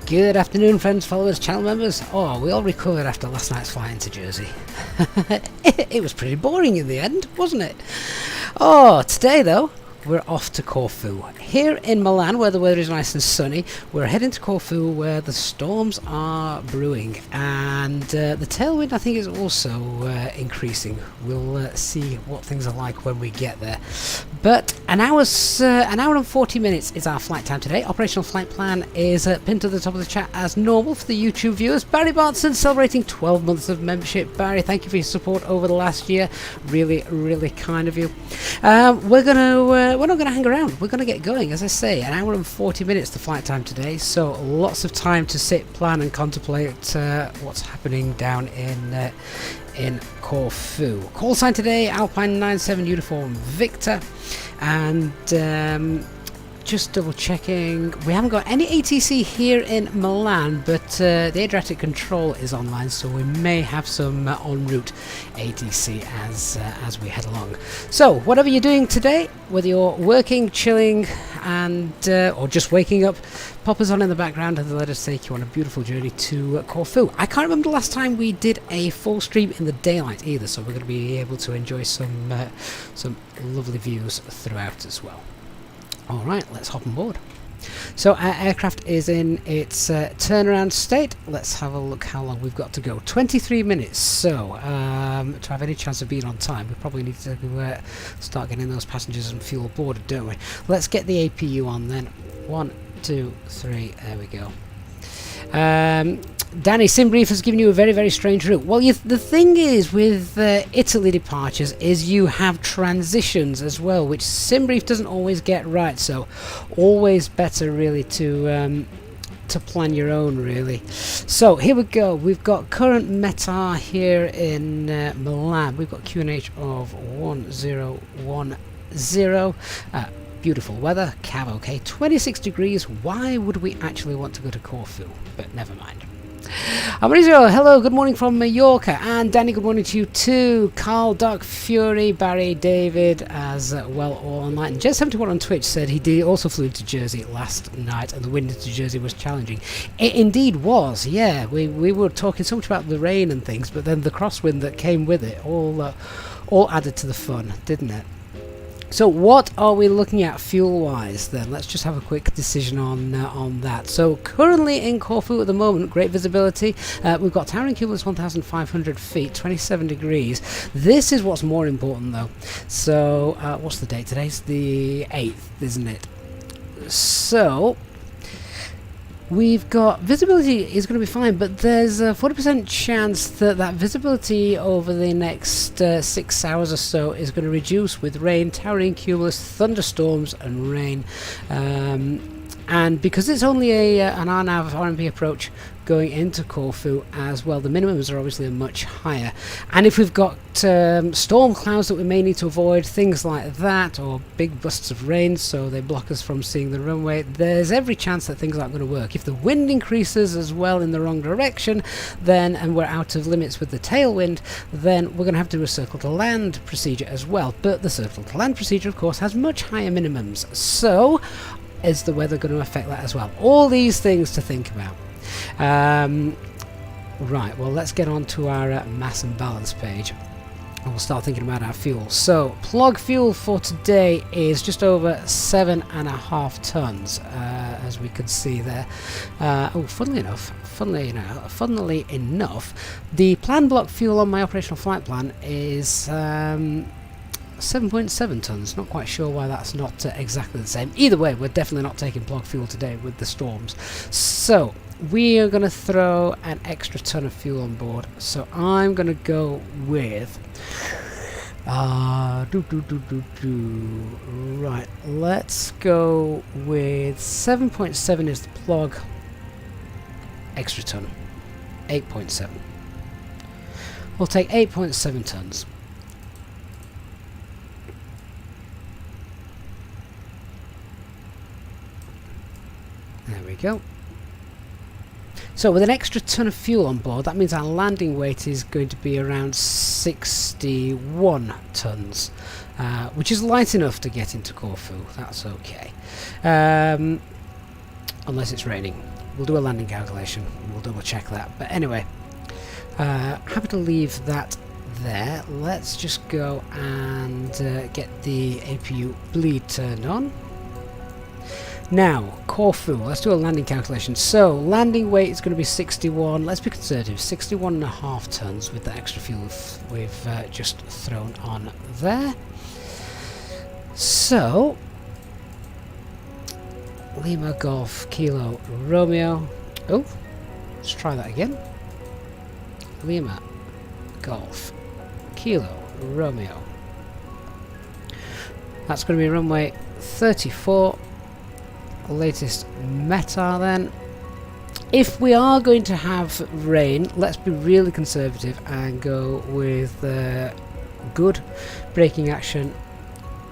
Good afternoon, friends, followers, channel members. Oh, we all recovered after last night's flight into Jersey. It was pretty boring in the end, wasn't it? Oh, today though, we're off to Corfu. Here in Milan, where the weather is nice and sunny, we're heading to Corfu where the storms are brewing, and the tailwind I think is also increasing. We'll see what things are like when we get there. But an hour and 40 minutes is our flight time today. Operational flight plan is pinned to the top of the chat as normal for the YouTube viewers. Barry Bartson celebrating 12 months of membership. Barry, thank you for your support over the last year. Really, really kind of you. We're not gonna hang around. We're gonna get going. As I say, an hour and 40 minutes the flight time today. So lots of time to sit, plan, and contemplate what's happening down in Corfu. Call sign today, Alpine 97 Uniform Victor, and just double checking, we haven't got any ATC here in Milan, but the Adriatic control is online, so we may have some Enroute ATC as we head along. So whatever you're doing today, whether you're working, chilling, and or just waking up, pop us on in the background and let us take you on a beautiful journey to Corfu. I can't remember the last time we did a full stream in the daylight either, so we're going to be able to enjoy some lovely views throughout as well. Alright, let's hop on board. So our aircraft is in its turnaround state. Let's have a look how long we've got to go. 23 minutes. So to have any chance of being on time, we probably need to start getting those passengers and fuel boarded, don't we? Let's get the APU on then. 1, 2, 3, there we go. Danny, SimBrief has given you a very, very strange route. Well, the thing is with Italy departures is you have transitions as well, which SimBrief doesn't always get right. So always better really to plan your own really. So here we go. We've got current METAR here in Milan. We've got QNH of 1010. Beautiful weather, cav okay, 26 degrees. Why would we actually want to go to Corfu? But never mind. Amarizio, hello, good morning from Mallorca, and Danny, good morning to you too. Carl, Dark Fury, Barry, David, as well, all online. And Jet71 on Twitch said he also flew to Jersey last night, and the wind into Jersey was challenging. It indeed was, yeah. We were talking so much about the rain and things, but then the crosswind that came with it all added to the fun, didn't it? So what are we looking at fuel-wise then? Let's just have a quick decision on that. So currently in Corfu at the moment, great visibility. We've got towering cumulus 1,500 feet, 27 degrees. This is what's more important though. So what's the date? Today's the 8th, isn't it? So we've got visibility is going to be fine, but there's a 40% chance that visibility over the next 6 hours or so is going to reduce with rain, towering cumulus, thunderstorms and rain. And because it's only an RNAV RMP approach going into Corfu as well, the minimums are obviously much higher. And if we've got storm clouds that we may need to avoid, things like that, or big busts of rain so they block us from seeing the runway, there's every chance that things aren't going to work. If the wind increases as well in the wrong direction, then, and we're out of limits with the tailwind, then we're going to have to do a circle to land procedure as well. But the circle to land procedure, of course, has much higher minimums. So is the weather going to affect that as well? All these things to think about. Right, well, let's get on to our mass and balance page, and we'll start thinking about our fuel. So plug fuel for today is just over 7.5 tons, as we can see there. Oh, funnily enough, the plan block fuel on my operational flight plan is 7.7 tons. Not quite sure why that's not exactly the same. Either way, we're definitely not taking plug fuel today with the storms. So we are going to throw an extra ton of fuel on board. So I'm going to go with right, let's go with 7.7 is the plug, extra ton, 8.7. We'll take 8.7 tons. There we go. So with an extra ton of fuel on board, that means our landing weight is going to be around 61 tons, which is light enough to get into Corfu. That's okay. Unless it's raining. we'll do a landing calculation. We'll double check that. But anyway, happy to leave that there. Let's just go and get the APU bleed turned on. Now, Corfu, let's do a landing calculation. So, landing weight is going to be 61, let's be conservative, 61.5 tons with the extra fuel we've just thrown on there. So, Lima Golf Kilo Romeo. Oh, let's try that again. Lima Golf Kilo Romeo. That's going to be runway 34. Latest METAR then. If we are going to have rain, let's be really conservative and go with good braking action.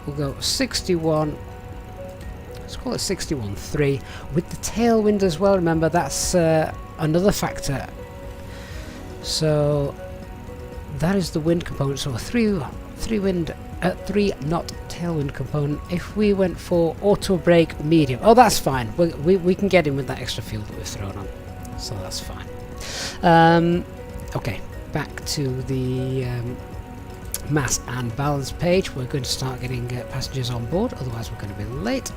We'll go 61. Let's call it 61.3 with the tailwind as well. Remember, that's another factor. So that is the wind component. So a 3 knot tailwind component. If we went for auto brake medium, oh, that's fine. We can get in with that extra fuel that we've thrown on, so that's fine. Okay, back to the mass and balance page. We're going to start getting passengers on board, otherwise we're going to be late.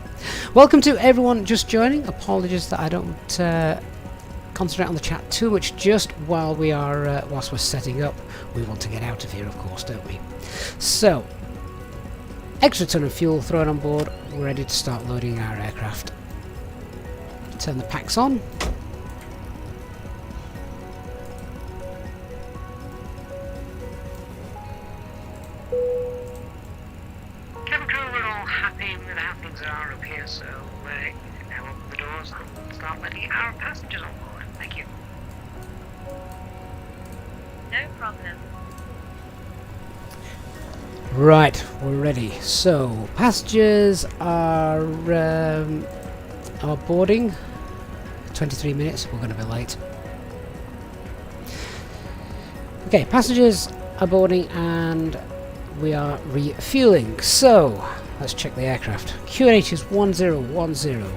Welcome to everyone just joining. Apologies that I don't concentrate on the chat too much just while we are whilst we're setting up. We want to get out of here, of course, don't we? So, extra ton of fuel thrown on board. We're ready to start loading our aircraft. Turn the packs on. Cabin crew, we're all happy with how things are up here, so now open the doors and start letting our passengers on board. Thank you. No problem. Right, we're ready. So, passengers are boarding. 23 minutes, we're going to be late. Okay, passengers are boarding and we are refueling. So, let's check the aircraft. QNH is 1010.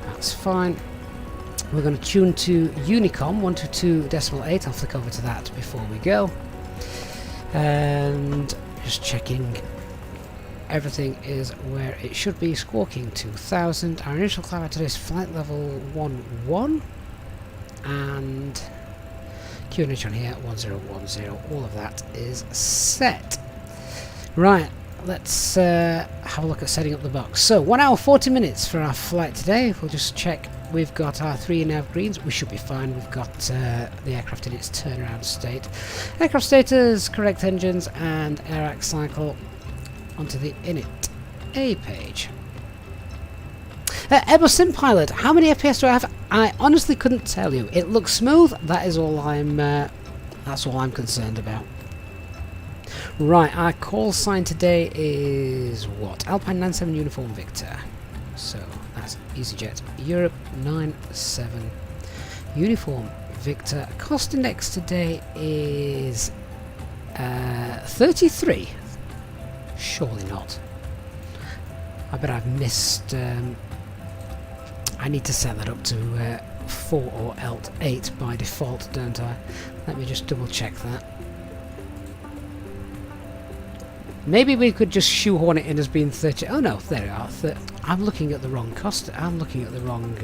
That's fine. We're going to tune to Unicom 122.8. I'll flick over to that before we go. And just checking everything is where it should be. Squawking 2000. Our initial climb today is flight level 11 and QNH on here 1010. All of that is set. Right, let's have a look at setting up the box. So 1 hour 40 minutes for our flight today. We'll just check. We've got our 3 nav greens. We should be fine. We've got the aircraft in its turnaround state. Aircraft status, correct engines, and air cycle onto the init A page. Airbus Sim Pilot, how many FPS do I have? I honestly couldn't tell you. It looks smooth. That is all that's all I'm concerned about. Right, our call sign today is what? Alpine 97 Uniform Victor. So that's Easyjet Europe 97 Uniform Victor. Cost index today is 33. Surely not. I bet I've missed. I need to set that up to 4 or Alt 8 by default, don't I? Let me just double check that. Maybe we could just shoehorn it in as being 30. Oh no, there we are. I'm looking at the wrong cost. I'm looking at the wrong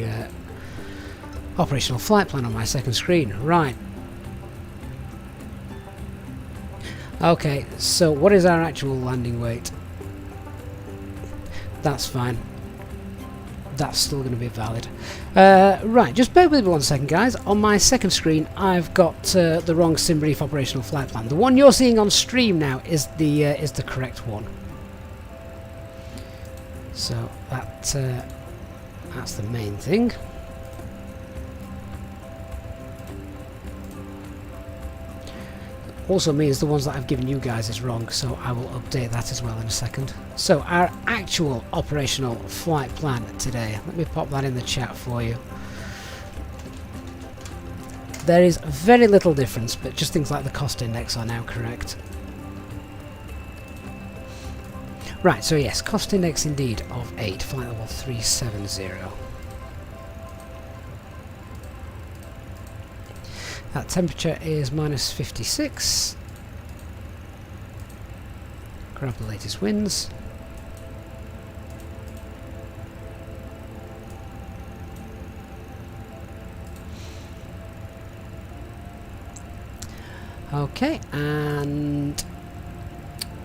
operational flight plan on my second screen. Right. Okay, so what is our actual landing weight? That's fine. That's still going to be valid. Right, just bear with me 1 second, guys. On my second screen, I've got the wrong SimBrief operational flight plan. The one you're seeing on stream now is the correct one. So that's the main thing. Also means the ones that I've given you guys is wrong, so I will update that as well in a second. So our actual operational flight plan today, let me pop that in the chat for you. There is very little difference, but just things like the cost index are now correct. Right, so yes, cost index indeed of 8, flight level 370. That temperature is minus 56. Grab the latest winds. Okay, and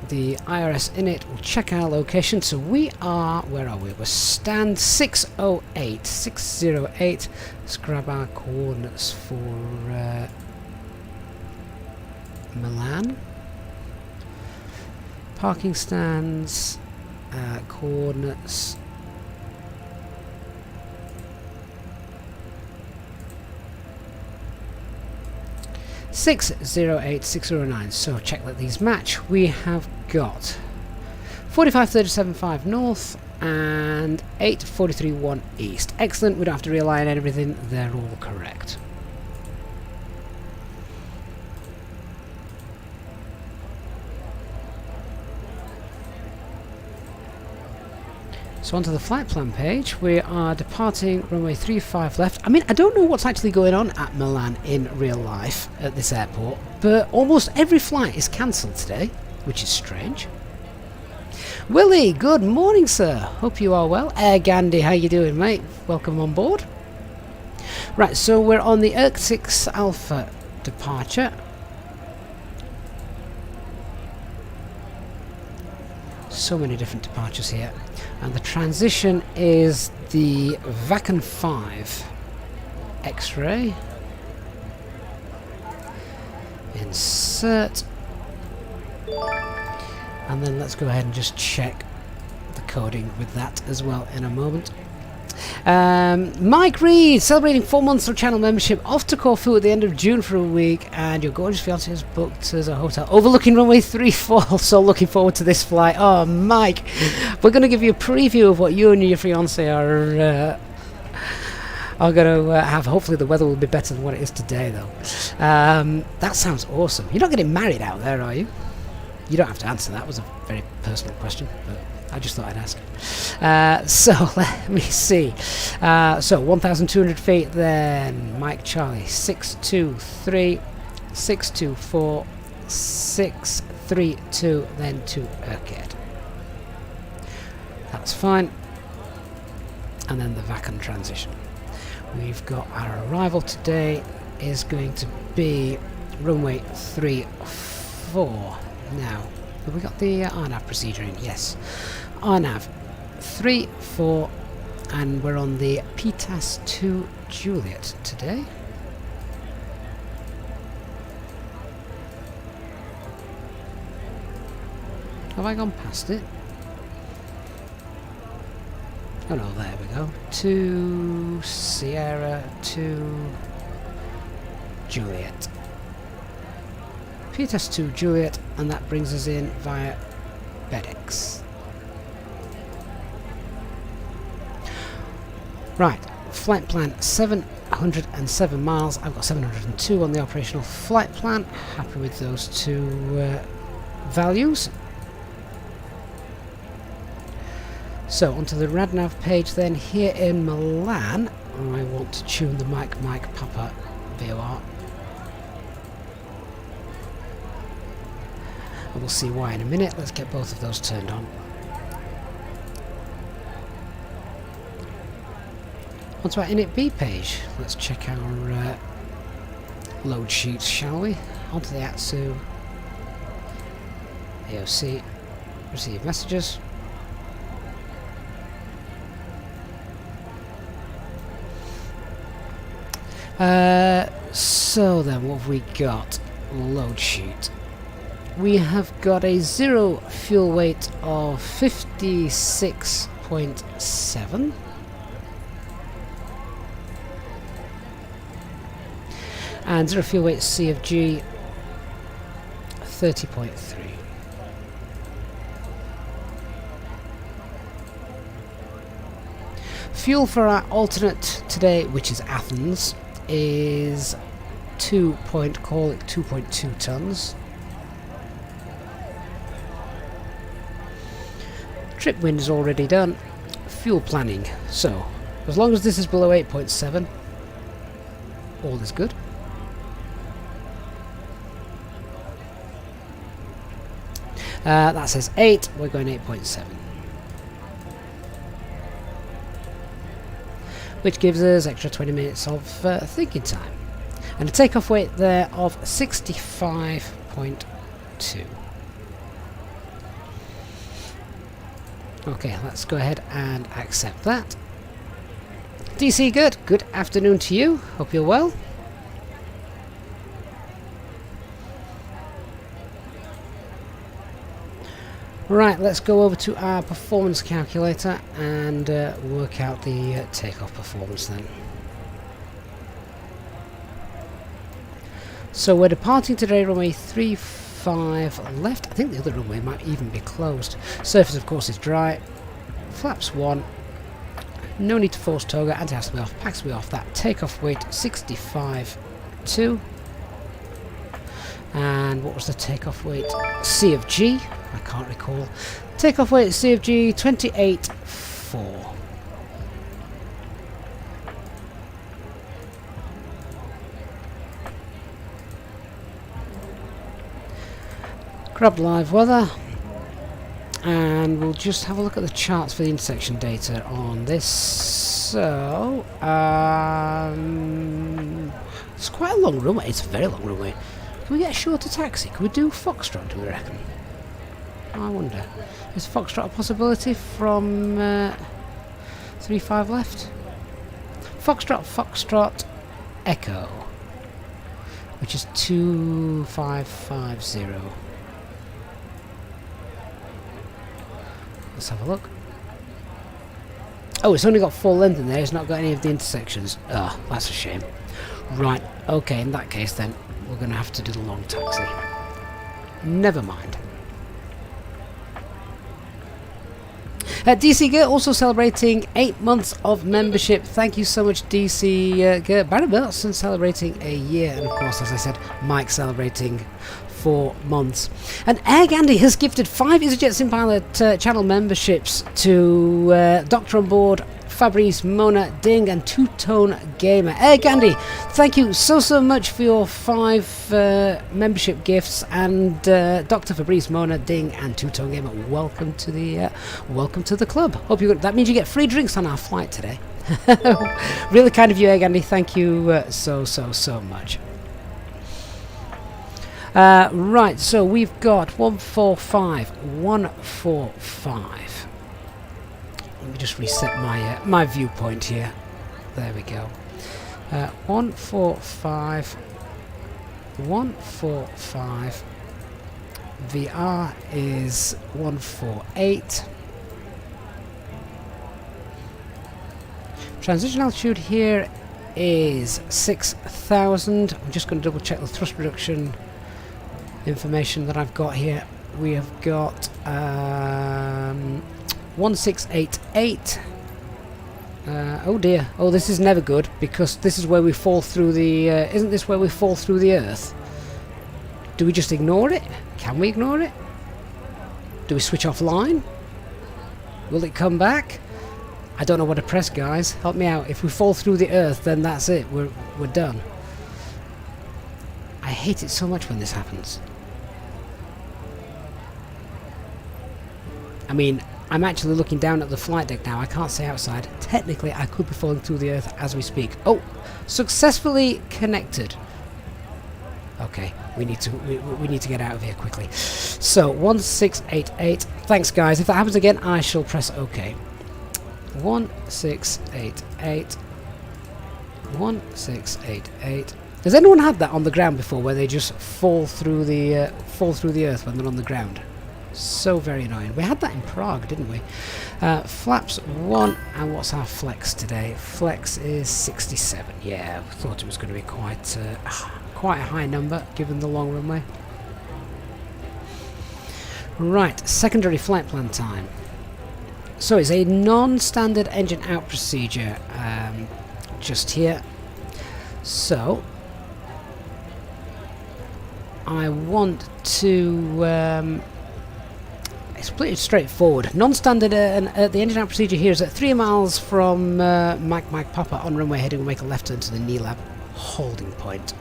the IRS init will check our location. So we are, where are we? We're stand 608. 608. Let's grab our coordinates for Milan. Parking stands, coordinates. Six 609. So check that these match. We have got 45.37.5 north and 8.43.1 east. Excellent. We don't have to realign everything. They're all correct. So onto the flight plan page, we are departing runway 35 left. I mean, I don't know what's actually going on at Milan in real life at this airport, but almost every flight is cancelled today, which is strange. Willie, good morning, sir. Hope you are well. Air Gandhi, how you doing, mate? Welcome on board. Right, so we're on the ERC6 Alpha departure. So many different departures here. And the transition is the VATSIM 5 X-ray. Insert. And then let's go ahead and just check the coding with that as well in a moment. Mike Reed, celebrating 4 months of channel membership, off to Corfu at the end of June for a week, and your gorgeous fiance is booked as a hotel overlooking runway 34, so looking forward to this flight. Oh, Mike, we're going to give you a preview of what you and your fiance are going to have. Hopefully the weather will be better than what it is today, though. That sounds awesome. You're not getting married out there, are you? You don't have to answer. That was a very personal question, but I just thought I'd ask. So let me see. So 1,200 feet, then Mike Charlie 623, 624, 632, then to Urquhart. That's fine. And then the VATSIM transition. We've got our arrival today is going to be runway 34. Now, have we got the RNAV procedure in? Yes. RNAV 34, and we're on the PTAS 2 Juliet today. Have I gone past it? Oh no, there we go. 2 Sierra 2 Juliet. PTAS 2 Juliet, and that brings us in via FedEx. Right, flight plan 707 miles. I've got 702 on the operational flight plan. Happy with those two values. So onto the RadNav page then. Here in Milan, I want to tune the Mike Papa VOR. And we'll see why in a minute. Let's get both of those turned on. Onto our init B page. Let's check our load sheets, shall we? Onto the ATSU. AOC. Receive messages. So then, what have we got? Load sheet. We have got a zero fuel weight of 56.7. And zero fuel weight CFG 30.3. Fuel for our alternate today, which is Athens, is 2.2 tons. Trip wind is already done. Fuel planning. So, as long as this is below 8.7, all is good. That says 8, we're going 8.7. Which gives us extra 20 minutes of thinking time. And a takeoff weight there of 65.2. Okay, let's go ahead and accept that. DC, good afternoon to you. Hope you're well. Right, let's go over to our performance calculator and work out the takeoff performance then. So we're departing today runway 35 left. I think the other runway might even be closed. Surface of course is dry. Flaps 1. No need to force toga. Anti-has me off. Packs me off. That takeoff weight 65.2. And what was the takeoff weight? C of G. I can't recall. Takeoff weight C of G 28.4. Grab live weather, and we'll just have a look at the charts for the intersection data on this. So, it's quite a long runway. It's a very long runway. Can we get a shorter taxi? Can we do Foxtrot, do we reckon? I wonder. Is Foxtrot a possibility from 35 left? Foxtrot, Echo, which is 2550. Let's have a look. Oh, it's only got full length in there. It's not got any of the intersections. Ah, that's a shame. Right, okay, in that case then, we're going to have to do the long taxi. Never mind. DC Gear also celebrating 8 months of membership. Thank you so much, DC Gear. Barry Wilson celebrating a year. And of course, as I said, Mike celebrating 4 months. And Air Gandhi has gifted 5 Easyjet SimPilot channel memberships to Doctor on Board, Fabrice, Mona, Ding and Two Tone Gamer. Air Gandhi, thank you so much for your 5 membership gifts, and Dr. Fabrice, Mona, Ding and Two Tone Gamer, welcome to the club. Hope you. That means you get free drinks on our flight today. Really kind of you, Air Gandhi. Thank you so much. Right, so we've got 145. Let me just reset my viewpoint here. There we go. 145. VR is 148. Transition altitude here is 6,000. I'm just going to double check the thrust reduction information that I've got here. We have got 1688. Oh dear. Oh, this is never good, because this is where we fall through the... isn't this where we fall through the Earth? Do we just ignore it? Can we ignore it? Do we switch offline? Will it come back? I don't know what to press, guys. Help me out. If we fall through the Earth, then that's it. We're done. I hate it so much when this happens. I mean, I'm actually looking down at the flight deck now. I can't see outside. Technically, I could be falling through the Earth as we speak. Oh, successfully connected. Okay, we need to get out of here quickly. So 1688. Thanks, guys. If that happens again, I shall press OK. 1688. 1688. Has anyone had that on the ground before, where they just fall through the Earth when they're on the ground? So very annoying. We had that in Prague, didn't we? Flaps 1, and what's our flex today? Flex is 67. Yeah, I thought it was going to be quite a high number given the long runway. Right, secondary flight plan time. So it's a non-standard engine out procedure just here. So I want to... it's pretty straightforward. Non-standard, the engine out procedure here is at 3 miles from Mike Papa on runway heading. We'll make a left turn to the NELAB holding point.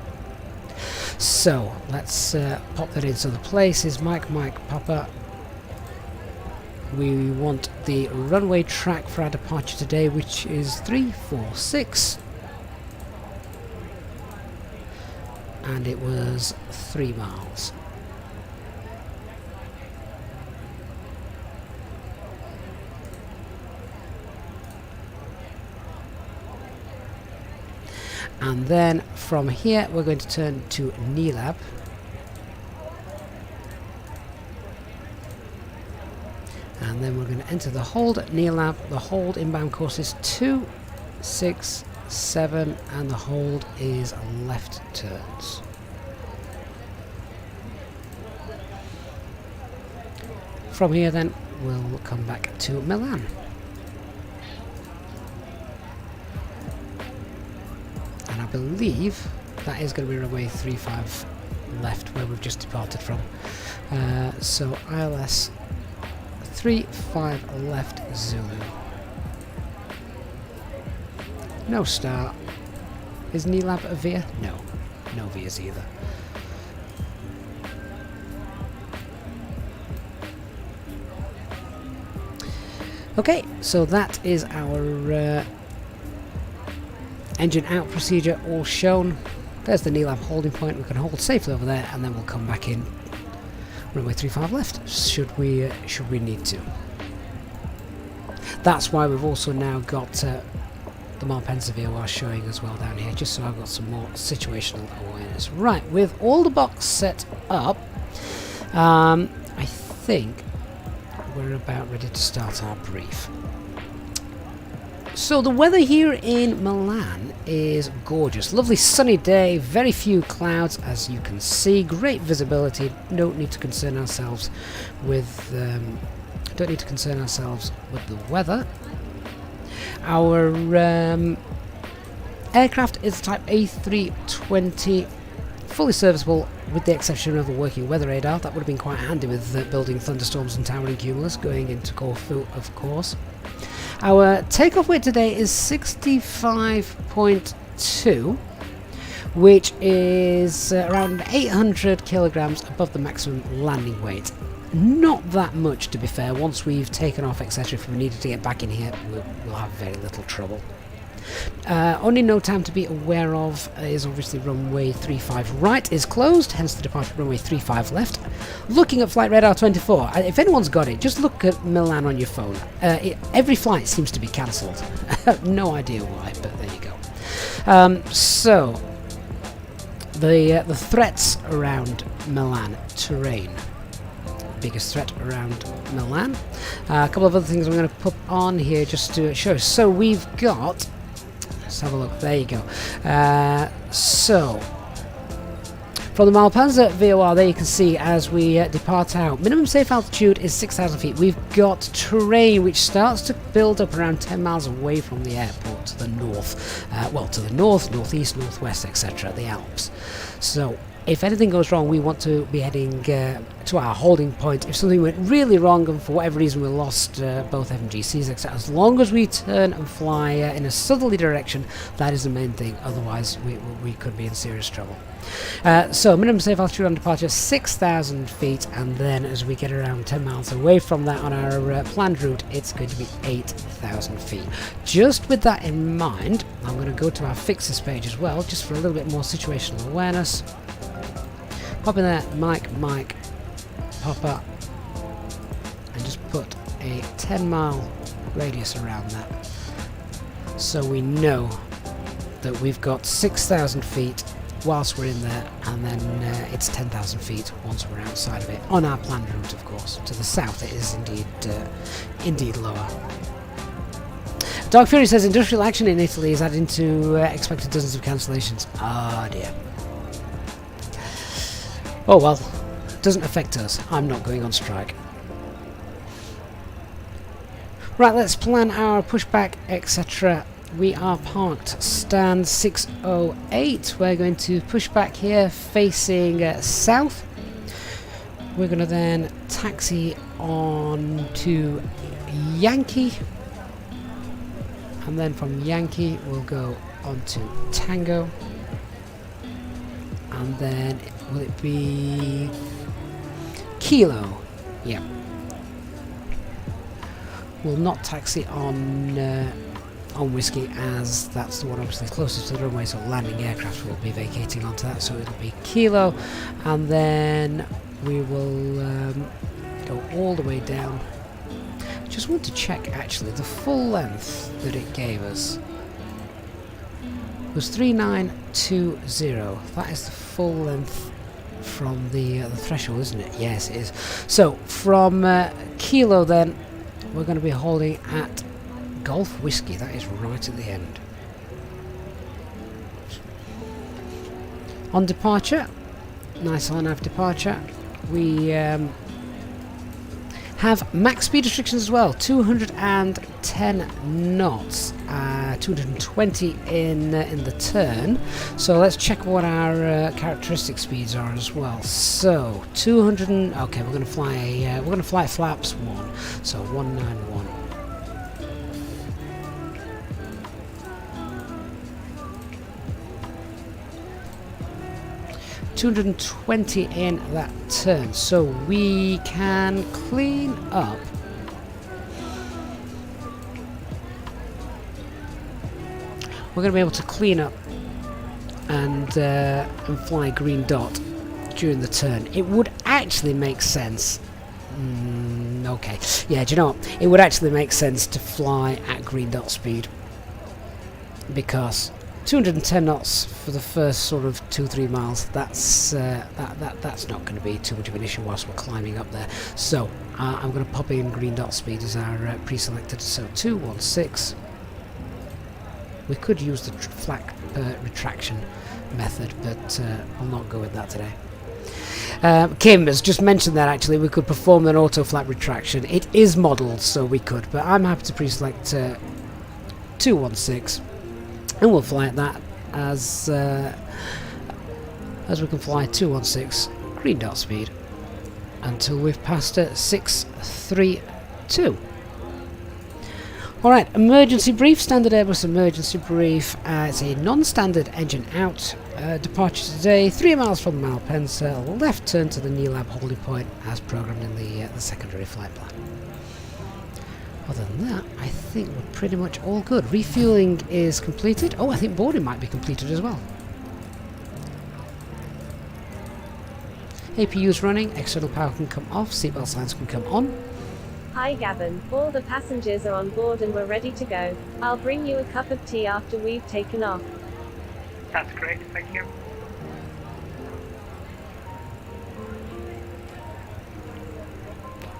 So let's pop that in. So the place is Mike Papa we want the runway track for our departure today, which is 346. And it was 3 miles. And then from here we're going to turn to NELAB. And then we're going to enter the hold at NELAB. The hold inbound course is 267 and the hold is left turns. From here then we'll come back to Milan. And I believe that is going to be runway 35 left where we've just departed from. So ILS 35 left Zulu. No start. Is NELAB a veer? No. No veers either. Okay, so that is our engine out procedure all shown. There's the NELAB holding point. We can hold safely over there and then we'll come back in runway 35 left should we need to. That's why we've also now got the Malpensa VOR showing as well down here, just so I've got some more situational awareness. Right, with all the box set up, I think we're about ready to start our brief. So the weather here in Milan is gorgeous. Lovely sunny day, very few clouds as you can see, great visibility. Don't need to concern ourselves with the weather. Our aircraft is type A320, fully serviceable with the exception of a working weather radar. That would have been quite handy with building thunderstorms and towering cumulus going into Corfu, of course. Our takeoff weight today is 65.2, which is around 800 kilograms above the maximum landing weight. Not that much, to be fair. Once we've taken off, etc., if we needed to get back in here, we'll have very little trouble. Only no time to be aware of is obviously runway 35 right is closed, hence the departure runway 35 left. Looking at flight radar 24, if anyone's got it, just look at Milan on your phone. Every flight seems to be cancelled. No idea why, but there you go. So the threats around Milan: terrain, biggest threat around Milan. A couple of other things I'm going to put on here just to show. So we've got, let's have a look, there you go. So from the Malpensa VOR, there you can see as we depart out, minimum safe altitude is 6,000 feet. We've got terrain which starts to build up around 10 miles away from the airport to the north. Well, to the north, northeast, northwest, etc., the Alps. So if anything goes wrong, we want to be heading to our holding point. If something went really wrong and for whatever reason we lost both FMGCs, etc., as long as we turn and fly in a southerly direction, that is the main thing. Otherwise, we could be in serious trouble. So minimum safe altitude on departure 6,000 feet, and then as we get around 10 miles away from that on our planned route, it's going to be 8,000 feet. Just with that in mind, I'm going to go to our fixes page as well, just for a little bit more situational awareness. Pop in there, Mike, pop up, and just put a 10-mile radius around that, so we know that we've got 6,000 feet whilst we're in there, and then it's 10,000 feet once we're outside of it, on our planned route, of course. To the south it is indeed lower. Dark Fury says industrial action in Italy is adding to expected dozens of cancellations. Ah, dear. Oh well, doesn't affect us. I'm not going on strike. Right, let's plan our pushback, etc. We are parked stand 608. We're going to push back here facing south. We're going to then taxi on to Yankee, and then from Yankee we'll go on to Tango, and then will it be Kilo? Yeah. We'll not taxi on Whiskey, as that's the one obviously closest to the runway, so landing aircraft will be vacating onto that, so it'll be Kilo, and then we will go all the way down. Just want to check actually, the full length that it gave us was 3920. That is the full length from the threshold, isn't it? Yes, it is. So from Kilo then, we're going to be holding at Golf Whiskey. That is right at the end. On departure, nice on-nav departure, we have max speed restrictions as well, 210 knots, 220 in the turn. So let's check what our characteristic speeds are as well. So 200. Okay, we're going to fly flaps 1. So 191. 220 in that turn, so we can clean up. We're going to be able to clean up and fly green dot during the turn. It would actually make sense. Okay, yeah, do you know what? It would actually make sense to fly at green dot speed, because 210 knots for the first sort of 2-3 miles. That's not going to be too much of an issue whilst we're climbing up there. So I'm going to pop in green dot speed as our pre-selected. So 216. We could use the flak retraction method, but I'll not go with that today. Kim has just mentioned that actually we could perform an auto flap retraction. It is modelled, so we could, but I'm happy to pre-select 216. And we'll fly at that as we can fly 216 green dot speed until we've passed 632. Alright, emergency brief, standard Airbus emergency brief. It's a non-standard engine out. Departure today, 3 miles from Malpensa, left turn to the NELAB holding point as programmed in the secondary flight plan. Other than that, I think we're pretty much all good. Refueling is completed. Oh, I think boarding might be completed as well. APU is running, external power can come off, seatbelt signs can come on. Hi Gavin, all the passengers are on board and we're ready to go. I'll bring you a cup of tea after we've taken off. That's great, thank you.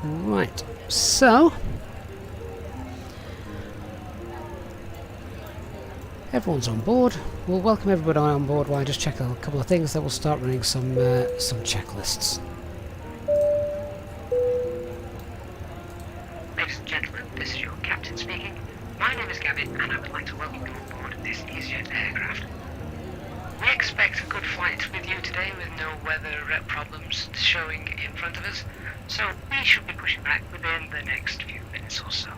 Right, so everyone's on board. We'll welcome everybody on board while I just check a couple of things. Then we'll start running some checklists. Ladies and gentlemen, this is your captain speaking. My name is Gavin, and I would like to welcome you on board this Easyjet aircraft. We expect a good flight with you today, with no weather problems showing in front of us, so we should be pushing back within the next few minutes or so.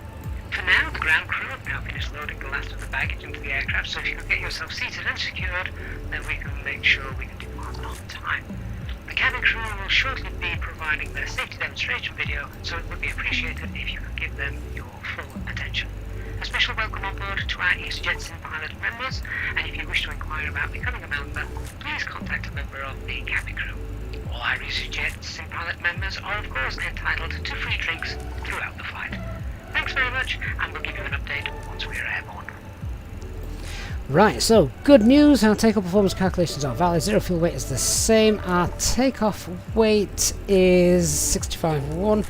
For now, the ground crew have now finished loading the last of the baggage into the aircraft, so if you can get yourself seated and secured, then we can make sure we can depart on time. The cabin crew will shortly be providing their safety demonstration video, so it would be appreciated if you could give them your full attention. A special welcome on board to our Easyjet Sim Pilot members, and if you wish to inquire about becoming a member, please contact a member of the cabin crew. All our Easyjet Sim Pilot members are of course entitled to free drinks throughout the flight. Thanks very much, and we'll give you an update once we're airborne. Right, so good news, our takeoff performance calculations are valid. Zero fuel weight is the same. Our takeoff weight is 65.1,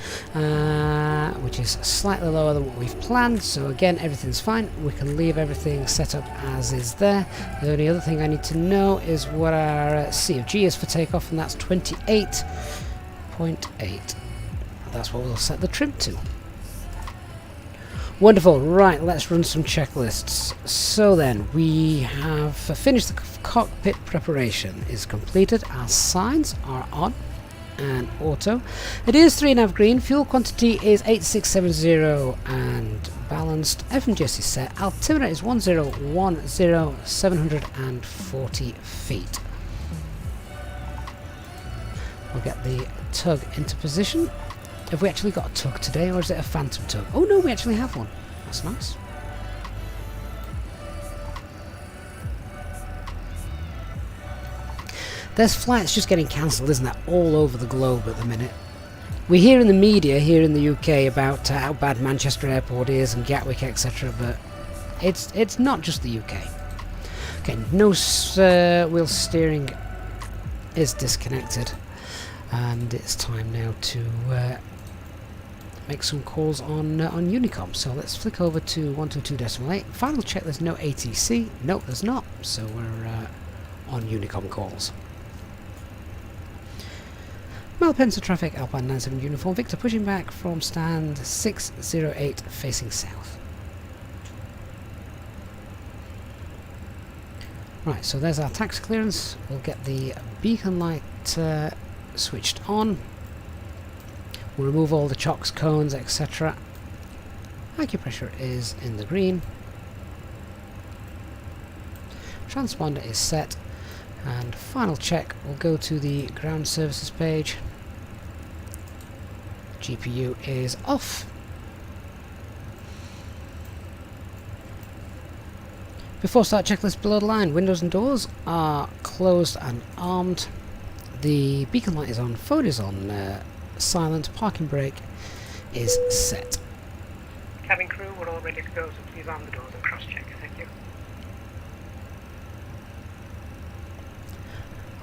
which is slightly lower than what we've planned. So again, everything's fine. We can leave everything set up as is there. The only other thing I need to know is what our C of G is for takeoff, and that's 28.8. That's what we'll set the trim to. Wonderful, right, let's run some checklists. So then, we have finished the cockpit preparation is completed, our signs are on and auto. It is 3.5 green, fuel quantity is 8670 and balanced, FMGS is set, altimeter is 1010, 740 feet. We'll get the tug into position. Have we actually got a tug today, or is it a phantom tug? Oh no, we actually have one. That's nice. There's flights just getting cancelled, isn't there, all over the globe at the minute. We hear in the media here in the UK about how bad Manchester Airport is and Gatwick, etc., but it's not just the UK. Okay, no wheel steering is disconnected, and it's time now to make some calls on Unicom. So let's flick over to 122.8. Final check, there's no ATC. No, there's not. So we're on Unicom calls. Malpensa traffic, Alpine 97 uniform, Victor pushing back from stand 608 facing south. Right, so there's our taxi clearance. We'll get the beacon light switched on. We'll remove all the chocks, cones, etc. Acupressure is in the green. Transponder is set. And final check, we'll go to the ground services page. GPU is off. Before start checklist below the line, windows and doors are closed and armed. The beacon light is on, phone is on silent, parking brake is set. Cabin crew, we're all ready to go, so please arm the doors and cross-check. Thank you.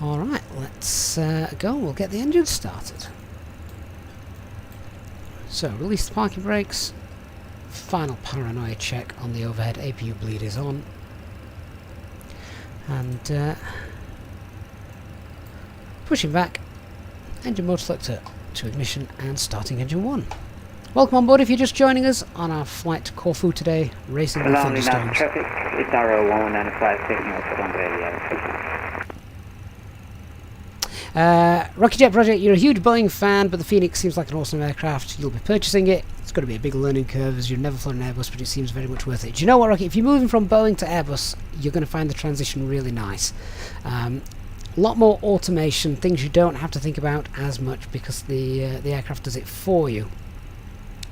Alright, let's go. We'll get the engine started. So, release the parking brakes. Final paranoia check on the overhead. APU bleed is on. And pushing back. Engine motor selector to ignition and starting engine 1. Welcome on board if you're just joining us on our flight to Corfu today, racing with thunderstorms. Traffic, it's Arrow 195 taking off from radio. Rocky Jet Project, you're a huge Boeing fan, but the FENIX seems like an awesome aircraft. You'll be purchasing it. It's going to be a big learning curve as you've never flown an Airbus, but it seems very much worth it. Do you know what, Rocky? If you're moving from Boeing to Airbus, you're going to find the transition really nice. A lot more automation, things you don't have to think about as much because the aircraft does it for you.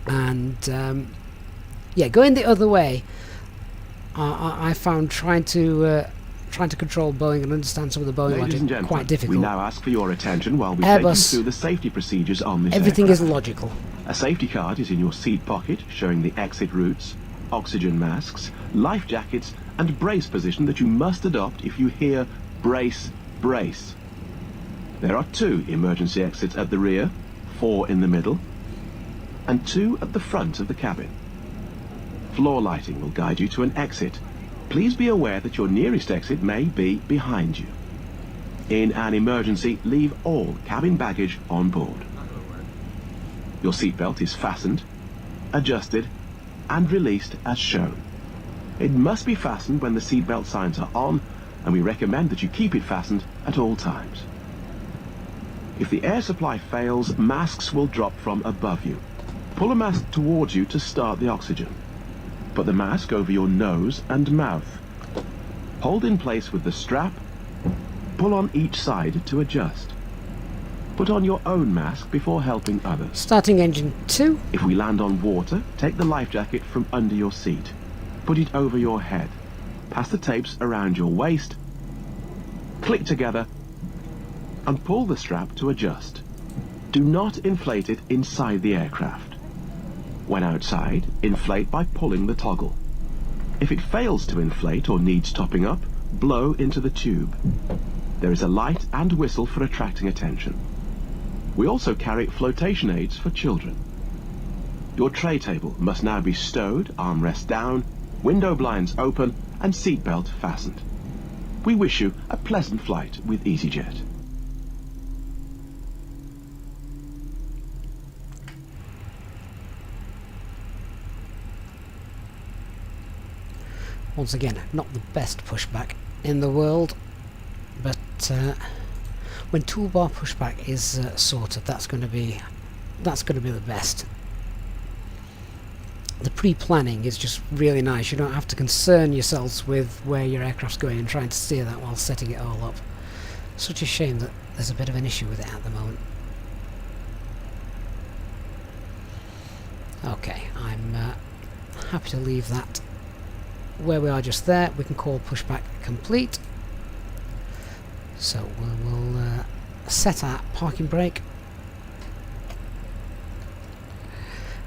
And yeah, going the other way, I found trying to control Boeing and understand some of the Boeing logic quite difficult. We now ask for your attention while we Airbus, take you through the safety procedures on this everything aircraft. is logical. A safety card is in your seat pocket showing the exit routes, oxygen masks, life jackets and brace position that you must adopt if you hear brace, brace. There are 2 emergency exits at the rear, 4 in the middle and 2 at the front of the cabin. Floor lighting will guide you to an exit. Please be aware that your nearest exit may be behind you. In an emergency, leave all cabin baggage on board. Your seatbelt is fastened, adjusted, and released as shown. It must be fastened when the seatbelt signs are on, and we recommend that you keep it fastened at all times. If the air supply fails, masks will drop from above you. Pull a mask towards you to start the oxygen. Put the mask over your nose and mouth. Hold in place with the strap. Pull on each side to adjust. Put on your own mask before helping others. Starting engine 2. If we land on water, take the life jacket from under your seat. Put it over your head. Pass the tapes around your waist. Click together and pull the strap to adjust. Do not inflate it inside the aircraft. When outside, inflate by pulling the toggle. If it fails to inflate or needs topping up, blow into the tube. There is a light and whistle for attracting attention. We also carry flotation aids for children. Your tray table must now be stowed, armrest down, window blinds open, and seatbelt fastened. We wish you a pleasant flight with Easyjet. Once again, not the best pushback in the world, but when toolbar pushback is sorted, that's going to be the best. The pre-planning is just really nice. You don't have to concern yourselves with where your aircraft's going and trying to steer that while setting it all up. Such a shame that there's a bit of an issue with it at the moment. happy to leave that where we are just there. We can call pushback complete. So we'll set our parking brake.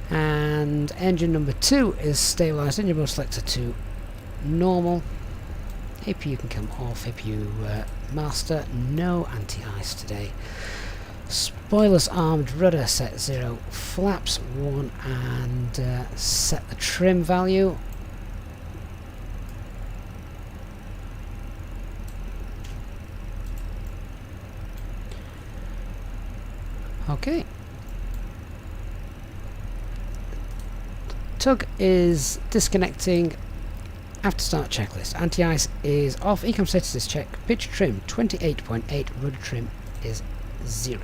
And engine number 2 is stabilised. Engine mode selector to normal. APU can come off. APU master. No anti-ice today. Spoilers armed. Rudder set 0. Flaps 1. And set the trim value. Okay. Tug is disconnecting. After start checklist. Anti-ice is off. Ecom status is checked. Pitch trim 28.8. Rudder trim is 0.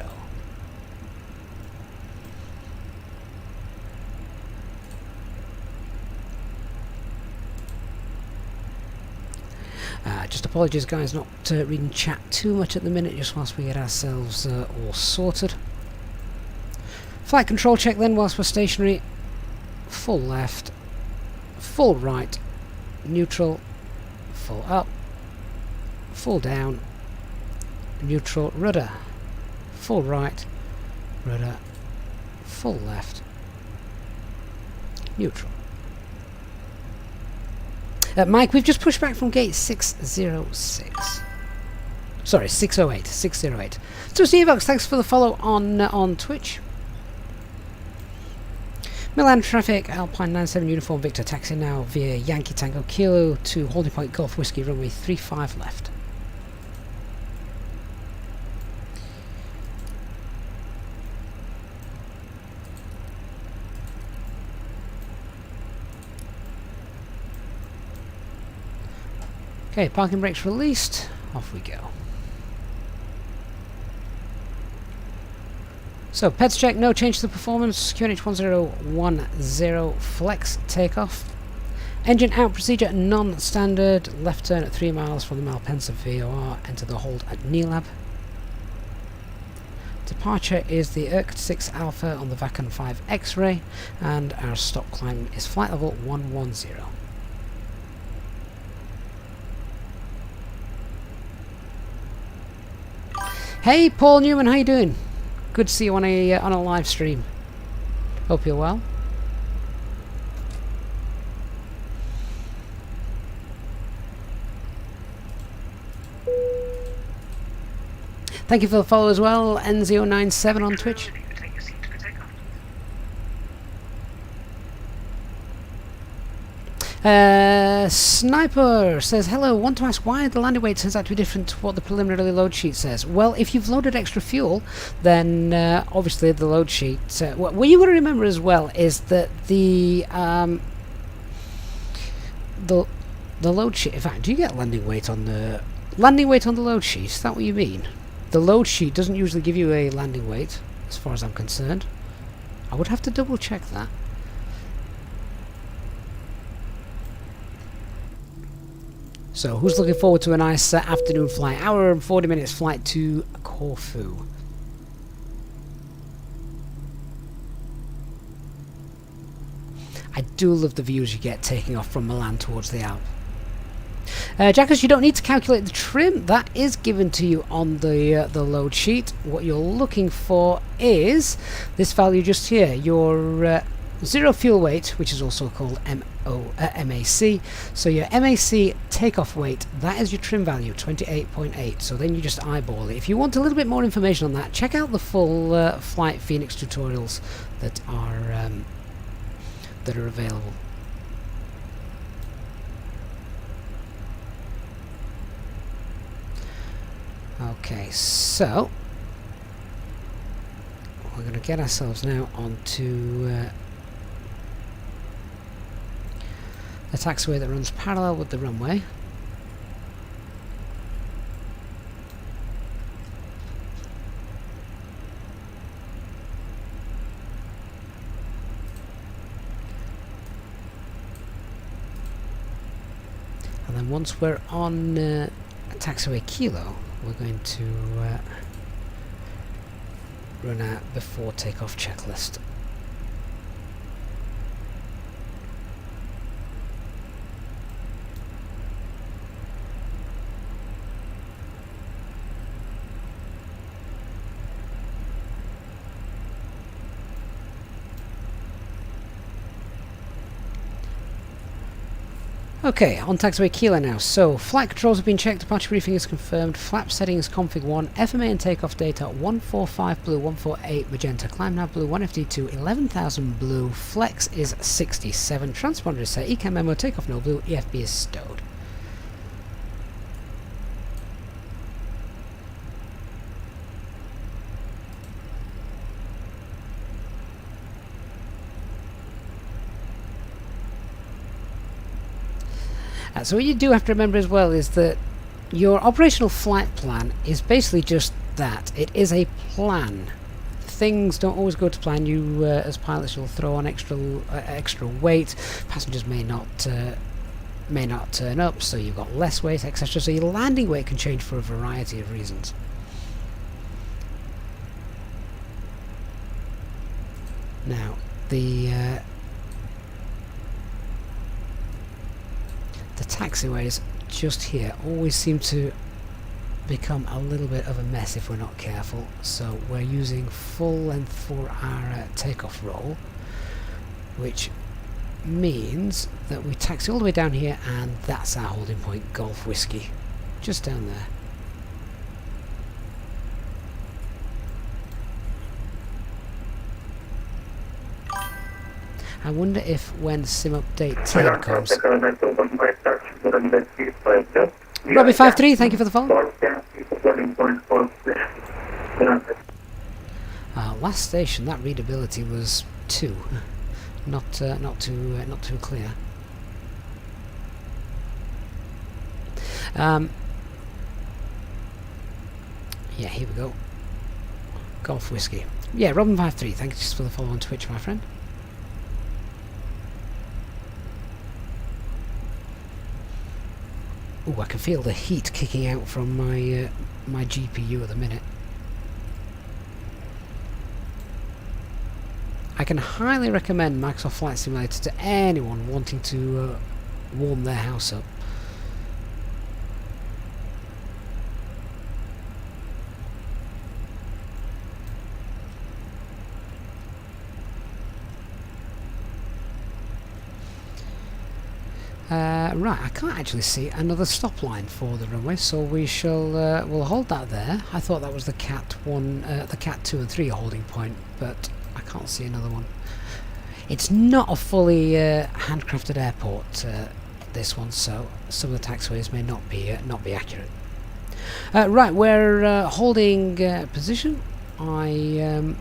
Just apologies guys, not reading chat too much at the minute, just whilst we get ourselves all sorted. Flight control check then whilst we're stationary. Full left, full right, neutral, full up, full down, neutral, rudder, full right, rudder, full left, neutral. Mike, we've just pushed back from gate 606. Sorry, 608. 608. So, Stevox, thanks for the follow on Twitch. Milan traffic, Alpine 97 Uniform Victor, taxi now via Yankee Tango Kilo to Holding Point Golf Whiskey, runway 35 left. Okay, parking brakes released, off we go. So, PEDS check, no change to the performance, QNH 1010, flex takeoff. Engine out procedure, non-standard, left turn at 3 miles from the Malpensa VOR, enter the hold at Neelab. Departure is the Irkut 6 Alpha on the Vacan 5 X-ray, and our stop climb is flight level 110. Hey Paul Newman, how you doing? Good to see you on a live stream. Hope you're well. Thank you for the follow as well, N097 on Twitch. Sniper says, hello, want to ask why the landing weight turns out to be different to what the preliminary load sheet says. Well, if you've loaded extra fuel, then obviously the load sheet... what you got to remember as well is that the load sheet... In fact, do you get landing weight on the... Landing weight on the load sheet, is that what you mean? The load sheet doesn't usually give you a landing weight, as far as I'm concerned. I would have to double check that. So, who's looking forward to a nice afternoon flight? Hour and 40 minutes flight to Corfu. I do love the views you get taking off from Milan towards the Alps. Jackers, you don't need to calculate the trim. That is given to you on the load sheet. What you're looking for is this value just here. Your zero fuel weight, which is also called MAC. So your MAC takeoff weight, that is your trim value, 28.8. So then you just eyeball it. If you want a little bit more information on that, check out the full flight FENIX tutorials that are available. Okay, so we're going to get ourselves now onto a taxiway that runs parallel with the runway. And then once we're on taxiway Kilo, we're going to run our before takeoff checklist. Okay, on taxiway Kilo now. So, flight controls have been checked, departure briefing is confirmed, flap settings config 1, FMA and takeoff data 145 blue, 148 magenta, climb nav blue, 1FD2, 11,000 blue, flex is 67, transponder is set, ECAM memo, takeoff no blue, EFB is stowed. So what you do have to remember as well is that your operational flight plan is basically just that. It is a plan. Things don't always go to plan. You, as pilots, you'll throw on extra weight. Passengers may not turn up, so you've got less weight, etc. So your landing weight can change for a variety of reasons. Now, the taxiways just here always seem to become a little bit of a mess if we're not careful, so we're using full length for our takeoff roll, which means that we taxi all the way down here, and that's our holding point, Golf Whiskey, just down there. I wonder if when sim update 10 comes... Robbie53, thank you for the follow. Last station, that readability was 2. Not too clear. Yeah, here we go. Golf Whiskey. Yeah, Robin53, thank you for the follow on Twitch, my friend. Ooh, I can feel the heat kicking out from my my GPU at the minute. I can highly recommend Microsoft Flight Simulator to anyone wanting to warm their house up. Right, I can't actually see another stop line for the runway, so we shall we'll hold that there. I thought that was the Cat 2 and 3 holding point, but I can't see another one. It's not a fully handcrafted airport, this one, so some of the taxiways may not be accurate. Right, we're holding position. I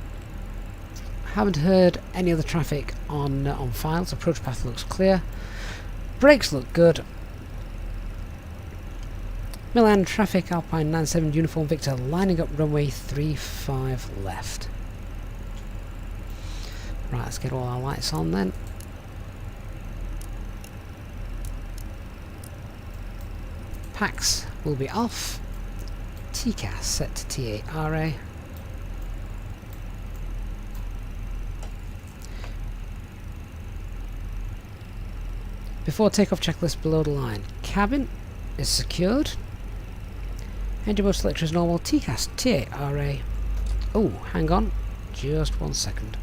haven't heard any other traffic on files. Approach path looks clear. Brakes look good. Milan traffic, Alpine 97 Uniform Victor, lining up runway 35 left. Right, let's get all our lights on then. Pax will be off. TCAS set to TA-RA. Before takeoff checklist below the line. Cabin is secured. Engine mode selector is normal. TCAS TA-RA. Oh, hang on. Just 1 second.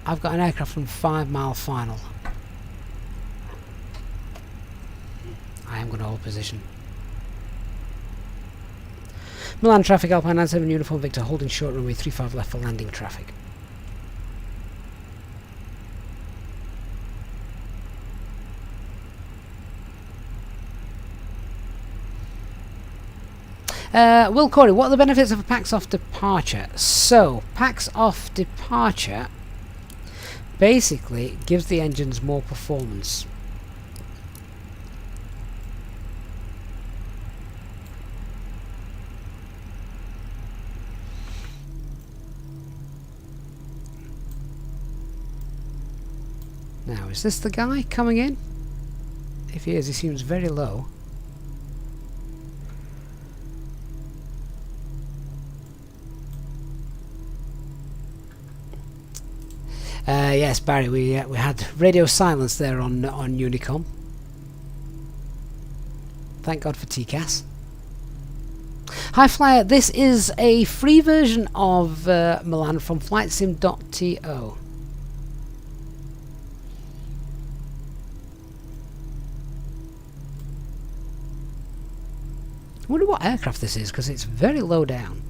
I've got an aircraft from 5 Mile Final. I am going to hold position. Milan traffic, Alpine 97 Uniform Victor, holding short runway 35 left for landing traffic. Will Corey, what are the benefits of a PAX off departure? So, PAX off departure basically gives the engines more performance. Now, is this the guy coming in? If he is, he seems very low. Yes, Barry, we had radio silence there on Unicom. Thank God for TCAS. Hi Flyer, this is a free version of Milan from flightsim.to. I wonder what aircraft this is, because it's very low down.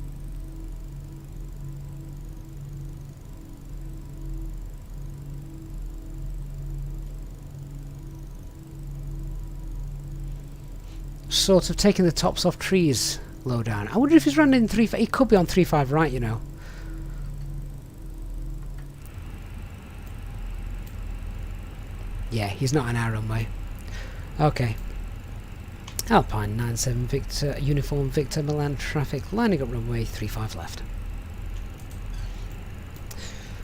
Sort of taking the tops off trees low down. I wonder if he's running 3.5. He could be on 3.5 right, you know. Yeah, he's not on our runway. Okay. Alpine 97 Victor, Uniform Victor Milan traffic, lining up runway 35 left.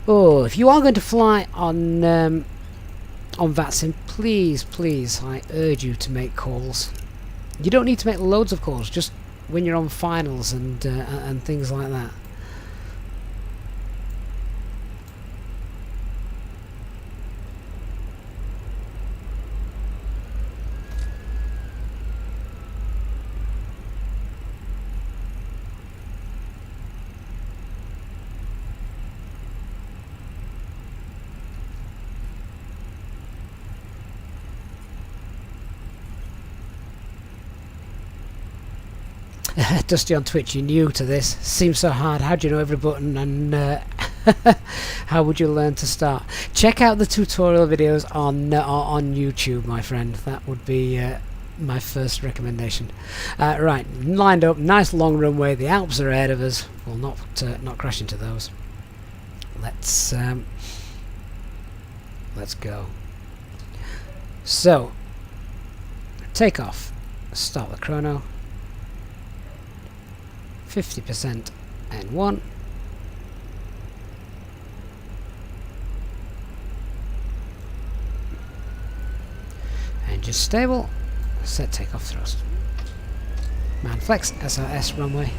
Oh, if you are going to fly on VATSIM, please, please, I urge you to make calls. You don't need to make loads of calls, just when you're on finals and things like that. Dusty on Twitch, you're new to this. Seems so hard. How do you know every button, and how would you learn to start? Check out the tutorial videos on YouTube, my friend. That would be my first recommendation. Right, lined up, nice long runway. The Alps are ahead of us. We'll not crash into those. Let's go. So, takeoff. Start the chrono. 50% N1. Engine stable. Set takeoff thrust. Man flex SRS runway.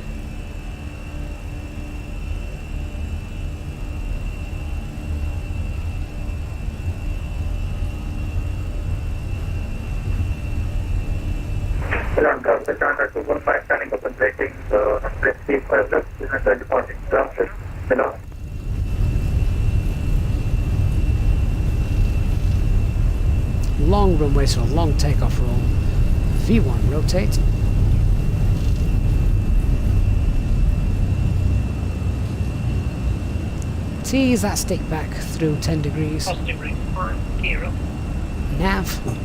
Milan Cockpit contact 215 standing up and taking let's see for the departing traffic. Milan. Long runway, so a long takeoff roll. V1 rotate. Tease that stick back through 10 degrees. Positive ring 5, gear up. Nav.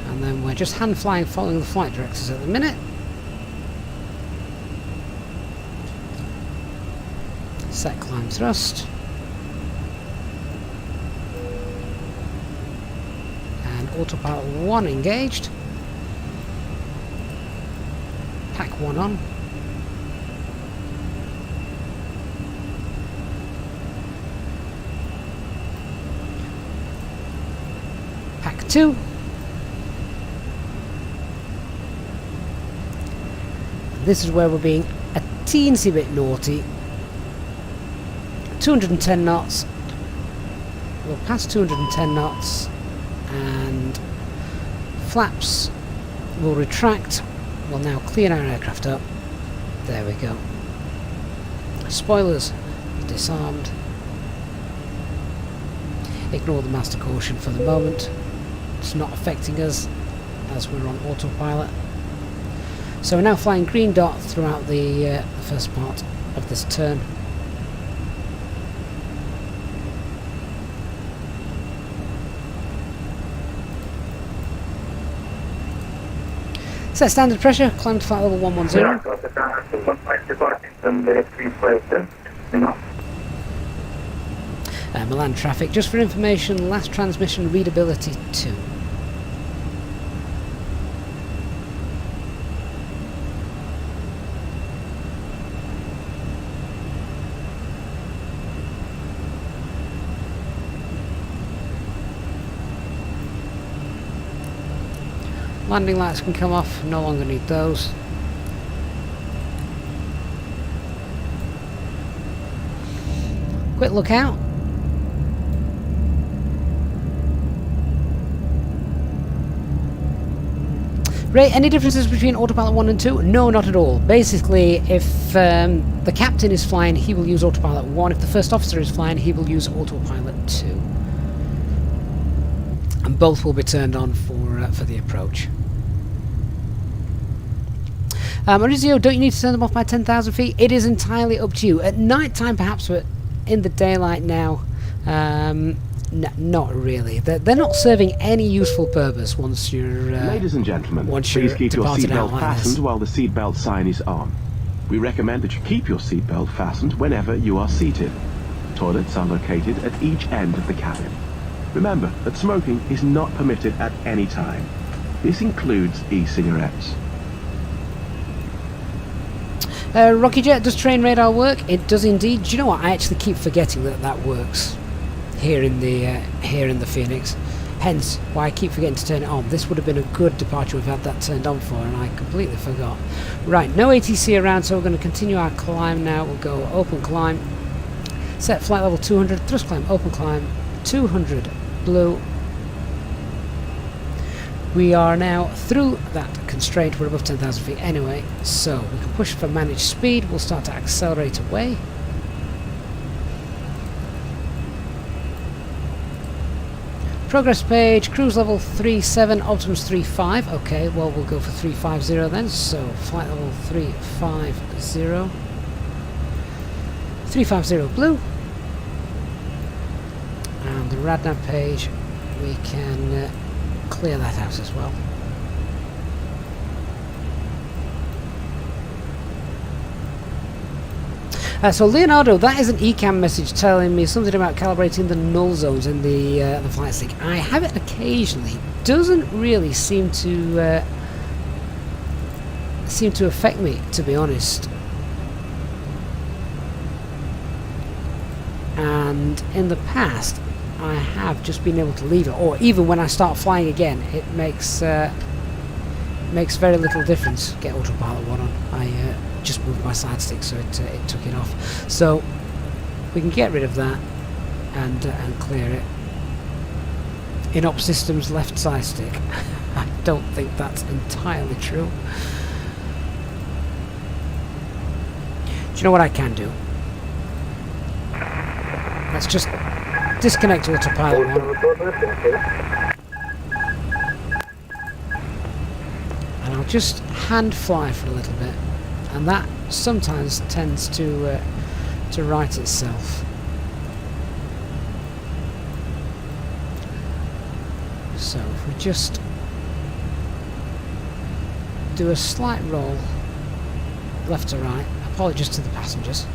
And then we're just hand flying following the flight directors at the minute. Set climb thrust. And autopilot 1 engaged. Pack 1 on. Pack 2. This is where we're being a teensy bit naughty. 210 knots. We'll pass 210 knots and flaps will retract. We'll now clean our aircraft up. There we go. Spoilers disarmed. Ignore the master caution for the moment. It's not affecting us as we're on autopilot. So we're now flying green dot throughout the first part of this turn. Set standard pressure, climb to flight level 110. Milan traffic, just for information, last transmission readability 2. Landing lights can come off, no longer need those. Quick look out. Ray, any differences between autopilot 1 and 2? No, not at all. Basically, if the captain is flying, he will use autopilot 1. If the first officer is flying, he will use autopilot 2. And both will be turned on for the approach. Maurizio, don't you need to turn them off by 10,000 feet? It is entirely up to you. At night time, perhaps, but in the daylight now, not really. They're not serving any useful purpose once you're... Ladies and gentlemen, once please you're keep your departed out seatbelt like fastened this. while the seatbelt sign is on. We recommend that you keep your seatbelt fastened whenever you are seated. Toilets are located at each end of the cabin. Remember that smoking is not permitted at any time. This includes e-cigarettes. Rocky Jet, does train radar work? It does indeed. Do you know what? I actually keep forgetting that works here in the FENIX. Hence why I keep forgetting to turn it on. This would have been a good departure we've had that turned on for, and I completely forgot. Right, no ATC around, so we're going to continue our climb now. We'll go open climb, set flight level 200, thrust climb, open climb, 200, blue. We are now through that constraint. We're above 10,000 feet anyway, so we can push for managed speed. We'll start to accelerate away. Progress page, cruise level 37, optimums 35. Okay, well, we'll go for 350 then. So flight level 350. 350 blue. And the RadNav page, we can clear that out as well. So Leonardo, that is an ECAM message telling me something about calibrating the null zones in the flight stick. I have it occasionally. Doesn't really seem to affect me, to be honest. And in the past, I have just been able to leave it, or even when I start flying again, it makes very little difference. Get autopilot 1 on. I just moved my side stick, so it took it off. So we can get rid of that and clear it. In Op Systems left side stick. I don't think that's entirely true. Do you know what I can do? Let's just disconnect autopilot 1. And I'll just hand fly for a little bit. And that sometimes tends to right itself. So if we just do a slight roll left to right, apologies to the passengers.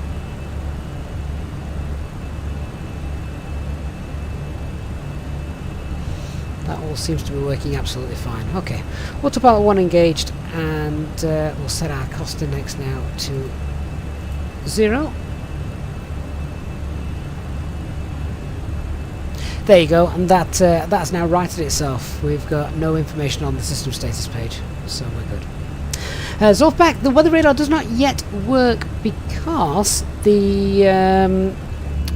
That all seems to be working absolutely fine. Okay, autopilot 1 engaged, and we'll set our cost index now to 0. There you go, and that's now righted itself. We've got no information on the system status page, so we're good. Zorfback, the weather radar does not yet work because the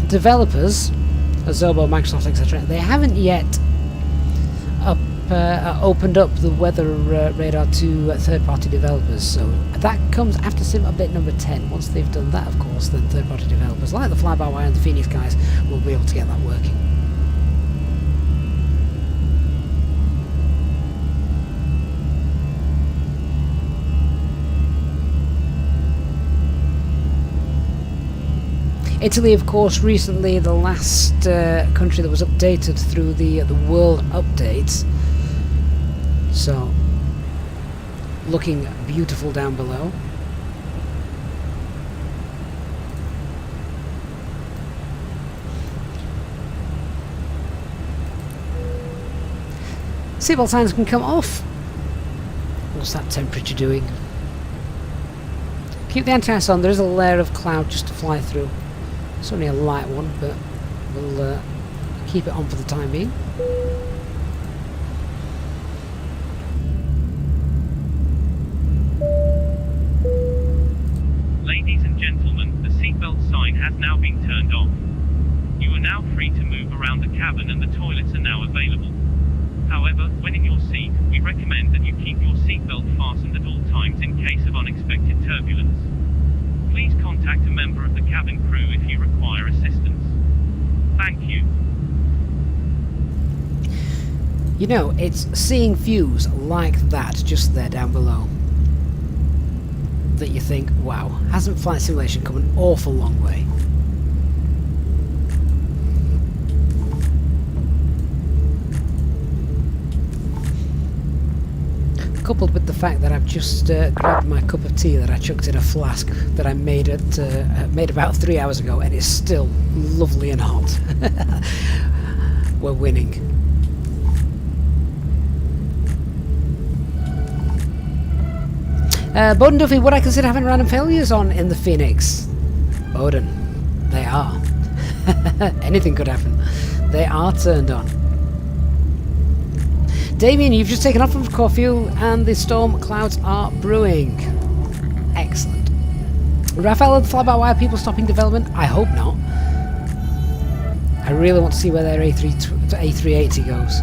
developers, Azobo, Microsoft, etc., they haven't yet opened up the weather radar to third-party developers, so that comes after sim update number 10. Once they've done that, of course, then third-party developers like the Fly-by-Wire and the FENIX guys will be able to get that working. Italy, of course, recently the last country that was updated through the world updates. So, looking beautiful down below. Seatbelt signs can come off. What's that temperature doing? Keep the antennas on. There is a layer of cloud just to fly through. It's only a light one, but we'll keep it on for the time being. Ladies and gentlemen, the seatbelt sign has now been turned on. You are now free to move around the cabin and the toilets are now available. However, when in your seat, we recommend that you keep your seatbelt case of unexpected turbulence. Please contact a member of the cabin crew if you require assistance. Thank you. You know, it's seeing views like that just there down below that you think, wow, hasn't flight simulation come an awful long way? Coupled with the fact that I've just grabbed my cup of tea that I chucked in a flask that I made made about 3 hours ago, and it's still lovely and hot. We're winning. Bowden Duffy, would I consider having random failures on in the FENIX? Bowden, they are. Anything could happen. They are turned on. Damien, you've just taken off from Corfu and the storm clouds are brewing. Excellent. Raphael, are the fly-by-wire people stopping development? I hope not. I really want to see where their A380 goes.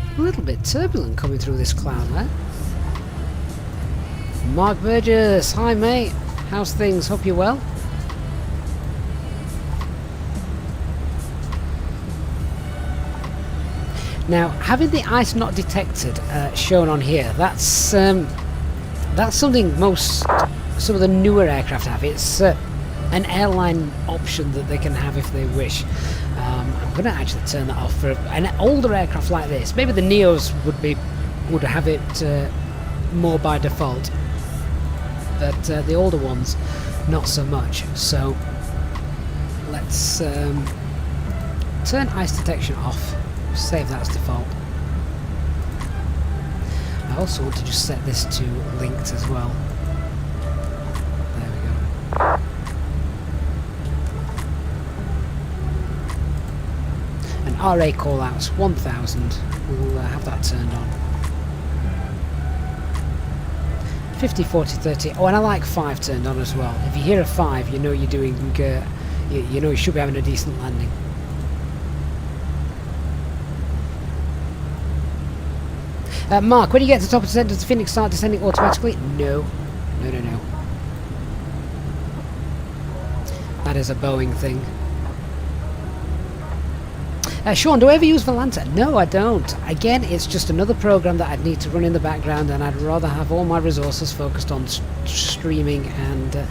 A little bit turbulent coming through this cloud there. Mark Burgess, hi mate, how's things? Hope you're well. Now, having the ice not detected shown on here, that's something some of the newer aircraft have. It's an airline option that they can have if they wish. I'm going to actually turn that off for an older aircraft like this. Maybe the Neos would have it more by default, but the older ones not so much. So let's turn ice detection off, save that as default. I also want to just set this to linked as well. There we go. RA callouts 1000, we'll have that turned on. 50, 40, 30. Oh, and I like 5 turned on as well. If you hear a 5, you know you're doing, you know you should be having a decent landing. Mark, when you get to the top of the descent, does the FENIX start descending automatically? No. No, no, no. That is a Boeing thing. Sean, do I ever use Volanta? No, I don't. Again, it's just another program that I'd need to run in the background, and I'd rather have all my resources focused on streaming and the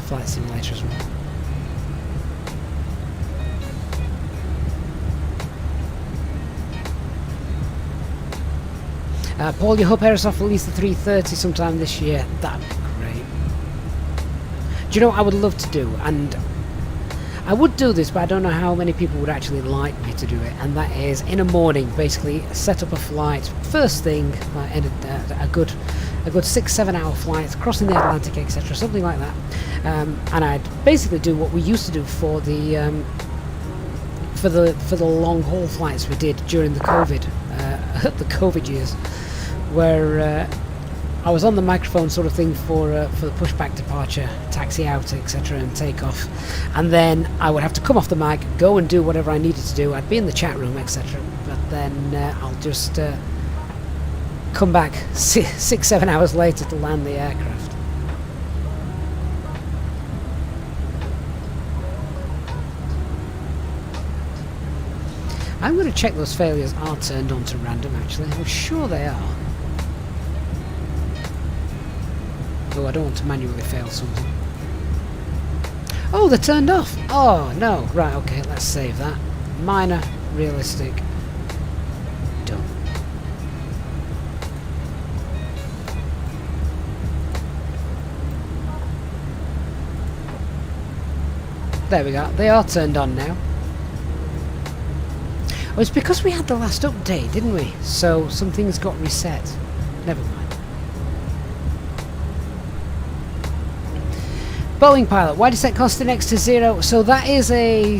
flight simulator as well. Paul, you hope Aerosoft will release the 330 sometime this year. That'd be great. Do you know what I would love to do? And I would do this, but I don't know how many people would actually like me to do it, and that is in a morning, basically set up a flight first thing, a good 6-7 hour flight crossing the Atlantic, etc., something like that, and I'd basically do what we used to do for the long haul flights we did during the COVID years, where I was on the microphone sort of thing for the pushback departure, taxi out, etc., and takeoff, and then I would have to come off the mic, go and do whatever I needed to do. I'd be in the chat room, etc., but then I'll just come back 6-7 hours later to land the aircraft. I'm going to check those failures are turned on to random, actually. I'm sure they are. Oh, I don't want to manually fail something. Oh, they're turned off! Oh, no. Right, okay, let's save that. Minor, realistic. Done. There we go. They are turned on now. Oh, it's because we had the last update, didn't we? So some things got reset. Never mind. Boeing pilot, why does that cost the next to 0? So that is a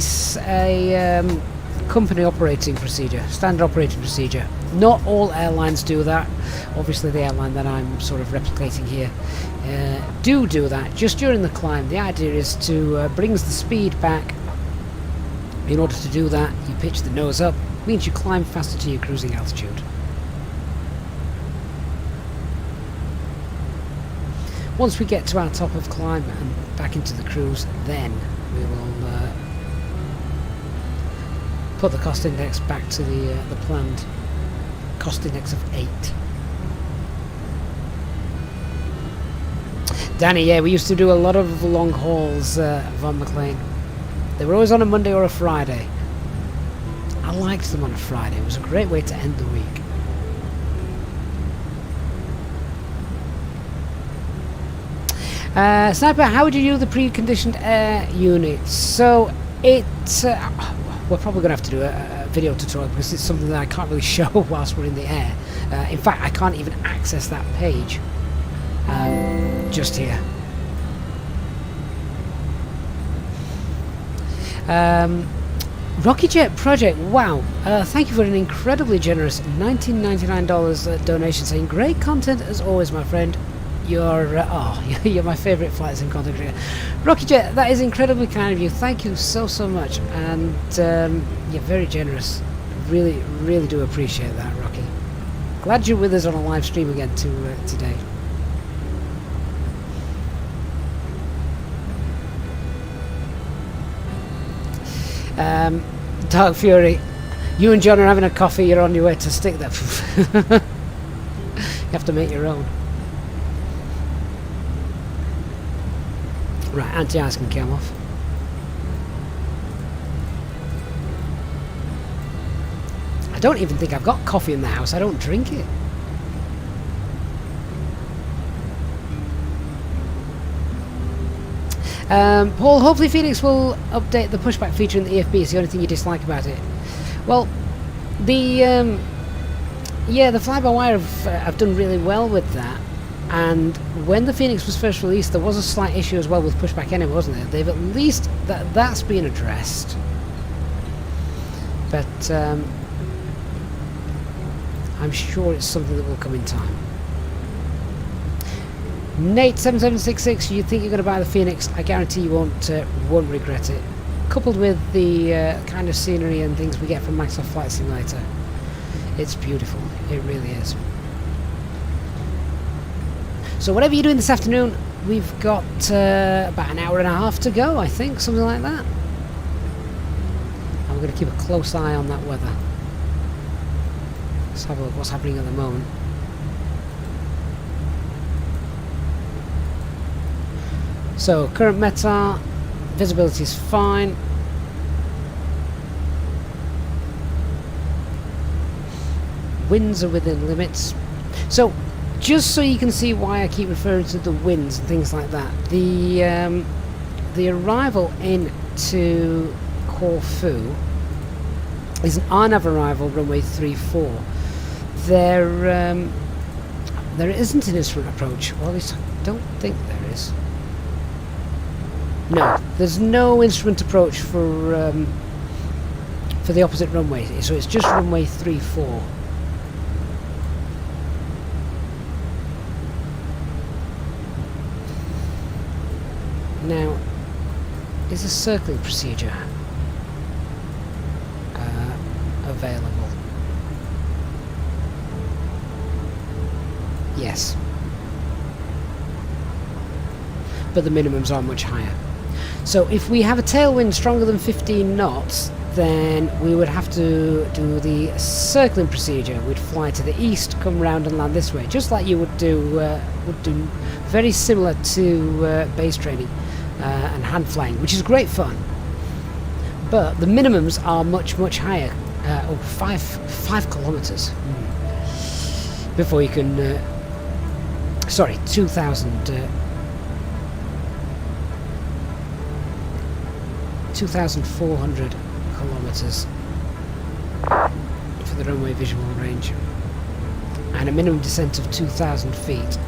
company operating procedure, standard operating procedure. Not all airlines do that. Obviously the airline that I'm sort of replicating here do that just during the climb. The idea is to brings the speed back. In order to do that, you pitch the nose up, means you climb faster to your cruising altitude. Once we get to our top of climb and back into the cruise, then we will put the cost index back to the planned cost index of 8. Danny, yeah, we used to do a lot of long hauls, Von McLean. They were always on a Monday or a Friday. I liked them on a Friday. It was a great way to end the week. Sniper, how would you do the preconditioned air units? So we're probably going to have to do a video tutorial because it's something that I can't really show whilst we're in the air. In fact, I can't even access that page just here. Jet project, wow, thank you for an incredibly generous $19.99 donation, saying great content as always, my friend. You're you're my favourite flight sim content creator. Jet, that is incredibly kind of you. Thank you so much, and you're very generous. Really do appreciate that, Rocky. Glad you're with us on a live stream again today. Dark Fury, you and John are having a coffee, you're on your way to stick that. You have to make your own. Right, anti-ice can come off. I don't even think I've got coffee in the house, I don't drink it. Paul, hopefully Phoenix will update the pushback feature in the EFB. Is the only thing you dislike about it? Well, the fly-by-wire have done really well with that. And when the Phoenix was first released, there was a slight issue as well with pushback anyway, wasn't there? They've at least that's been addressed. But I'm sure it's something that will come in time. Nate7766, you think you're going to buy the Phoenix? I guarantee you won't regret it. Coupled with the kind of scenery and things we get from Microsoft Flight Simulator, it's beautiful. It really is. So whatever you're doing this afternoon, we've got about an hour and a half to go, I think, something like that. And we're going to keep a close eye on that weather. Let's have a look what's happening at the moment. So current METAR, visibility is fine. Winds are within limits. So just so you can see why I keep referring to the winds and things like that, the arrival into Corfu is an RNAV arrival, runway 34. There isn't an instrument approach, or at least I don't think there is. No, there's no instrument approach for the opposite runway, so it's just runway 34. Now, is a circling procedure available? Yes. But the minimums are much higher. So if we have a tailwind stronger than 15 knots, then we would have to do the circling procedure. We'd fly to the east, come round and land this way, just like you would do very similar to base training and hand flying, which is great fun. But the minimums are much higher. 5 kilometers before you can. Sorry, 2,400 kilometers for the runway visual range, and a minimum descent of 2,000 feet.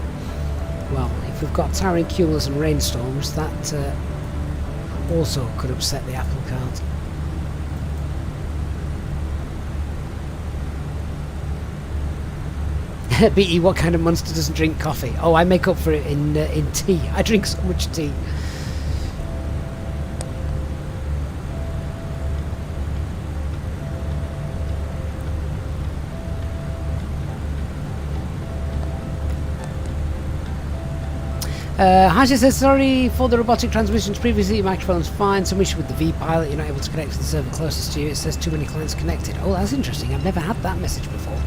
Well, if we've got towering cumulus and rainstorms, that also could upset the apple cart. BE, what kind of monster doesn't drink coffee? Oh, I make up for it in tea. I drink so much tea. Haji says, sorry for the robotic transmissions previously, your microphone's fine, some issue with the V-Pilot, you're not able to connect to the server closest to you, it says too many clients connected. Oh, that's interesting, I've never had that message before.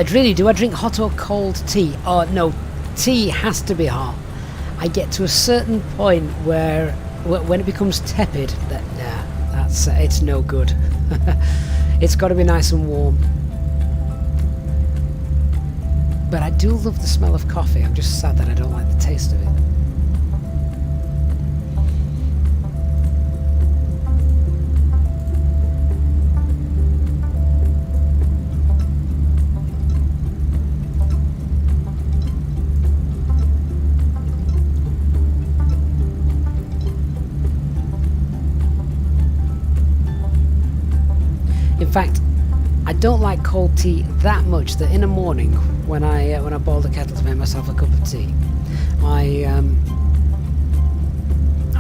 Drilly, do I drink hot or cold tea? Oh, no, tea has to be hot. I get to a certain point where when it becomes tepid, that's it's no good. It's got to be nice and warm. But I do love the smell of coffee. I'm just sad that I don't like the taste of it. In fact, I don't like cold tea that much that in the morning when I boil the kettle to make myself a cup of tea, I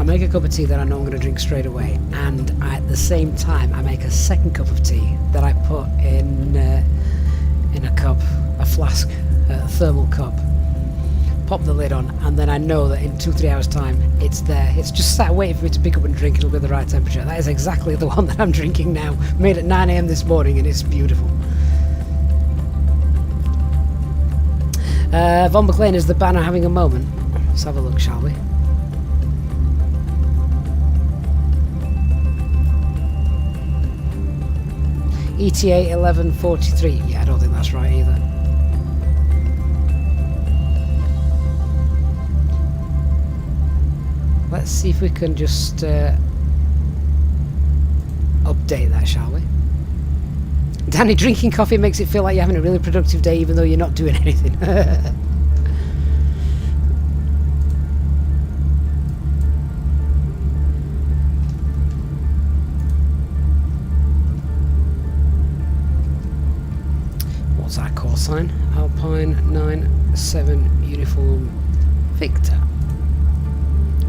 make a cup of tea that I know I'm going to drink straight away, and at the same time I make a second cup of tea that I put in a cup, a flask, a thermal cup, pop the lid on, and then I know that in 2-3 hours time it's there. It's just sat waiting for me to pick up and drink. It'll be the right temperature. That is exactly the one that I'm drinking now. Made at 9 AM this morning, and it's beautiful. Von McLean, is the banner having a moment? Let's have a look, shall we? ETA 1143. Yeah, I don't think that's right either. Let's see if we can just update that, shall we? Danny, drinking coffee makes it feel like you're having a really productive day even though you're not doing anything. What's our call sign? Alpine 97 Uniform Victor.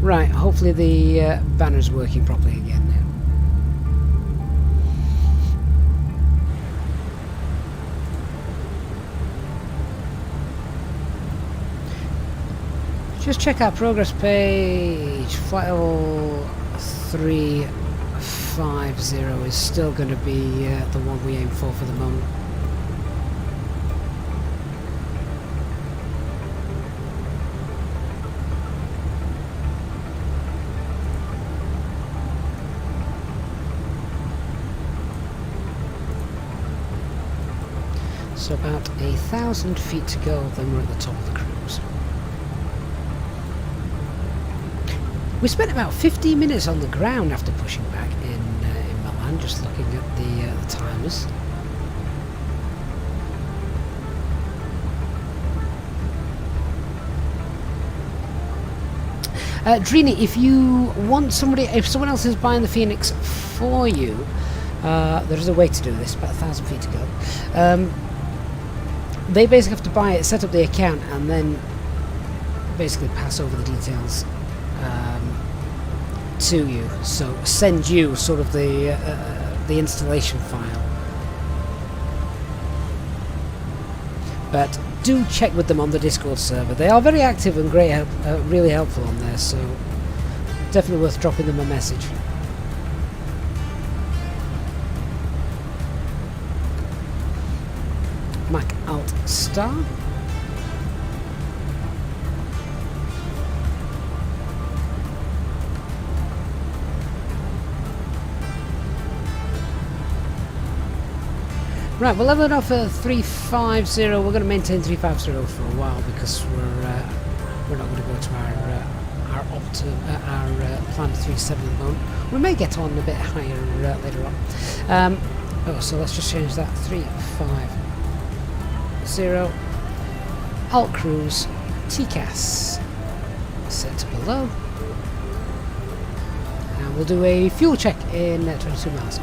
Right, hopefully the banner's working properly again now. Just check our progress page. Flight level 350 is still going to be the one we aim for the moment. So about 1,000 feet to go, then we're at the top of the cruise. We spent about 15 minutes on the ground after pushing back in Milan, just looking at the timers. Drini, if you want if someone else is buying the FENIX for you, there's a way to do this, about 1,000 feet to go. They basically have to buy it, set up the account, and then basically pass over the details to you. So send you sort of the installation file. But do check with them on the Discord server. They are very active and great, really helpful on there. So definitely worth dropping them a message. Mac Alt Star. Right, we're leveling off at 350. We're going to maintain 350 for a while because we're not going to go to our planned 37 at the moment. We may get on a bit higher later on. So let's just change that. 350 Alt Cruise TCAS. set to below. And we'll do a fuel check in 22 miles.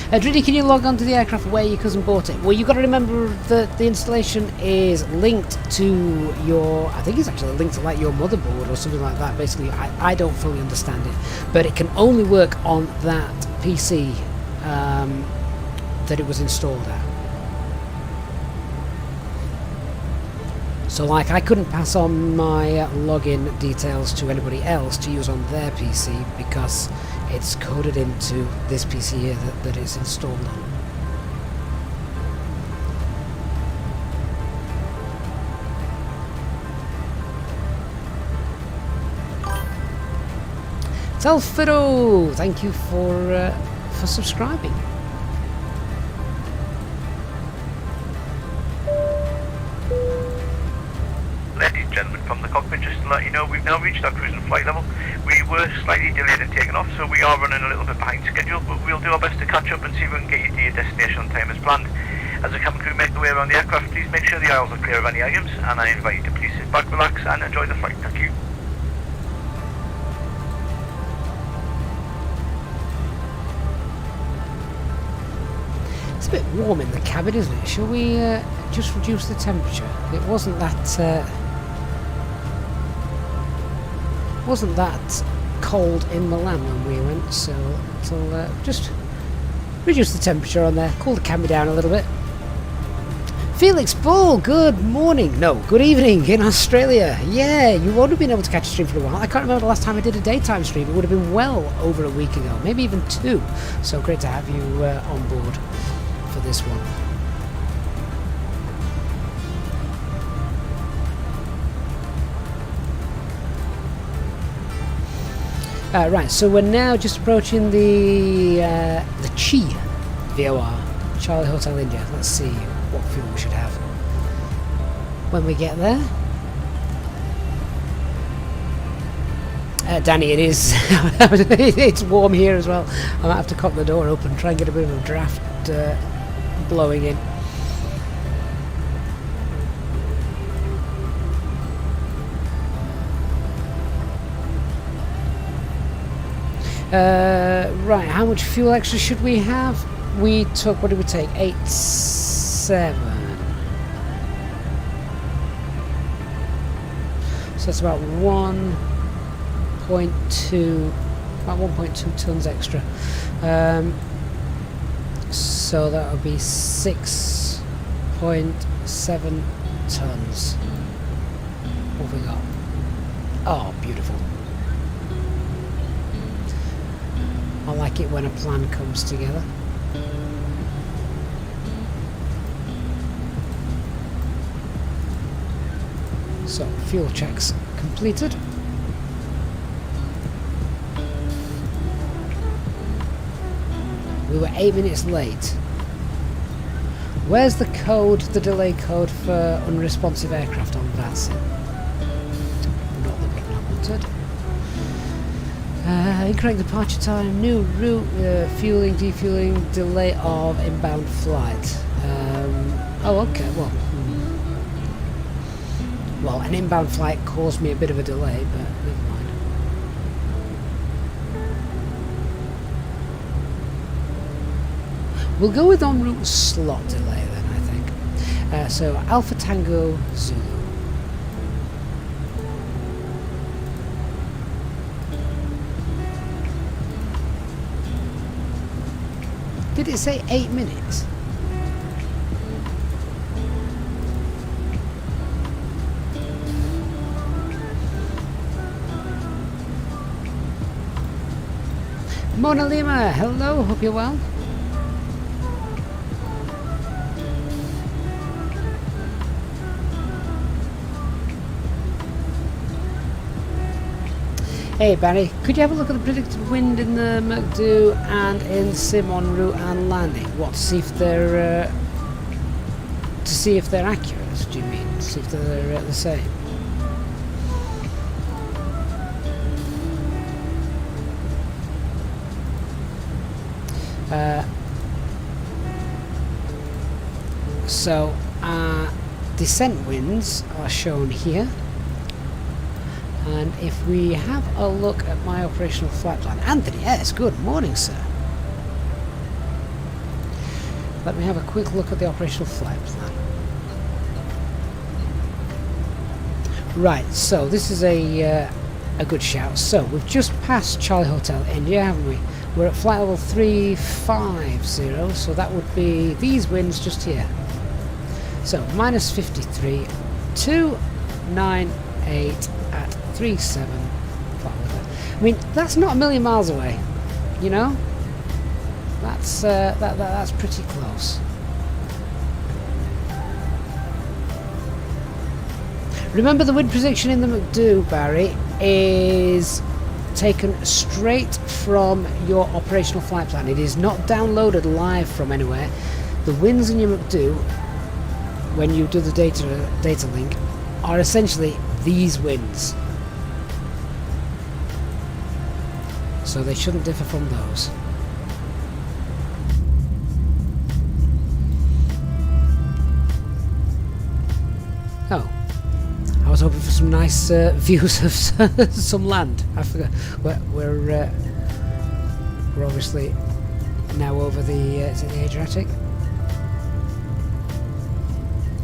Driddy, can you log on to the aircraft where your cousin bought it? Well, you've got to remember that the installation is linked to your, I think it's actually linked to like your motherboard or something like that. Basically, I don't fully understand it, but it can only work on that PC that it was installed at. So like I couldn't pass on my login details to anybody else to use on their PC because it's coded into this PC here that it's installed on. Telfido, thank you for subscribing. Ladies and gentlemen from the cockpit, just to let you know, we've now reached our cruise and flight level. We were slightly delayed in taking off, so we are running a little bit behind schedule, but we'll do our best to catch up and see if we can get you to your destination on time as planned. As the cabin crew make their way around the aircraft, please make sure the aisles are clear of any items, and I invite you to please sit back, relax, and enjoy the flight. Thank you. It's a bit warm in the cabin, isn't it? Shall we just reduce the temperature? It wasn't that cold in Milan when we went, so it'll just reduce the temperature on there, cool the camera down a little bit. Felix Bull, good morning, no, good evening in Australia. Yeah, you won't have been able to catch a stream for a while. I can't remember the last time I did a daytime stream. It would have been well over a week ago, maybe even 2. So great to have you on board for this one. Right, so we're now just approaching the Chi VOR, Charlie Hotel India. Let's see what fuel we should have when we get there. Danny, it is. It's warm here as well. I might have to cock the door open, try and get a bit of a draft blowing in. Right, how much fuel extra should we have? We took, what did we take? 7. So that's about 1.2 tons extra. So that would be 6.7 tons. What have we got? Oh, beautiful. I like it when a plan comes together. So, fuel checks completed. We were 8 minutes late. Where's the code, the delay code for unresponsive aircraft on VATSIM? Not the button I wanted. Incorrect departure time, new route, fueling, defueling, delay of inbound flight. Oh, okay, well. Well, an inbound flight caused me a bit of a delay, but never mind. We'll go with en route slot delay then, I think. So, Alpha Tango Zulu. Did it say 8 minutes? Mona Lima, hello, hope you're well. Hey Barry, could you have a look at the predicted wind in the McDo and in sim en route and landing? What, to see if they're accurate, do you mean? To see if they're the same? So, descent winds are shown here. And if we have a look at my operational flight plan, Anthony S, good morning, sir. Let me have a quick look at the operational flight plan. Right, so this is a good shout. So we've just passed Charlie Hotel India, haven't we? We're at flight level 350, so that would be these winds just here. So minus 53, 298 at 37. I mean, that's not a million miles away, you know. That's that's pretty close. Remember, the wind prediction in the McDo, Barry, is taken straight from your operational flight plan. It is not downloaded live from anywhere. The winds in your McDo, when you do the data link, are essentially these winds. So they shouldn't differ from those. Oh, I was hoping for some nice views of some land. I forgot. We're obviously now over the is it the Adriatic?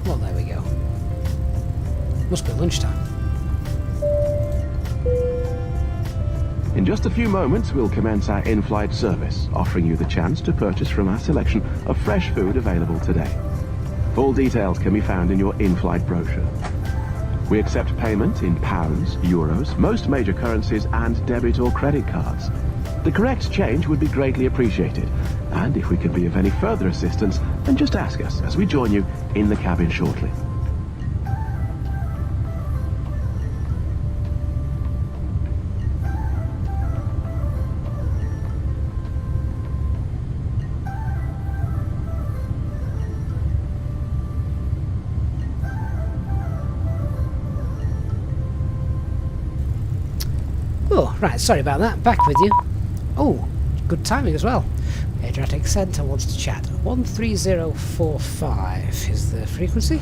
Well, there we go. Must be lunchtime. In just a few moments, we'll commence our in-flight service, offering you the chance to purchase from our selection of fresh food available today. Full details can be found in your in-flight brochure. We accept payment in pounds, euros, most major currencies, and debit or credit cards. The correct change would be greatly appreciated, and if we can be of any further assistance, then just ask us as we join you in the cabin shortly. Oh, right, sorry about that. Back with you. Oh, good timing as well. Adriatic Centre wants to chat. 13045 is the frequency.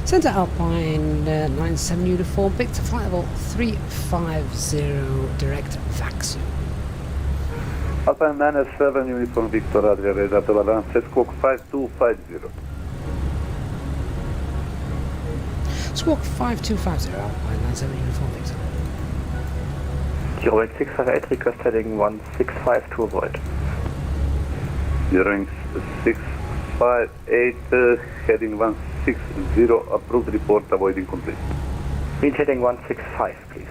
Centre Alpine 97 uniform, Victor flight level 350 direct VATSIM. Alpine 97 uniform Victor Adria radar tolerance squawk 5250. Squawk 5250 Alpine 97 uniform Victor. 08658 request heading 1652 to avoid. 0658 heading 160 approved report avoiding complete. Reach heading 165 please.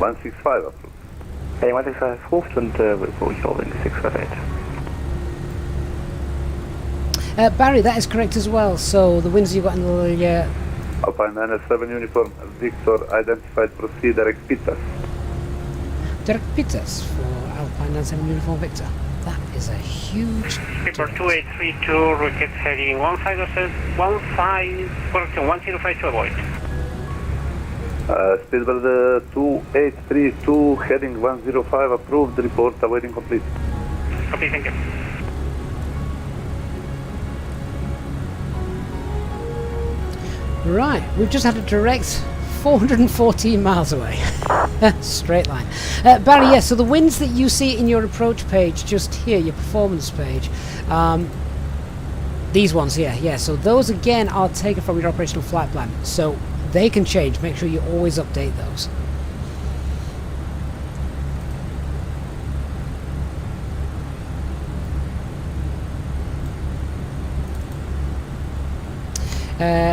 165 approved. Heading 165 approved and report holding 658. Barry, that is correct as well. So the winds you got in the Alpine 97 uniform Victor identified, proceed direct Peters. direct Peters for Alpine 97 uniform Victor. That is a huge. Paper 2832, request heading 105 to avoid. Speedbird 2832 heading 105 approved report avoiding complete. Copy, thank you. Right, we've just had a direct 414 miles away. Straight line. Barry, yes, so the winds that you see in your approach page just here, your performance page, these ones here, yeah, so those again are taken from your operational flight plan. So they can change. Make sure you always update those.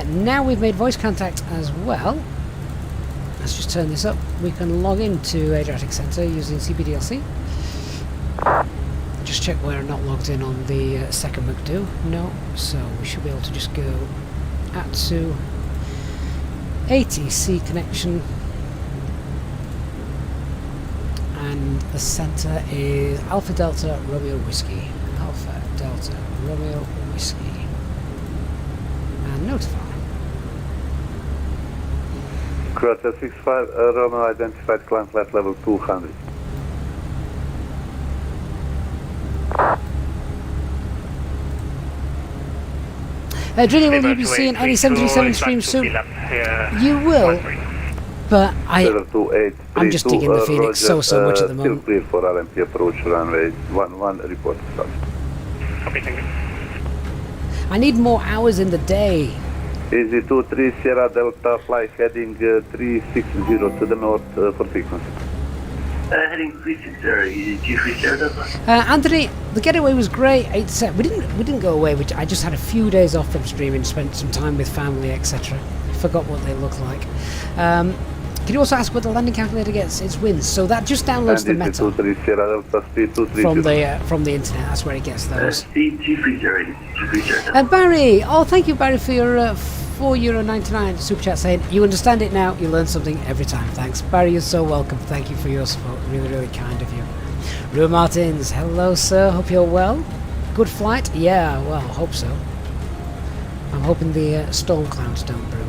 Now we've made voice contact as well. Let's just turn this up. We can log into Adriatic Centre using CPDLC. Just check we're not logged in on the second McDo. No, so we should be able to just go out to ATC connection, and the centre is Alpha Delta Romeo Whiskey. Alpha Delta Romeo Whiskey. And notify. Croatia 65, Romeo identified climb flight level 200. Drilly, will you be seeing any 737 streams soon? You will, but I'm just digging the Phoenix so much at the moment. Still clear for RMP approach runway 11, report start. Copy, thank you. I need more hours in the day. Easy 23 Sierra Delta, fly heading 360 to the north for frequency. Heading 360, Easy 23 Sierra Delta. Anthony, the getaway was great. We didn't go away. I just had a few days off from streaming, spent some time with family, etc. Forgot what they look like. Can you also ask where the landing calculator gets its wins? So that just downloads the meta from the internet. That's where it gets those. And Barry, oh thank you Barry for your €4.99 super chat saying you understand it now. You learn something every time. Thanks Barry. You're so welcome. Thank you for your support. Really, really kind of you. Rua Martins, hello sir. Hope you're well. Good flight. Yeah, well, hope so. I'm hoping the storm clouds don't brew.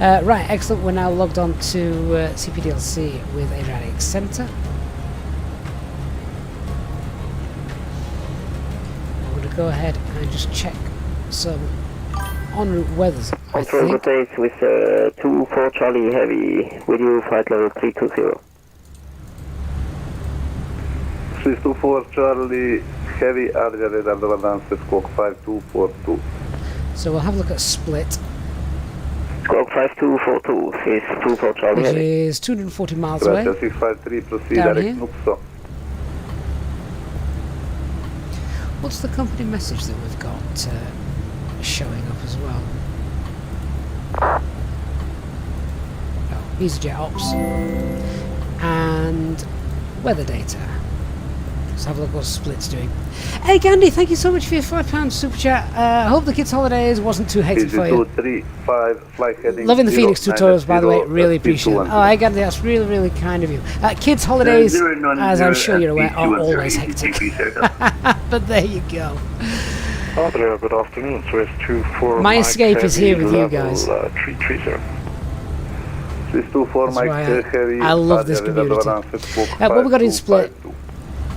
Right, excellent. We're now logged on to CPDLC with Adriatic Centre. I'm going to go ahead and just check some en route weathers. Control good days with 24 Charlie Heavy, with you flight level 320. 324 Charlie Heavy, area radar advance squawk 5242. So we'll have a look at split. Squawk 5242 is 24 Charlie which Heavy. is 240 miles away. 653, proceed Down direct here. Nupso. What's the company message that we've got showing up as well? Oh, Easyjet Ops and weather data. Let's have a look what Split's doing. Hey Gandhi, thank you so much for your £5 super chat. I hope the kids' holidays wasn't too hectic for you. 235, fly heading Loving the Phoenix tutorials, by the way. Really speed appreciate it. 200. Oh, hey Gandhi, that's really, really kind of you. Kids' holidays, as I'm sure you're aware, are always hectic. But there you go. Adria, good afternoon. So it's 24 My Mike escape is Heavy, here with you level, guys. 330. 624 That's Mike why Heavy. I love this community. What we got in Split?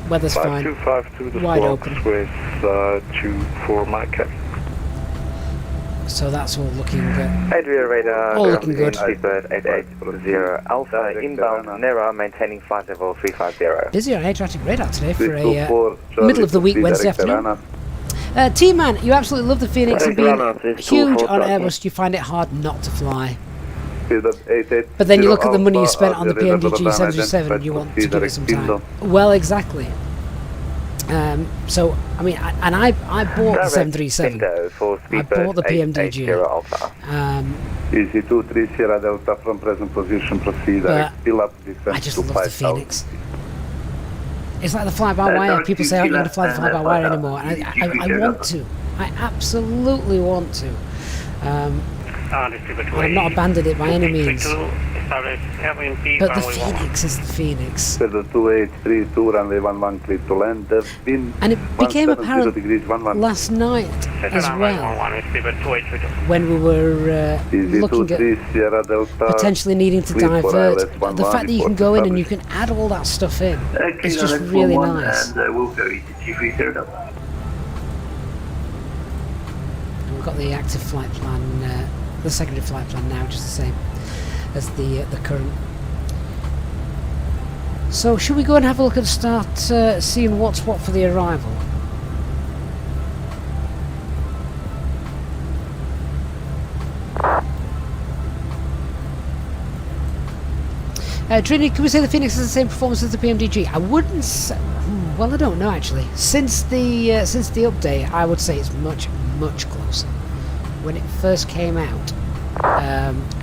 Weather's fine. 5252, the Wide squawks open. with 24 Mike Heavy. So that's all looking good. Adria radar, All looking good. Seabird 880 Alpha, inbound Nera, maintaining flight level 350. Busy on Adriatic radar today for a middle of the week Wednesday afternoon. T-Man, you absolutely love the Phoenix and being huge on Airbus, you find it hard not to fly. But then you look at the money you spent on the PMDG 737, you want to give it some time. Well, exactly. So, I mean, I bought the 737. I bought the PMDG. Easy 23 Sierra Delta from present position, proceed. But Still up I just love the Phoenix. It's like the fly-by-wire. People say, I'm not going to fly the fly-by-wire anymore. And I want to. I absolutely want to. And I'm not abandoned it by any means. But the Phoenix is the Phoenix. Feather 2832, runway 11 clear to land. And it became apparent last night as well, when we were looking at potentially needing to divert. The fact that you can go in and you can add all that stuff in, it's just really nice. And we've got the active flight plan, the secondary flight plan now, just the same as the current. So should we go and have a look and start seeing what's what for the arrival? Trini, can we say the Phoenix has the same performance as the PMDG? I wouldn't say, well, I don't know actually. Since the update, I would say it's much closer. When it first came out,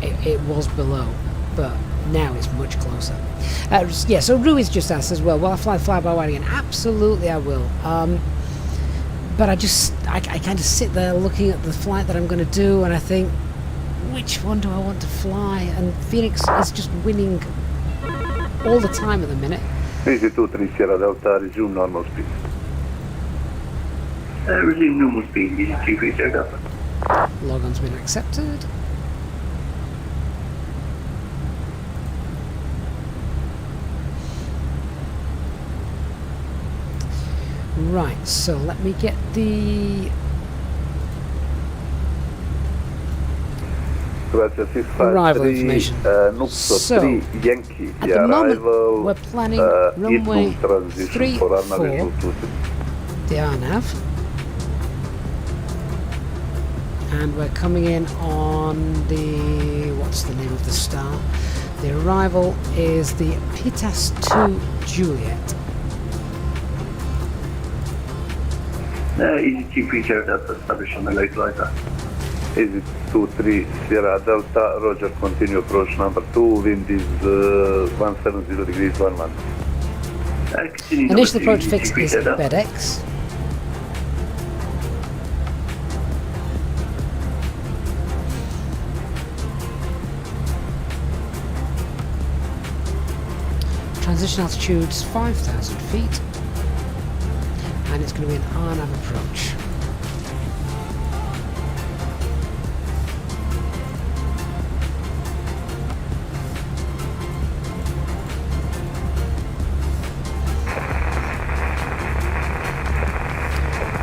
it was below, but now it's much closer. Yeah, so Ruiz just asked as well, will I fly by wire again? Absolutely I will. But I kind of sit there looking at the flight that I'm going to do, and I think, which one do I want to fly? And Phoenix is just winning all the time at the minute. Easy 23 Sierra Delta, resume normal speed. Resume normal speed, Easy 23 Sierra Delta. Logon's been accepted. Right, so let me get the arrival information. So, Yankee, at the moment, we're planning runway 34, the RNAV, and we're coming in on the, what's the name of the star? The arrival is the Pitas 2 Juliet. Easy feature that established on the lake lighter. Easy 23 Sierra Delta, Roger, continue approach number 2, wind is 170 degrees 11. Initial approach fix is FedEx. Transition altitude is 5,000 feet, and it's going to be an RNAV approach.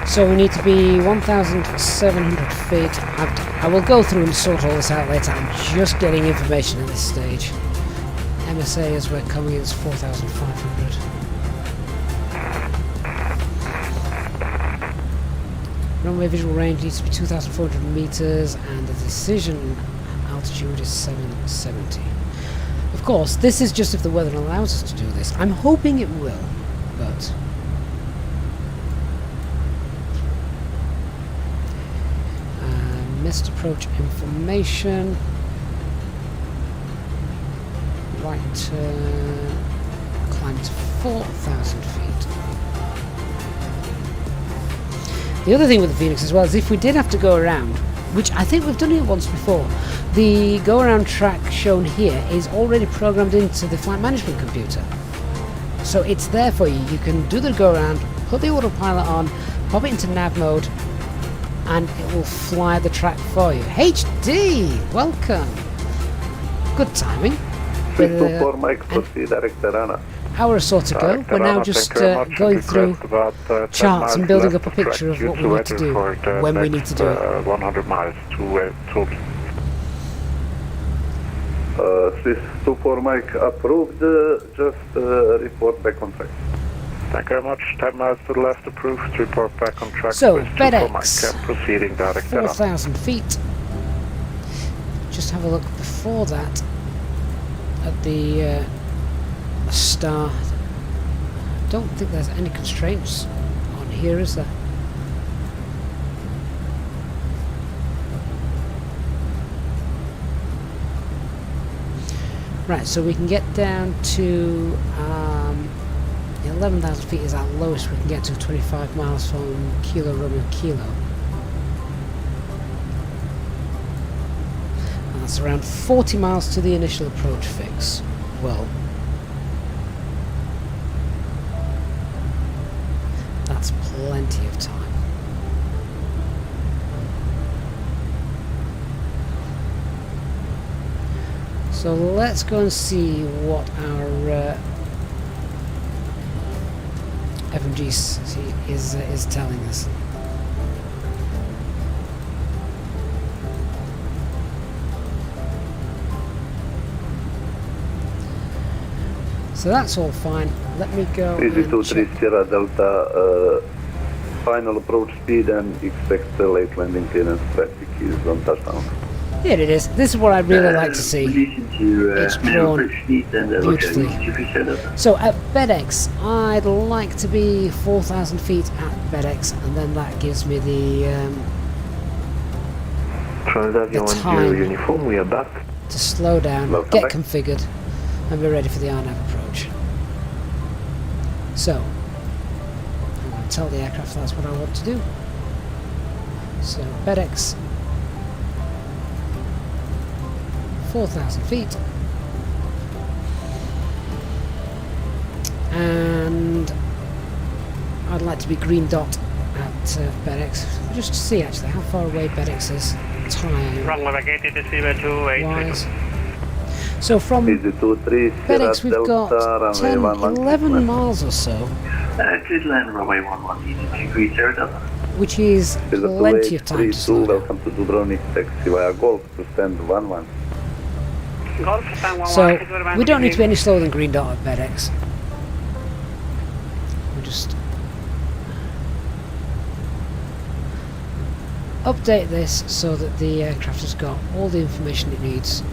So we need to be 1,700 feet. I will go through and sort all this out later. I'm just getting information at this stage. MSA as we're coming in is 4,500. Runway visual range needs to be 2,400 meters, and the decision altitude is 770. Of course, this is just if the weather allows us to do this. I'm hoping it will, but missed approach information. Right turn, climb to 4,000 feet. The other thing with the FENIX as well is if we did have to go around, which I think we've done it once before, the go around track shown here is already programmed into the flight management computer. So it's there for you. You can do the go around, put the autopilot on, pop it into nav mode, and it will fly the track for you. HD, welcome. Good timing. Hour or so to go. We're now just going through charts and building up a picture of what we need to do when we need to do it. 100 miles to Toby. Swiss 24 Mike approved, just report back on track. Thank you very much. 10 miles to the left approved, report back on track. So, Mike, FedEx, proceeding direct 4,000 feet. Just have a look before that at the star. Don't think there's any constraints on here, is there? Right, so we can get down to 11,000 feet is our lowest we can get to, 25 miles from Kilo Romeo Kilo. And that's around 40 miles to the initial approach fix. Well, that's plenty of time. So let's go and see what our FMG is telling us. So that's all fine. Let me go. Easy 23 Sierra Delta, final approach speed and expect the late landing clearance. Traffic is on touchdown. Here it is. This is what I'd really like to see. It's drawn beautifully. So at FedEx, I'd like to be 4,000 feet at FedEx, and then that gives me the time uniform. We are back to slow down, get configured, and be ready for the RNAV approach. So I'm going to tell the aircraft that's what I want to do. So FedEx, 4,000 feet, and I'd like to be green dot at FedEx, just to see actually how far away FedEx is time wise. So from Easy 23 Sierra FedEx we've Delta, got 10, runway 11 miles or so, Please land runway 11, easy 23 Sierra Delta. which is plenty of time to slow down. Welcome to Dubrovnik, taxi via Golf to stand 11. Golf to stand 11. So we don't need to be any slower than green dot at FedEx. We just update this so that the aircraft has got all the information it needs.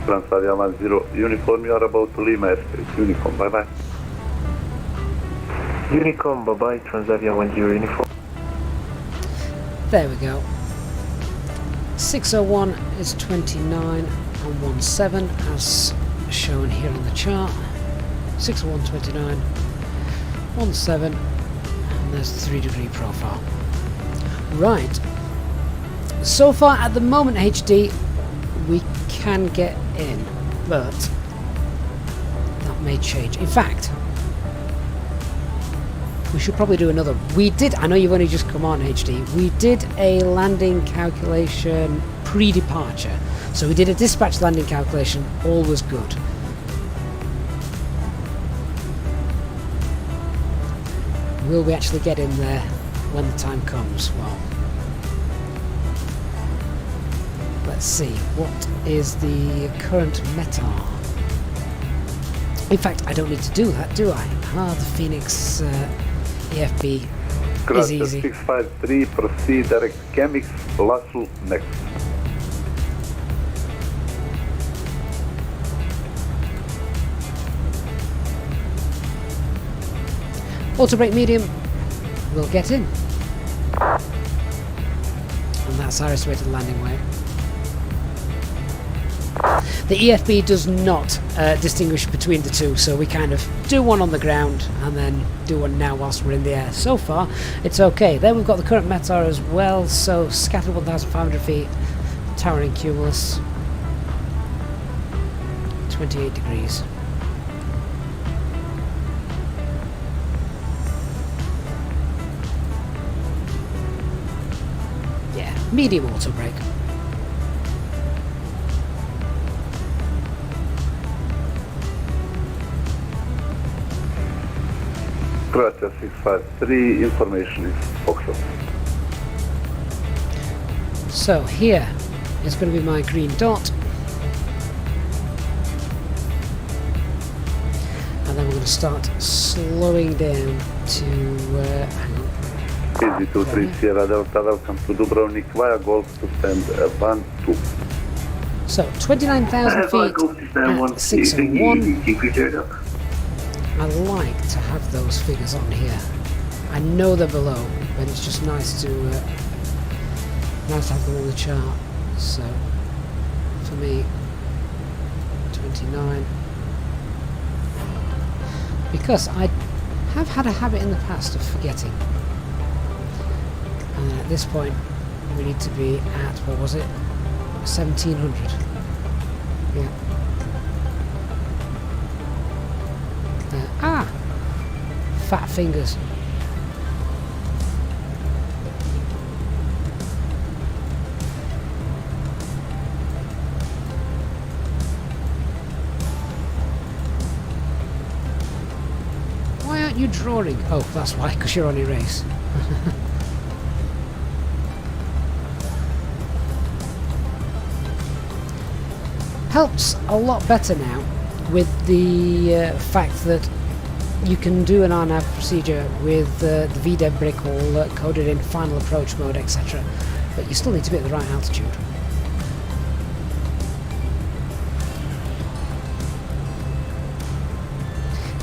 Transavia 10 Uniform, you are about to Lima airspace. Unicom, bye bye. Unicom, bye bye, Transavia 10 Uniform. There we go. 601 is 29 and 17 as shown here on the chart. 601, 29, 17, and there's the 3-degree profile. Right. So far at the moment, HD, we can get in, but that may change. In fact, we should probably do another. I know you've only just come on, HD. We did a landing calculation pre-departure. So we did a dispatch landing calculation, all was good. Will we actually get in there when the time comes? Well, let's see. What is the current METAR? In fact, I don't need to do that, do I? The FENIX EFB is easy. 653, proceed direct Chemix, Lasso, next. Auto brake medium, we'll get in. And that's our estimated landing weight. The EFB does not distinguish between the two, so we kind of do one on the ground and then do one now whilst we're in the air. So far, it's okay. Then we've got the current METAR as well, so scattered 1,500 feet, towering cumulus, 28 degrees. Yeah, medium auto brake. Croatia 653, information is Foxtrot. So here is going to be my green dot, and then we're going to start slowing down to hang on. Easy 23 Sierra Delta, welcome to Dubrovnik via Golf to stand 12. So 29,000 feet at 601. I like to have those figures on here. I know they're below, but it's just nice to have them on the chart. So for me, 29, because I have had a habit in the past of forgetting. And at this point, we need to be at, what was it, 1,700. Yeah. Fat fingers. Why aren't you drawing? Oh, that's why, because you're on your race. Helps a lot better now with the fact that you can do an RNAV procedure with the VDEV brick all coded in final approach mode, etc. But you still need to be at the right altitude.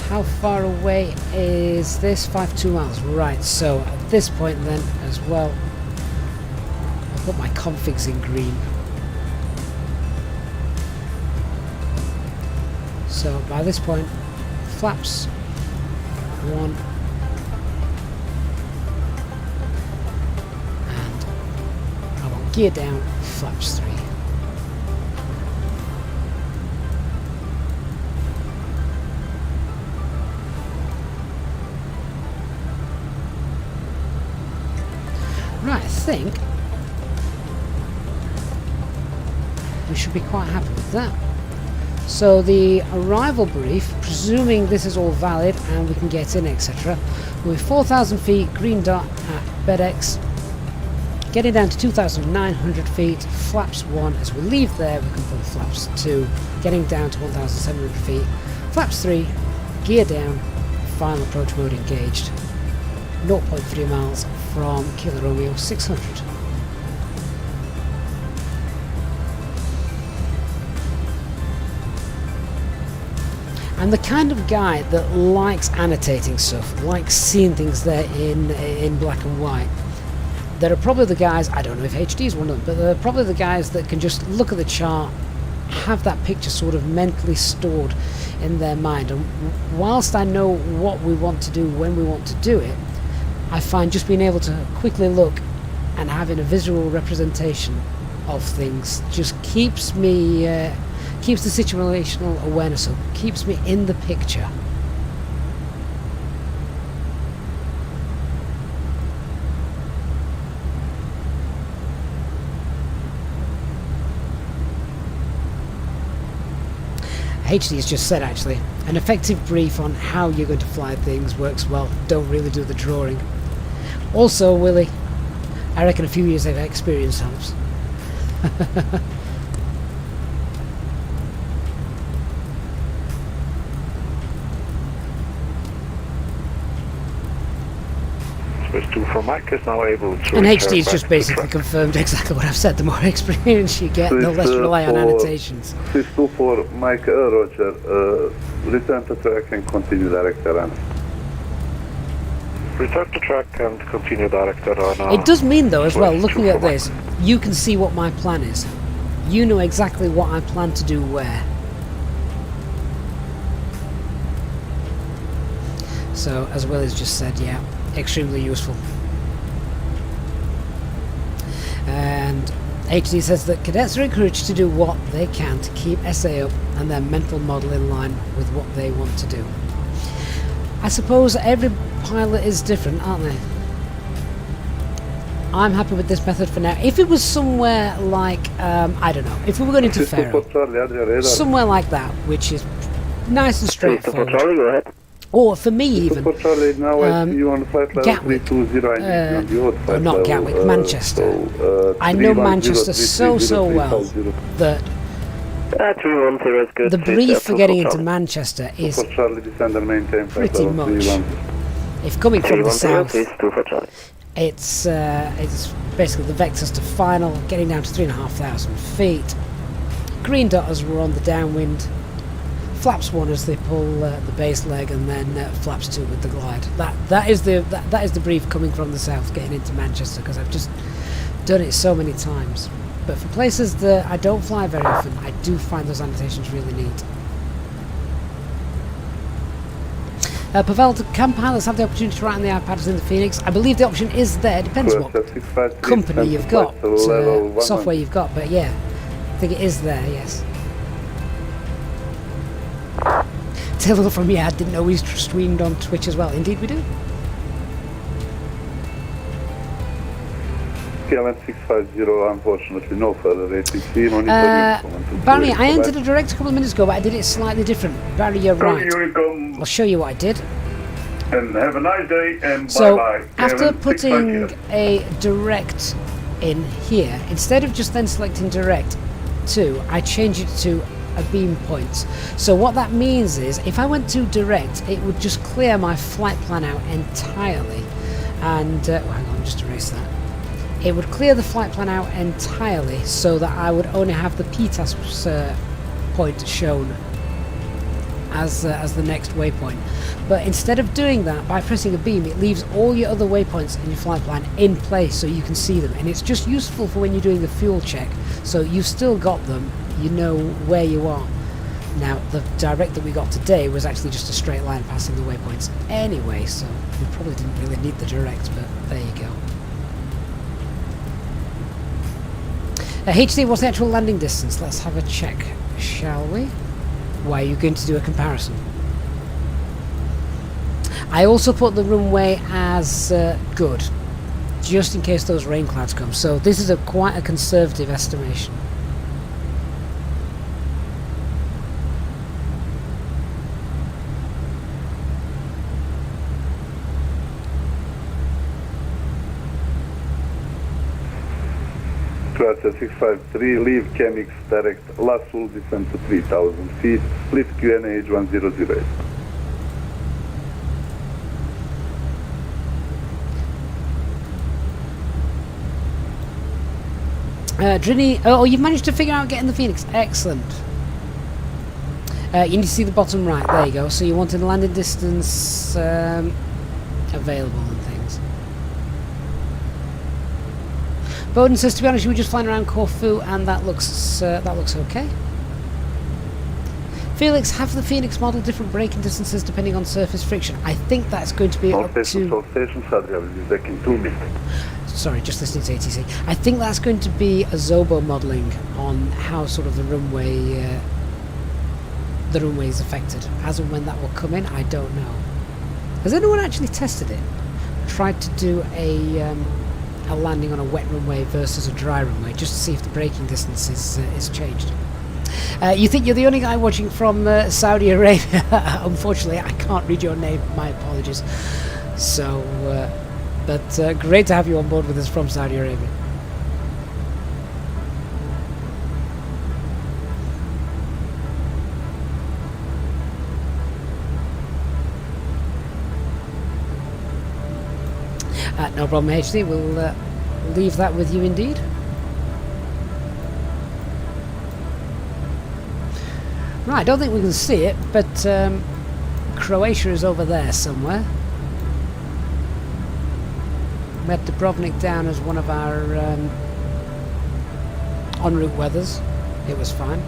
How far away is this? 52 miles. Right, so at this point then as well, I'll put my configs in green. So by this point, flaps 1 and I want gear down, flaps 3. Right, I think we should be quite happy with that. So the arrival brief, presuming this is all valid and we can get in, etc. We're 4,000 feet, green dot at BedX, getting down to 2,900 feet, flaps 1. As we leave there, we can pull flaps 2, getting down to 1,700 feet, flaps 3, gear down, final approach mode engaged, 0.3 miles from Kilo Romeo 600. I'm the kind of guy that likes annotating stuff, likes seeing things there in black and white. There are probably the guys, I don't know if HD is one of them, but there are probably the guys that can just look at the chart, have that picture sort of mentally stored in their mind. And whilst I know what we want to do when we want to do it, I find just being able to quickly look and having a visual representation of things just keeps me, keeps the situational awareness up, keeps me in the picture. HD has just said, actually, an effective brief on how you're going to fly things works well. Don't really do the drawing. Also, Willie, I reckon a few years of experience helps. Swiss 2 for Mike is now able to... And HD has just basically confirmed exactly what I've said. The more experience you get, the less you rely on annotations. Swiss 2 for Mike, Roger. Return to track and continue direct run. Return to track and continue direct run. It does mean, though, as well, looking at this, you can see what my plan is. You know exactly what I plan to do where. So, as well as just said, yeah, extremely useful. And HD says that cadets are encouraged to do what they can to keep SA up and their mental model in line with what they want to do. I suppose every pilot is different, aren't they? I'm happy with this method for now. If it was somewhere like, I don't know, if we were going into Faro, somewhere like that, which is nice and straightforward. Or for me even, Gatwick, not Gatwick, Manchester. I know Manchester so well that the brief for getting into Manchester is pretty much, if coming from the south, it's basically the vectors to final, getting down to 3,500 feet. Green dot as we're on the downwind. Flaps 1 as they pull the base leg, and then flaps 2 with the glide. That is the brief coming from the south, getting into Manchester, because I've just done it so many times. But for places that I don't fly very often, I do find those annotations really neat. Pavel, can pilots have the opportunity to write on the iPads in the FENIX? I believe the option is there. It depends what company you've got, software you've got, but yeah, I think it is there, yes. Taylor from I didn't know we streamed on Twitch as well. Indeed we do. KLM 650, unfortunately no further ATC. Barry, I entered a direct a couple of minutes ago, but I did it slightly different. Barry, you're right. I'll show you what I did. And have a nice day, and so bye-bye. After putting a direct in here, instead of just then selecting direct 2, I changed it to a beam points. So what that means is if I went to direct, it would just clear my flight plan out entirely, and hang on, just erase that. It would clear the flight plan out entirely so that I would only have the PTAS point shown as the next waypoint. But instead of doing that, by pressing a beam, it leaves all your other waypoints in your flight plan in place so you can see them, and it's just useful for when you're doing the fuel check, so you've still got them, you know where you are. Now the direct that we got today was actually just a straight line passing the waypoints anyway, so we probably didn't really need the direct, but there you go. HD, what's the actual landing distance? Let's have a check, shall we? Why are you going to do a comparison? I also put the runway as good, just in case those rain clouds come, so this is quite a conservative estimation. Croatia 653, leave CAMX direct, last full descent to 3,000 feet, split QNH 1008. Drini, oh, you've managed to figure out getting the Phoenix. Excellent. You need to see the bottom right. There you go. So you wanted landing distance available and things. Bowden says, to be honest, you were just flying around Corfu, and that looks okay. Felix, have the Phoenix model different braking distances depending on surface friction? I think that's going to be All up stations, to... all stations, Adria will be back in 2 minutes. Sorry, just listening to ATC. I think that's going to be a Zobo modelling on how sort of the runway is affected. As and when that will come in, I don't know. Has anyone actually tested it? Tried to do a landing on a wet runway versus a dry runway, just to see if the braking distance is changed. You think you're the only guy watching from Saudi Arabia? Unfortunately, I can't read your name. My apologies. So, but great to have you on board with us from Saudi Arabia. No problem, HD. We'll leave that with you indeed. Right, I don't think we can see it, but Croatia is over there somewhere. We had Dubrovnik down as one of our en route weathers. It was fine.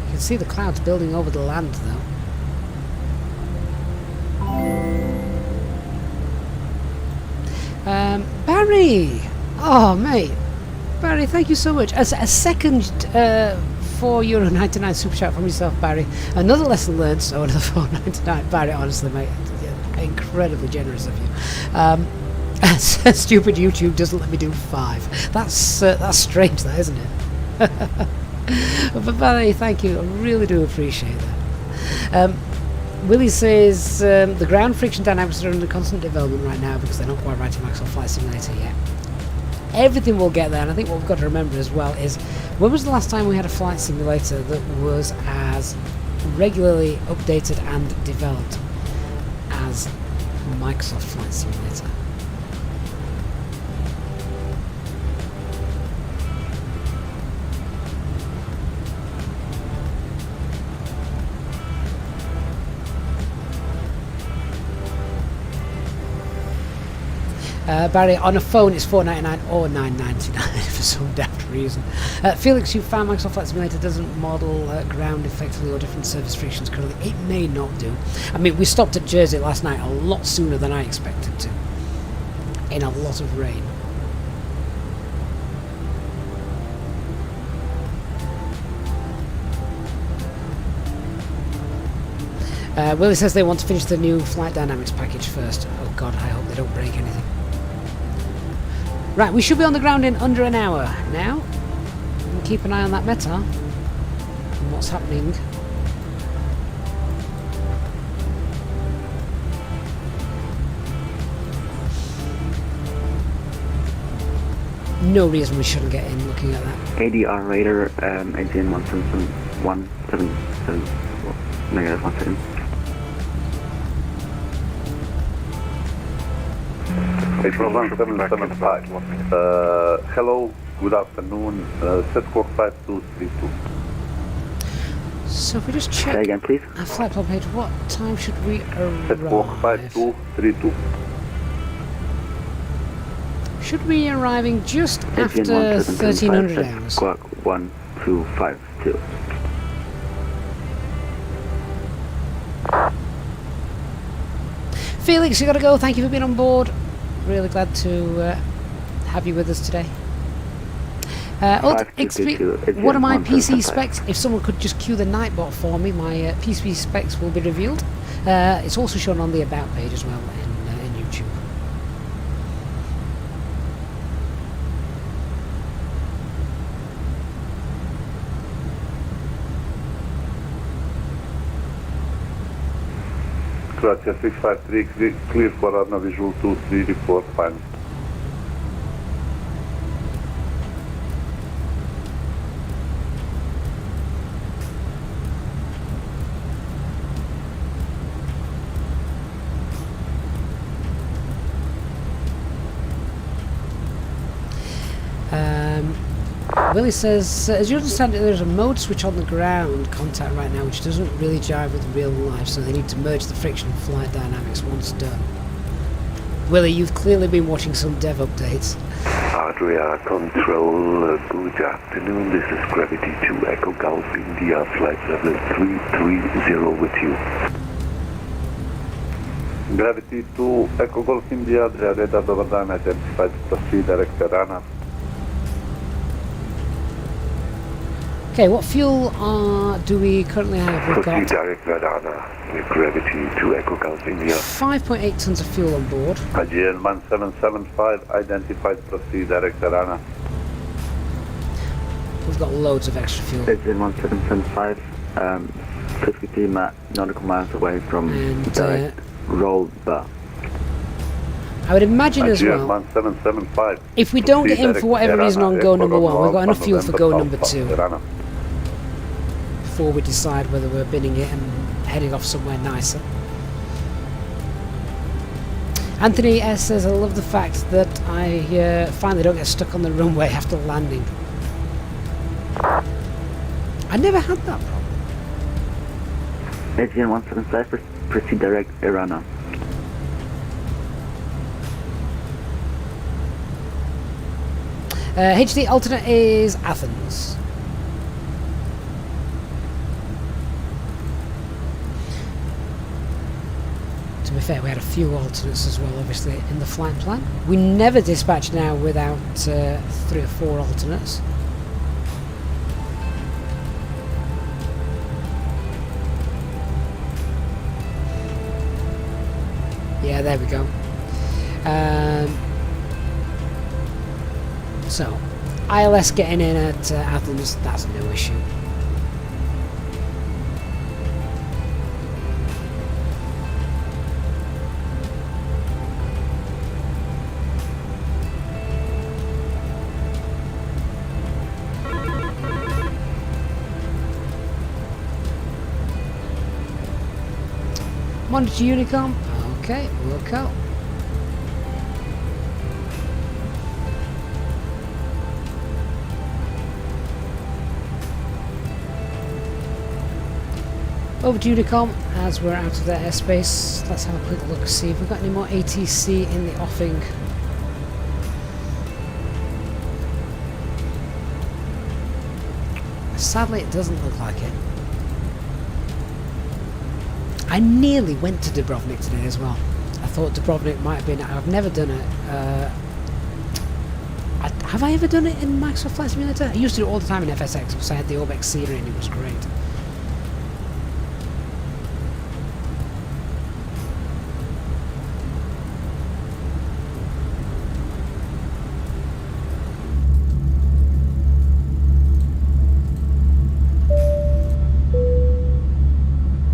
You can see the clouds building over the land though. Barry! Oh, mate. Barry, thank you so much. As a second €4.99 super chat from yourself, Barry. Another lesson learned, so another $4.99. Barry, honestly, mate, incredibly generous of you. Stupid YouTube doesn't let me do 5. That's strange, that, isn't it? But Barry, thank you. I really do appreciate that. Willie says the ground friction dynamics are under constant development right now because they're not quite writing Microsoft Flight Simulator yet. Everything will get there, and I think what we've got to remember as well is, when was the last time we had a flight simulator that was as regularly updated and developed as Microsoft Flight Simulator? Barry, on a phone it's $4.99 or $9.99 for some damn reason. Felix, you found Microsoft Flight Simulator doesn't model ground effectively or different surface frictions currently. It may not do. I mean, we stopped at Jersey last night a lot sooner than I expected to, in a lot of rain. Willie says they want to finish the new flight dynamics package first. Oh god, I hope they don't break anything. Right, we should be on the ground in under an hour now. We'll keep an eye on that METAR and what's happening. No reason we shouldn't get in looking at that. ADR radar, engine 177, negative 1 second. April 1775. Hello, good afternoon. Set Cork 5232. So if we just check again, please. our flight plan page, what time should we arrive? Set Cork 5232. Should we be arriving just after 1300 hours? Squawk 1252. Felix, you gotta go. Thank you for being on board. Really glad to have you with us today. What are my PC specs? If someone could just cue the Nightbot for me, my PC specs will be revealed. It's also shown on the About page as well in YouTube. Croatia 653, clear for runway visual 23, report final. Willie says, as you understand it, there's a mode switch on the ground contact right now which doesn't really jive with real life, so they need to merge the friction and flight dynamics once done. Willie, you've clearly been watching some dev updates. Adria Control, good afternoon, this is Gravity 2 Echo Golf India, flight level 330 with you. Gravity 2 Echo Golf India, Adria radar, dobar dan, identified, proceed, direct Tirana. Okay, what fuel do we currently have? We've got direct Radana with Gravity 2 Echo Golf India. 5.8 tons of fuel on board. AGN 1775, identified, proceed, direct Tirana. We've got loads of extra fuel. AGN 1775, 53 nautical miles away from direct roll bar. I would imagine as well, 1775, if we don't get in for whatever reason on go number 1, we've got enough fuel for go number 2. Before we decide whether we're binning it and heading off somewhere nicer. Anthony S says, I love the fact that I finally don't get stuck on the runway after landing. I never had that problem. AGN 175, proceed direct Irana. HD alternate is Athens. To be fair, we had a few alternates as well, obviously, in the flight plan. We never dispatch now without 3 or 4 alternates. Yeah, there we go. So, ILS getting in at Athens, that's no issue. Monitor Unicom, okay, look out. Over to Unicom as we're out of their airspace. Let's have a quick look, see if we've got any more ATC in the offing. Sadly, it doesn't look like it. I nearly went to Dubrovnik today as well. I thought Dubrovnik might have been. I've never done it. Have I ever done it in Microsoft Flight Simulator? I used to do it all the time in FSX because I had the Orbex scenery and it was great.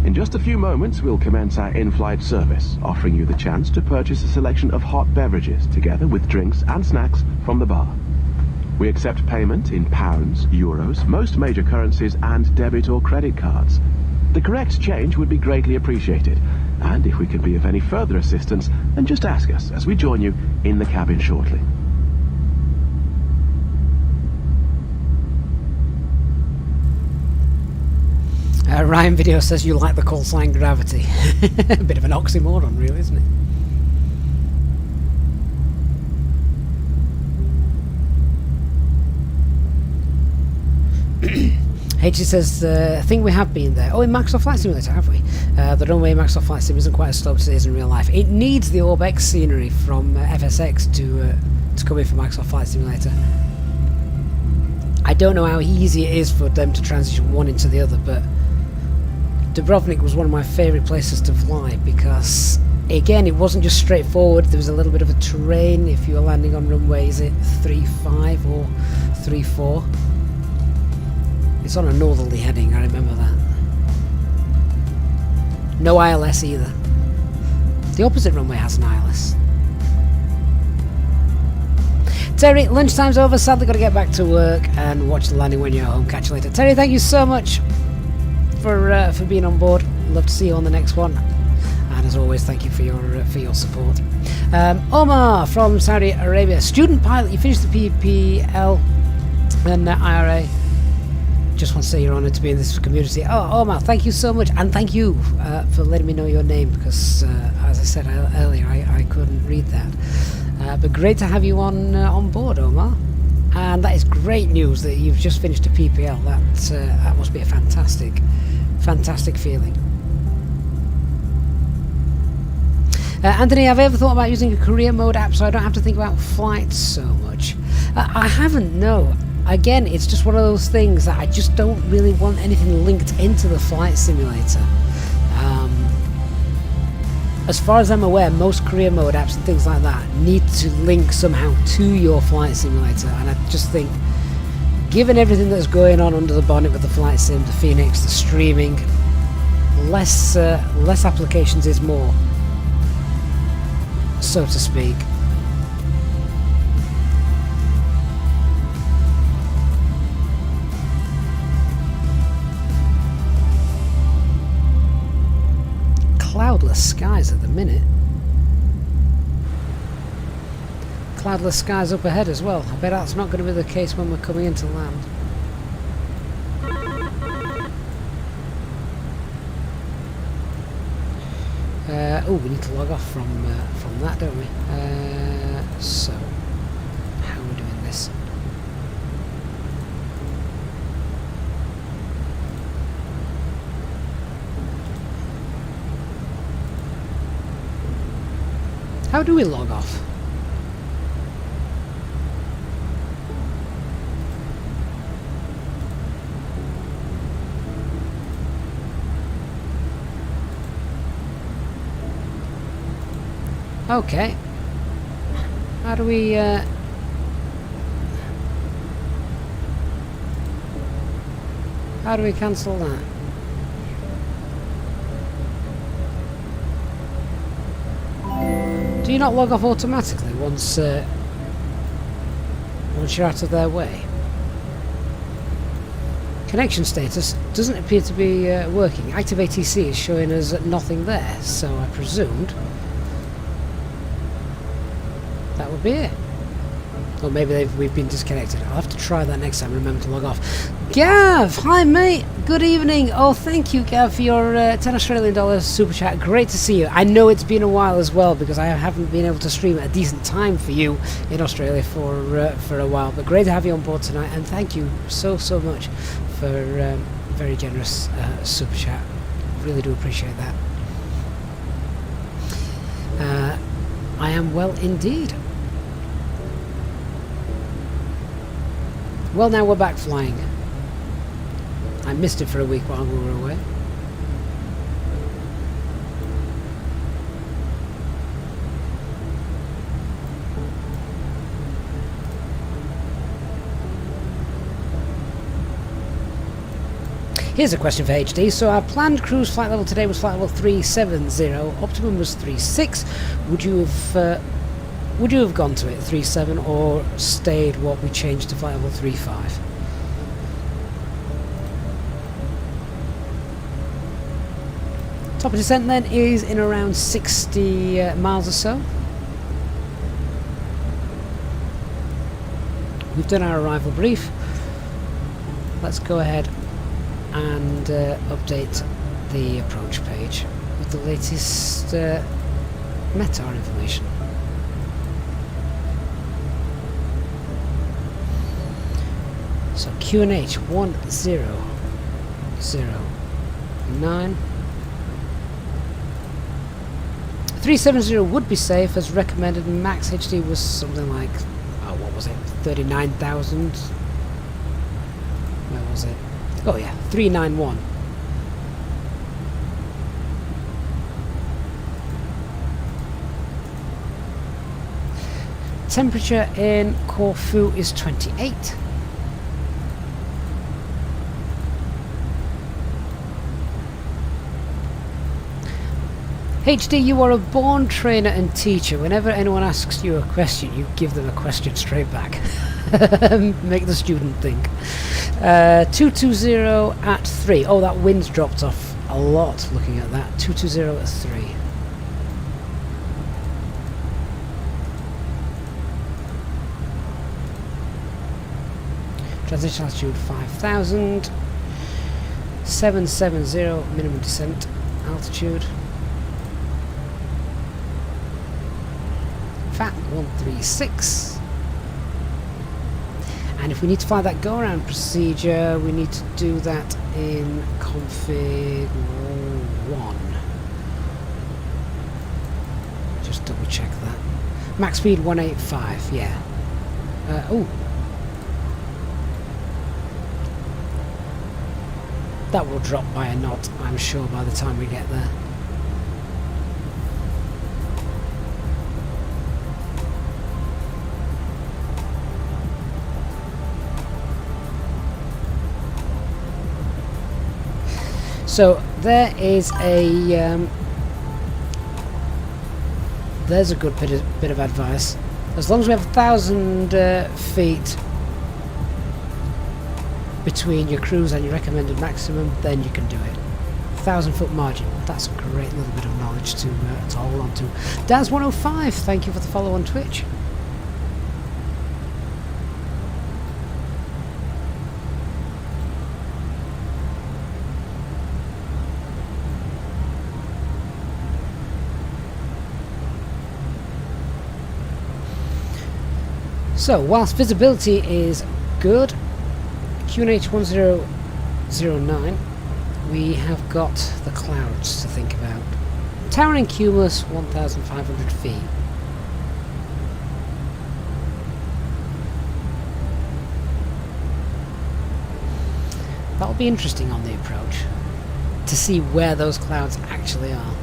In just a few moments, we'll commence our in-flight service, offering you the chance to purchase a selection of hot beverages, together with drinks and snacks from the bar. We accept payment in pounds, euros, most major currencies, and debit or credit cards. The correct change would be greatly appreciated, and if we can be of any further assistance, then just ask us as we join you in the cabin shortly. Ryan Video says you like the call sign Gravity. A bit of an oxymoron, really, isn't it? HG says, I think we have been there. Oh, in Microsoft Flight Simulator, have we? The runway in Microsoft Flight Sim isn't quite as sloped as it is in real life. It needs the Orbex scenery from FSX to come in for Microsoft Flight Simulator. I don't know how easy it is for them to transition one into the other, but Dubrovnik was one of my favourite places to fly because, again, it wasn't just straightforward. There was a little bit of a terrain if you were landing on runway, is it 35 or 34? It's on a northerly heading, I remember that. No ILS either. The opposite runway has an ILS. Terry, lunchtime's over. Sadly, got to get back to work and watch the landing when you're home. Catch you later. Terry, thank you so much for being on board. Love to see you on the next one. And as always, thank you for your support. Omar from Saudi Arabia, student pilot. You finished the PPL and IRA. Just want to say you're honoured to be in this community. Oh, Omar, thank you so much, and thank you for letting me know your name, because as I said earlier, I couldn't read that. But great to have you on board, Omar. And that is great news that you've just finished a PPL. That must be a fantastic feeling. Anthony, have I ever thought about using a career mode app so I don't have to think about flights so much? I haven't, no. Again, it's just one of those things that I just don't really want anything linked into the flight simulator. As far as I'm aware, most career mode apps and things like that need to link somehow to your flight simulator, and I just think, given everything that's going on under the bonnet with the flight sim, the FENIX, the streaming, less applications is more, so to speak. Cloudless skies at the minute. Cloudless skies up ahead as well. I bet that's not going to be the case when we're coming into land. Oh, we need to log off from that, don't we? So, how are we doing this? How do we log off? Okay. How do we cancel that? Do you not log off automatically once you're out of their way? Connection status doesn't appear to be working. Active ATC is showing us nothing there, so I presumed that would be it. Or maybe we've been disconnected. I'll have to try that next time and remember to log off. Gav! Hi mate! Good evening! Oh, thank you Gav for your $10 Australian super chat. Great to see you. I know it's been a while as well because I haven't been able to stream at a decent time for you in Australia for a while. But great to have you on board tonight, and thank you so much for very generous super chat. Really do appreciate that. I am well indeed. Well, now we're back flying. I missed it for a week while we were away. Here's a question for HD. So our planned cruise flight level today was flight level 370. Optimum was 36. Would you have gone to it 37 or stayed what we changed to flight level 35? Top of descent then is in around 60 miles or so. We've done our arrival brief. Let's go ahead and update the approach page with the latest METAR information. So QNH 1009. 370 would be safe as recommended. Max HD was something like, oh, what was it? 39,000. Where was it? Oh yeah, 391. Temperature in Corfu is 28. HD, you are a born trainer and teacher. Whenever anyone asks you a question, you give them a question straight back. Make the student think. 220 at 3. Oh, that wind's dropped off a lot looking at that. 220 at 3. Transition altitude 5,000. 770 minimum descent altitude. FAT 136. And if we need to fly that go-around procedure, we need to do that in config 1. Just double check that. Max speed 185, yeah. Oh. That will drop by a knot, I'm sure, by the time we get there. So there is a there's a good bit of advice. As long as we have 1,000 feet between your cruise and your recommended maximum, then you can do it. 1,000-foot margin. That's a great little bit of knowledge to hold on to. Daz105, thank you for the follow on Twitch. So, whilst visibility is good, QNH 1009, we have got the clouds to think about. Towering cumulus 1,500 feet. That'll be interesting on the approach, to see where those clouds actually are.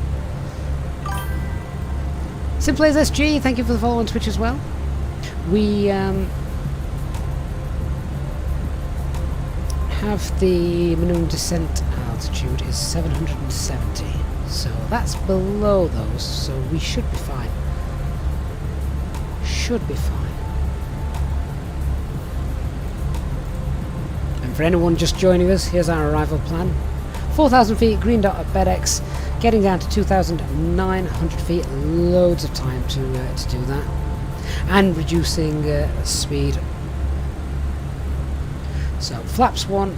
Simple as SG, thank you for the follow on Twitch as well. We have the minimum descent altitude is 770, so that's below those, so we should be fine. Should be fine. And for anyone just joining us, here's our arrival plan. 4,000 feet, green dot at BedX, getting down to 2,900 feet, loads of time to do that. And reducing speed. So flaps 1,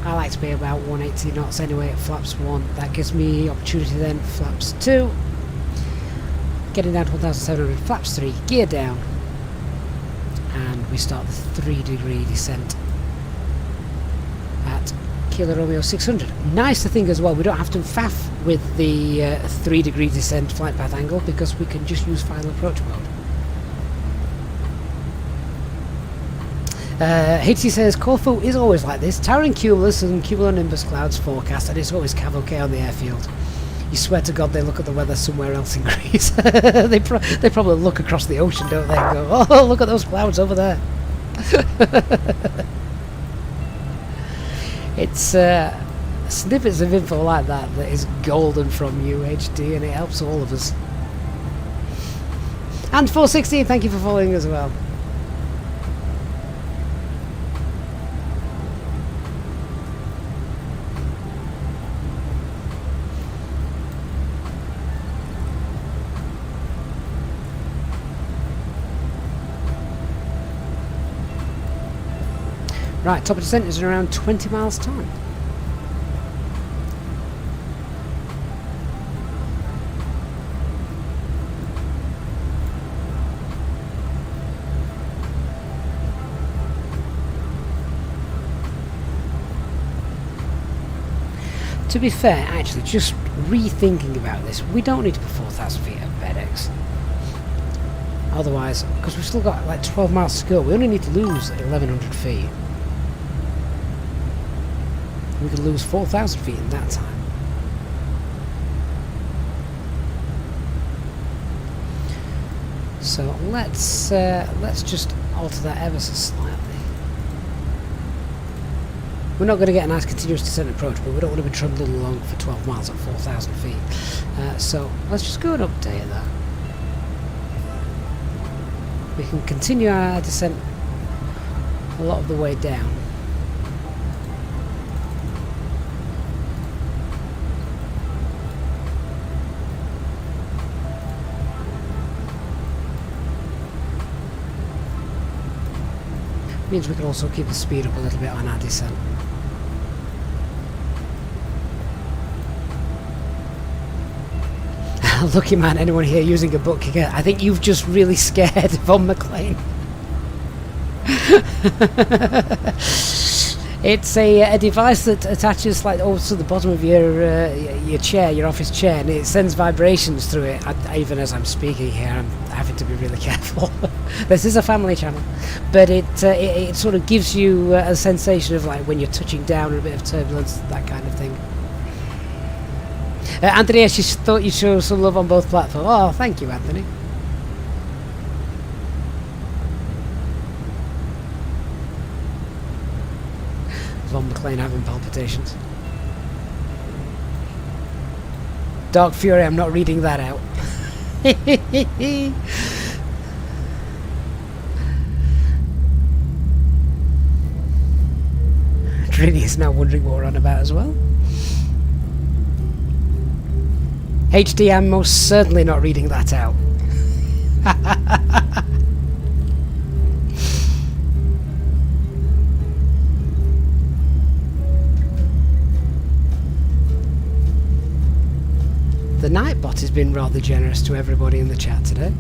I like to be about 180 knots anyway at flaps 1. That gives me opportunity then. Flaps 2, getting down to 1,700. Flaps 3, gear down, and we start the 3-degree descent at Kilo Romeo 600. Nice to think as well, we don't have to faff with the 3-degree descent flight path angle, because we can just use final approach mode. HT says Corfu is always like this. Towering cumulus and cumulonimbus clouds forecast, and it's always cavalcade on the airfield. You swear to God they look at the weather somewhere else in Greece. they probably look across the ocean, don't they, and go, oh, look at those clouds over there. It's snippets of info like that is golden from you, HD, and it helps all of us. And 416, thank you for following as well. Right, top of descent is in around 20 miles time. To be fair, actually, just rethinking about this, we don't need to put 4,000 feet at FedEx. Otherwise, because we've still got like 12 miles to go, we only need to lose 1,100 feet. We could lose 4,000 feet in that time. So let's just alter that ever so slightly. We're not going to get a nice continuous descent approach, but we don't want to be trundling along for 12 miles at 4,000 feet. So let's just go and update that. We can continue our descent a lot of the way down. Means we can also keep the speed up a little bit on our descent. Lucky man, anyone here using a book again? I think you've just really scared Von McLean. It's a device that attaches like over to the bottom of your chair, your office chair, and it sends vibrations through it. Even as I'm speaking here, I'm having to be really careful. This is a family channel, but it sort of gives you a sensation of like when you're touching down and a bit of turbulence, that kind of thing. Anthony, I just thought you'd show some love on both platforms. Oh, thank you, Anthony. Von McLean having palpitations. Dark Fury, I'm not reading that out. Trini is now wondering what we're on about as well. HD, I'm most certainly not reading that out. The Nightbot has been rather generous to everybody in the chat today.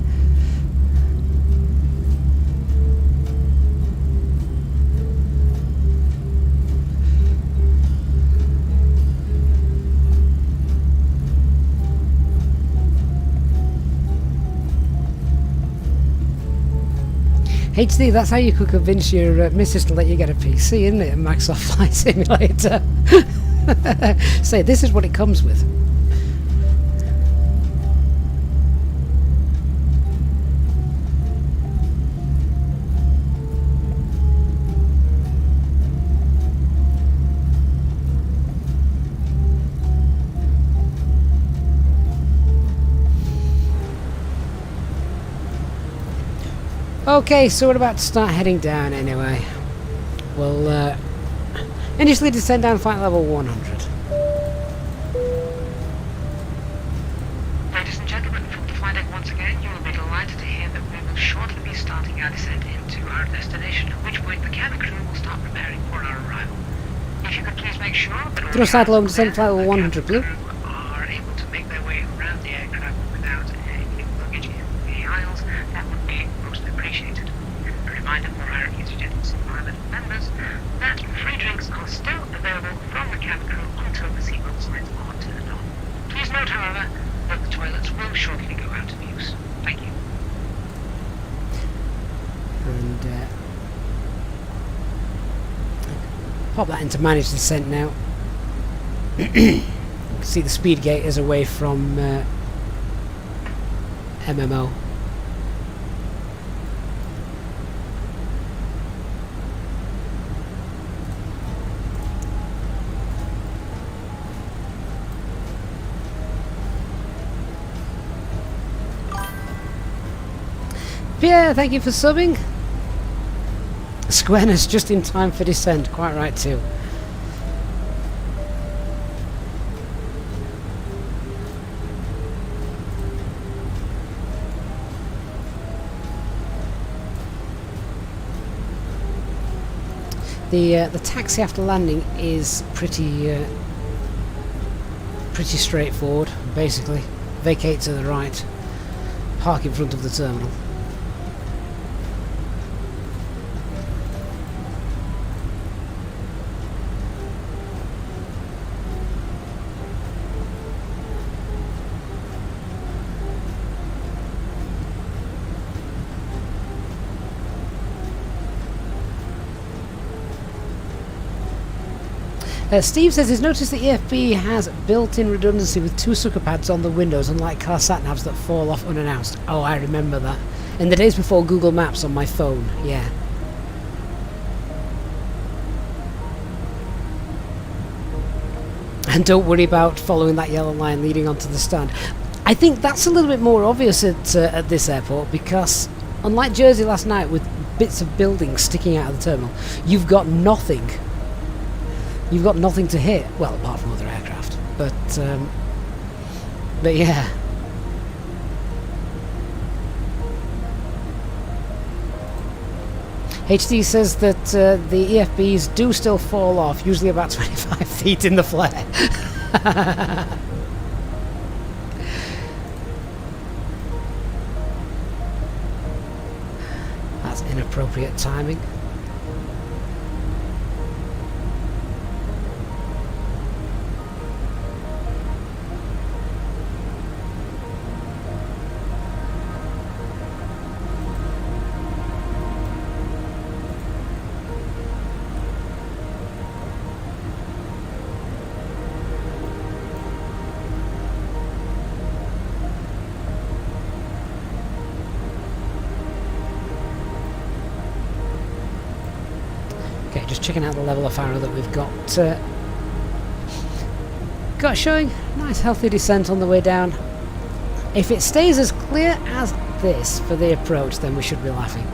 HD, that's how you could convince your missus to let you get a PC, isn't it? A Microsoft Flight Simulator. Say, this is what it comes with. Okay, so we're about to start heading down anyway. We'll initially descend down flight level 100. Ladies and gentlemen, from the flight deck once again, you will be delighted to hear that we will shortly be starting our descent into our destination, at which point the cabin crew will start preparing for our arrival. If you could please make sure that all Through side long descent flight level 100, Blue. are able to make their way around the aircraft without any luggage in the aisles, that would be most appreciated. A reminder for our Easyjet pilot members that free drinks are still available from the cabin crew until the seatbelt signs are turned on. Please note, however, that the toilets will shortly go out of use. Thank you. And pop that into managed descent now. You can see the speed gate is away from MMO. Pierre, thank you for subbing. Squareness just in time for descent, quite right too. The taxi after landing is pretty straightforward. Basically, vacate to the right, park in front of the terminal. Steve says he's noticed the EFB has built-in redundancy with 2 sucker pads on the windows, unlike car sat-navs that fall off unannounced. Oh, I remember that. In the days before Google Maps on my phone, yeah. and don't worry about following that yellow line leading onto the stand. I think that's a little bit more obvious at this airport, because unlike Jersey last night with bits of buildings sticking out of the terminal, you've got nothing. You've got nothing to hit, well, apart from other aircraft. But yeah. HD says that the EFBs do still fall off, usually about 25 feet in the flare. That's inappropriate timing. Just checking out the level of fire that we've got showing. Nice healthy descent on the way down. If it stays as clear as this for the approach, then we should be laughing.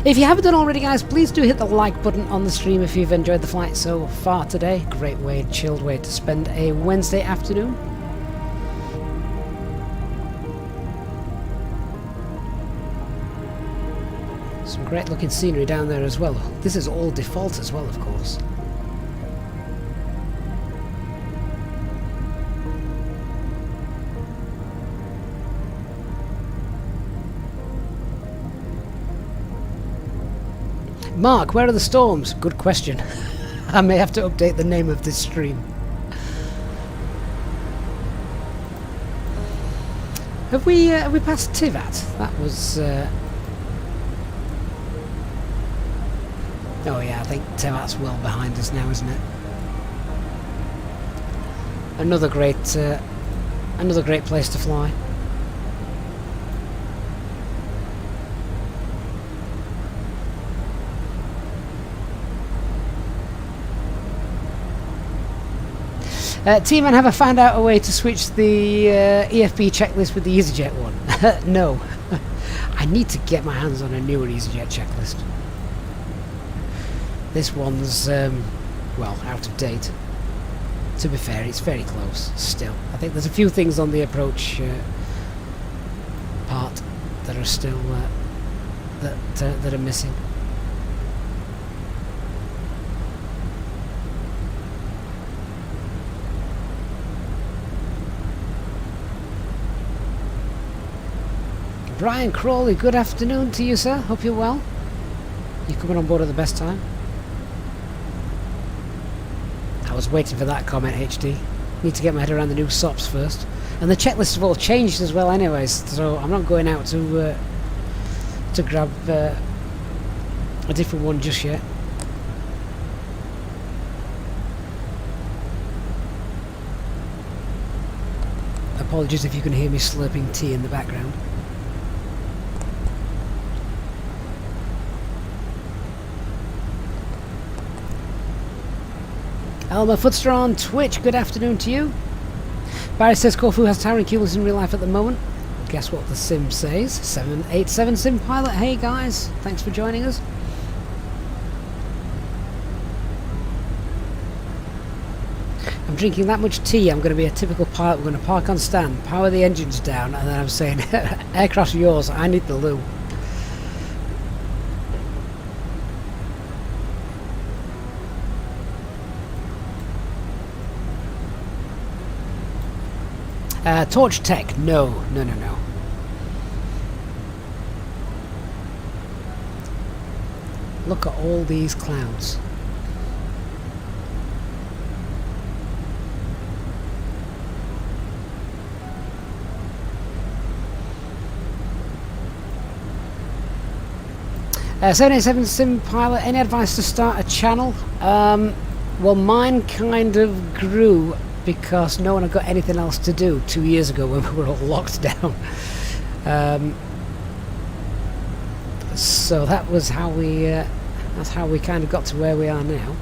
If you haven't done already, guys, please do hit the like button on the stream if you've enjoyed the flight so far today. Great way, chilled way to spend a Wednesday afternoon. Some great looking scenery down there as well. This is all default as well, of course. Mark, where are the storms? Good question. I may have to update the name of this stream. Have we passed Tivat? That was oh yeah, I think Tivat's well behind us now, isn't it? Another great place to fly. T-Man, have I found out a way to switch the EFB checklist with the Easyjet one? No. I need to get my hands on a newer Easyjet checklist. This one's, well, out of date. To be fair, it's very close still. I think there's a few things on the approach part that are still, that are missing. Brian Crawley, good afternoon to you, sir. Hope you're well. You're coming on board at the best time. I was waiting for that comment, HD. Need to get my head around the new SOPs first. And the checklists have all changed as well anyways, so I'm not going out to grab a different one just yet. Apologies if you can hear me slurping tea in the background. Elmer Footster on Twitch, good afternoon to you. Barry says Corfu has towering keyless in real life at the moment. Guess what the sim says? 787 sim pilot. Hey guys, thanks for joining us. I'm drinking that much tea, I'm going to be a typical pilot. We're going to park on stand, power the engines down, and then I'm saying, aircraft's yours, I need the loo. Torch Tech, no. Look at all these clouds. Uh, 787 Sim Pilot, any advice to start a channel? Well, mine kind of grew because no one had got anything else to do 2 years ago when we were all locked down. So that was how we that's how we kind of got to where we are now.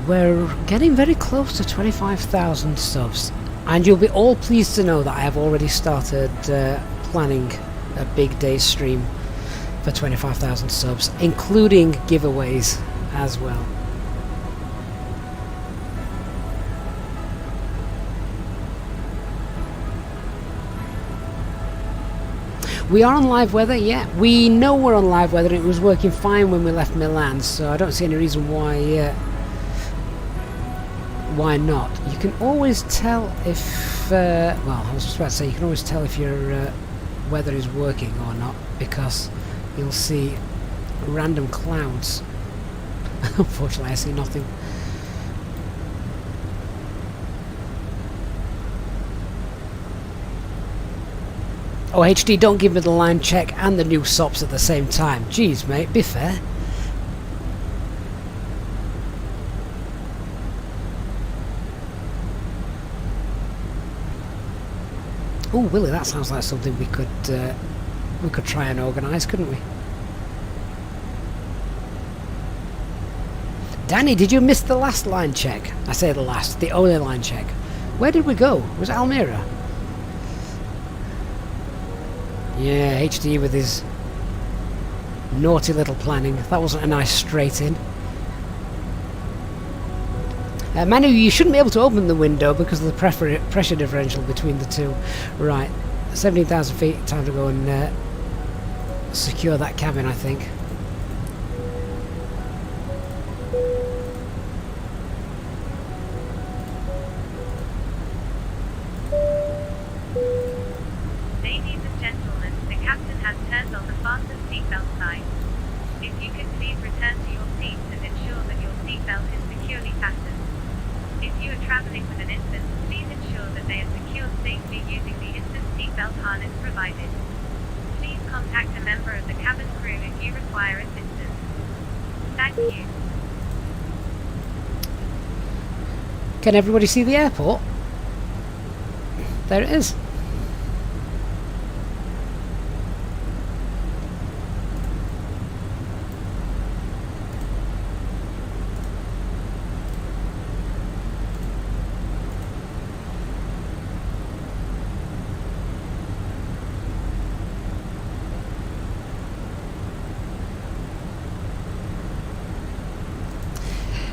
we're getting very close to 25,000 subs, and you'll be all pleased to know that I have already started planning a big day stream for 25,000 subs, including giveaways as well. We are on live weather, yeah. We know we're on live weather. It was working fine when we left Milan, so I don't see any reason why not. You can always tell if, well, I was just about to say, you can always tell if your weather is working or not, because you'll see random clouds. Unfortunately, I see nothing. Oh, HD, don't give me the line check and the new SOPs at the same time. Jeez, mate, be fair. Oh, Willie, that sounds like something we could try and organise, couldn't we? Danny, did you miss the last line check? I say the last, the only line check. Where did we go? Was it Almira? Yeah, HD with his naughty little planning. That wasn't a nice straight in. Manu, you shouldn't be able to open the window because of the pressure differential between the two. Right, 17,000 feet, time to go and secure that cabin, I think. Ladies and gentlemen, the captain has turned on the fasten seatbelt sign. If you could please return to your seats and ensure that your seatbelt is securely fastened. If you are traveling with an infant, please ensure that they are secured safely using the infant seatbelt harness provided. Please contact a member of the cabin crew if you require assistance. Thank you. Can everybody see the airport? There it is.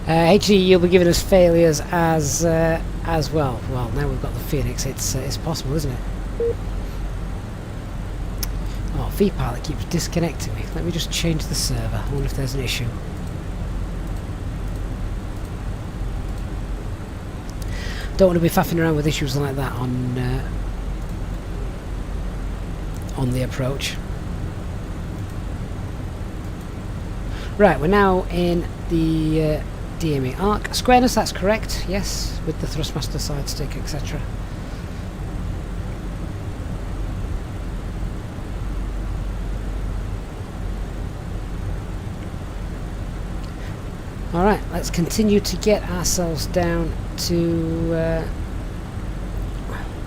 HD, you'll be giving us failures as well. Well, now we've got the Phoenix, it's possible, isn't it? Oh, VPilot keeps disconnecting me. Let me just change the server. I wonder if there's an issue. Don't want to be faffing around with issues like that on the approach. Right, we're now in the DME arc. Squareness, that's correct, yes, with the thrustmaster side stick, etc. Alright, let's continue to get ourselves down to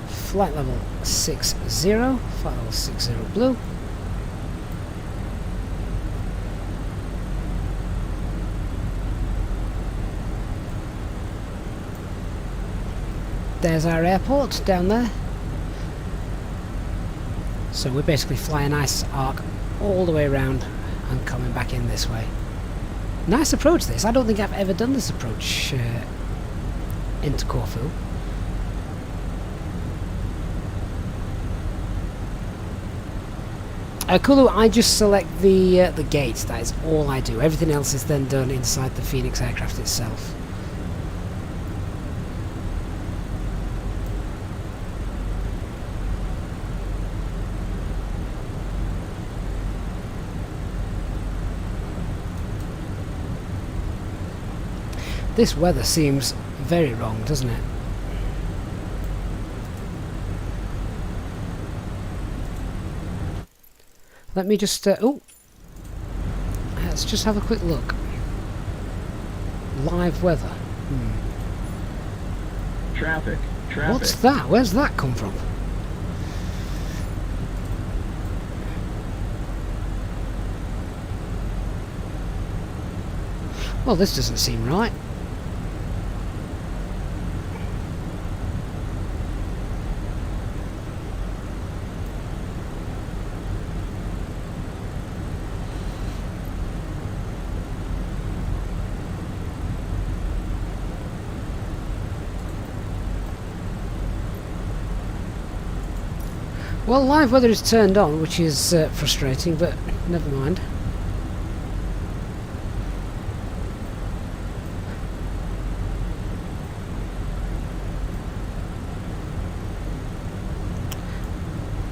flight level 60, flight level 60 blue. There's our airport down there. So we're basically flying nice arc all the way around and coming back in this way. Nice approach this. I don't think I've ever done this approach into Corfu. Kulu, I just select the gate. That is all I do. Everything else is then done inside the Phoenix aircraft itself. This weather seems very wrong, doesn't it? Let me just... oh! Let's just have a quick look. Live weather. Traffic. What's that? Where's that come from? Well, this doesn't seem right. Well, live weather is turned on, which is frustrating, but never mind.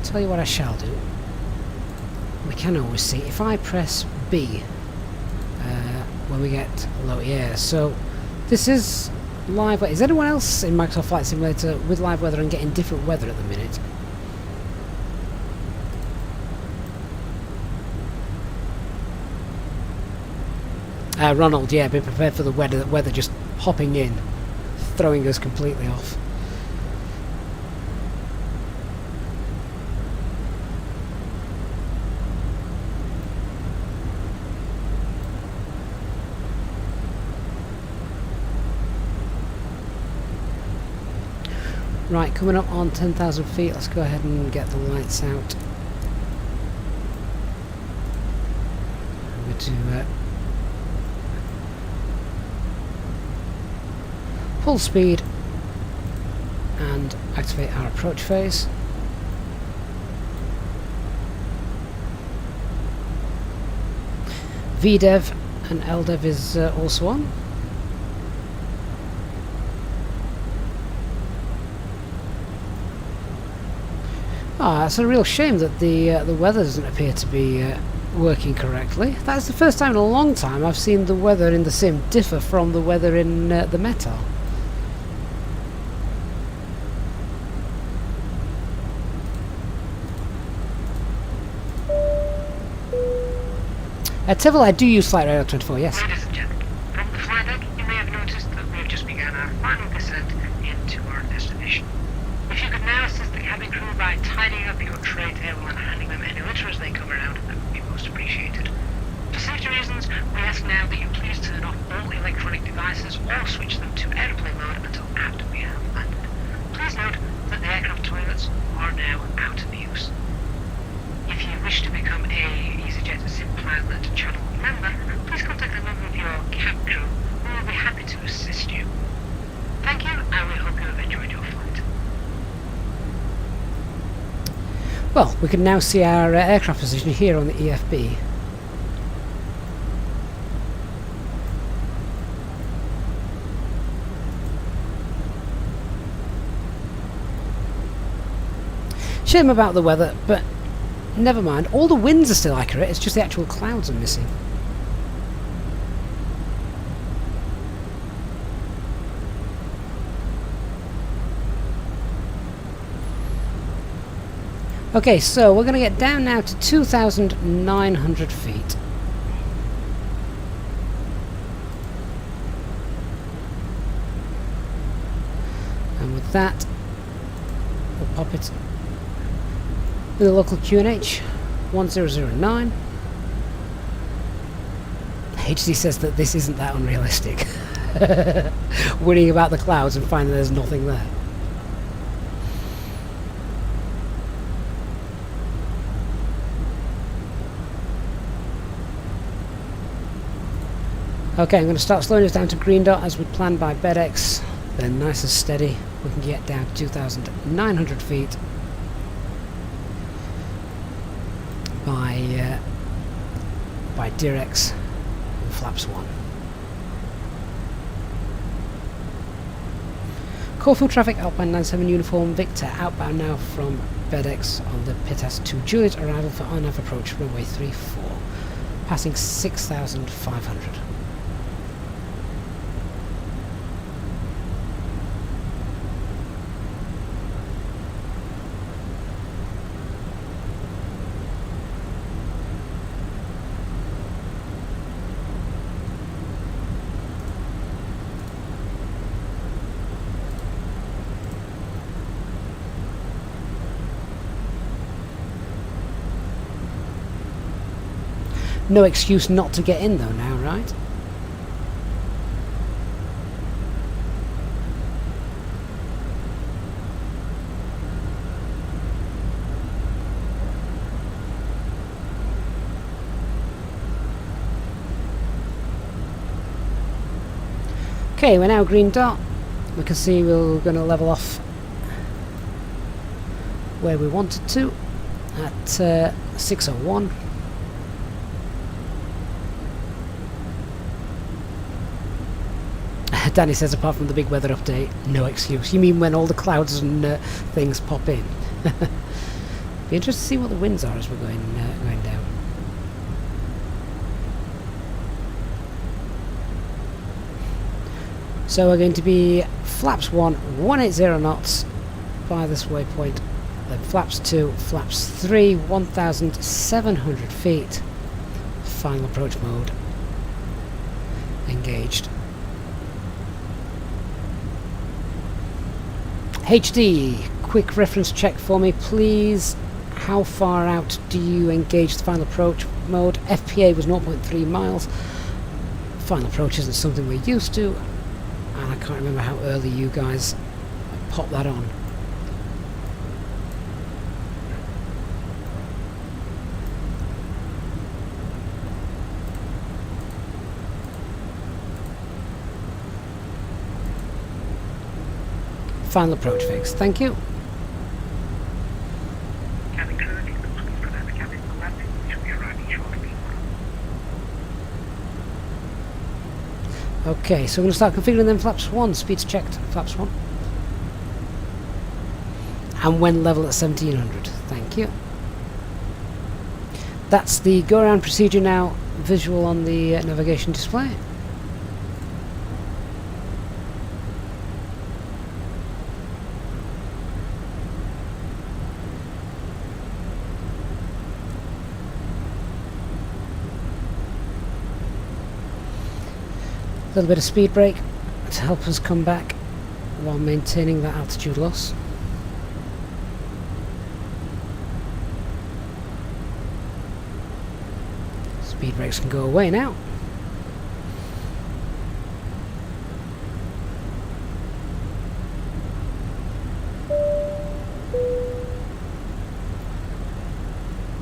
Tell you what I shall do. We can always see if I press B when we get low air. So this is live weather. Is anyone else in Microsoft Flight Simulator with live weather and getting different weather at the minute? Ronald, yeah, be prepared for the weather just hopping in, throwing us completely off. Right, coming up on 10,000 feet, let's go ahead and get the lights out. I'm going to full speed and activate our approach phase. VDEV and LDEV is also on. It's a real shame that the weather doesn't appear to be working correctly. That's the first time in a long time I've seen the weather in the sim differ from the weather in the Metal. Tivil, I do use Flight Radar 24, yes. Ladies and gentlemen, from the flight deck, you may have noticed that we have just begun our final descent into our destination. If you could now assist the cabin crew by tidying up your tray table and handing them any litter as they come around, that would be most appreciated. For safety reasons, we ask now that you please turn off all electronic devices or switch them to airplane mode until after we have landed. Please note that the aircraft toilets are now out of use. If you wish to become a Easyjet Sim Pilot channel member, please contact a member of your cab crew who will be happy to assist you. Thank you, and we hope you have enjoyed your flight. Well, we can now see our aircraft position here on the EFB. Shame about the weather, but never mind. All the winds are still accurate, it's just the actual clouds are missing. Okay, so we're going to get down now to 2,900 feet. And with that, we'll pop it in the local QNH 1009. HD says that this isn't that unrealistic. Worrying about the clouds and finding there's nothing there. Okay, I'm going to start slowing this down to green dot as we planned by BedX. Then nice and steady, we can get down to 2,900 feet by Direx and flaps 1. Corfu traffic outbound 97 uniform Victor outbound now from BedX on the Pitas 2 Juliet, arrival for on-nav approach runway 34, passing 6,500. No excuse not to get in though now, right? Okay, we're now green dot. We can see we're going to level off where we wanted to. at 6:01. Danny says, apart from the big weather update, no excuse. You mean when all the clouds and things pop in? Be interested to see what the winds are as we're going down. So we're going to be flaps 1, 180 knots by this waypoint. Then flaps 2, flaps 3, 1,700 feet. Final approach mode engaged. HD, quick reference check for me, please. How far out do you engage the final approach mode? FPA was 0.3 miles. Final approach isn't something we're used to, and I can't remember how early you guys pop that on. Final approach fix, thank you. Cabin crew, if you could please prepare the cabin for landing, we should be arriving shortly. Okay, so we're going to start configuring them flaps 1, speeds checked, flaps 1. And when level at 1700, thank you. That's the go around procedure now, visual on the navigation display. A little bit of speed brake to help us come back while maintaining that altitude loss. Speed brakes can go away now.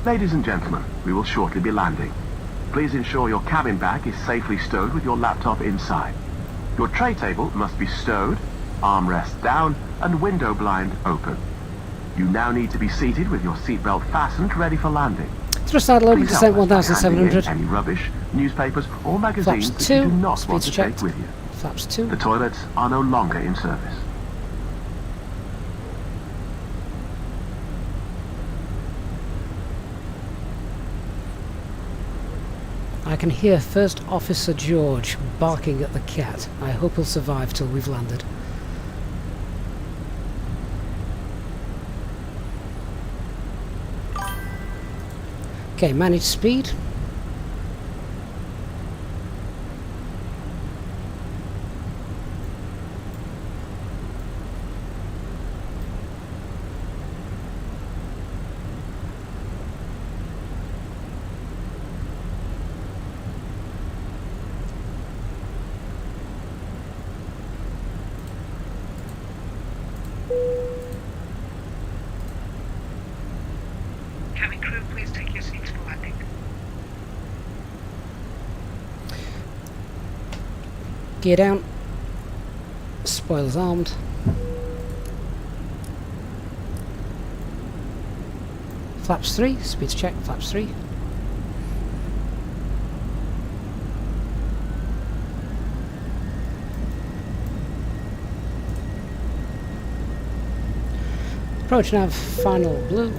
Ladies and gentlemen, we will shortly be landing. Please ensure your cabin bag is safely stowed with your laptop inside. Your tray table must be stowed, armrest down, and window blind open. You now need to be seated with your seatbelt fastened, ready for landing. Thrust out loading descent 1,700. Any rubbish, newspapers, or magazines Flaps that you 2, do not want speeds to checked. take with you. Flaps 2. The toilets are no longer in service. I can hear First Officer George barking at the cat. I hope he'll survive till we've landed. Okay, manage speed. Cabin crew, please take your seats for landing. Gear down. Spoilers armed. Flaps 3, speeds check, flaps 3. Approach nav, final blue.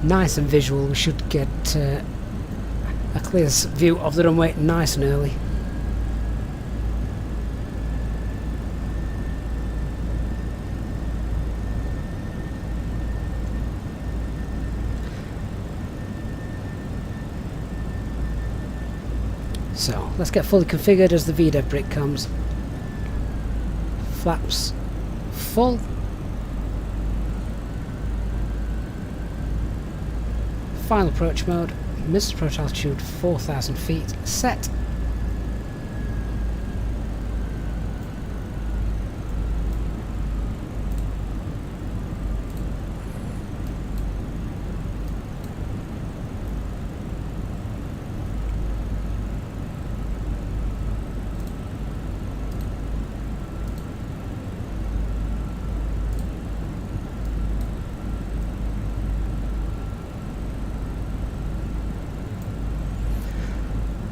Nice and visual, we should get a clear view of the runway nice and early. So, let's get fully configured as the VDEV brick comes. Flaps full. Final approach mode, missed approach altitude 4,000 feet, set.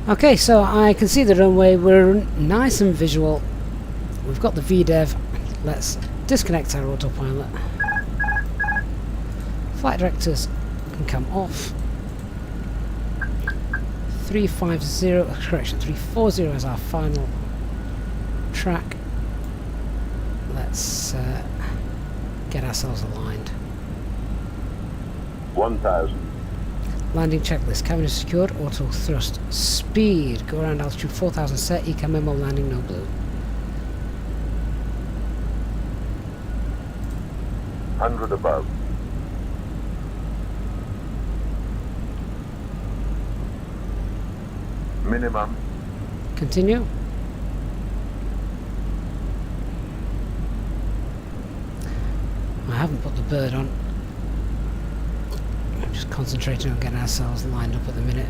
Okay, so I can see the runway. We're nice and visual. We've got the VDEV. Let's disconnect our autopilot. Flight directors can come off. 350, correction, 340 is our final track. Let's get ourselves aligned. 1000. Landing checklist. Cabin is secured. Auto thrust. Speed. Go around altitude 4000 set. Eco memo landing no blue. 100 above. Minimum. Continue. I haven't put the bird on. I'm just concentrating on getting ourselves lined up at the minute.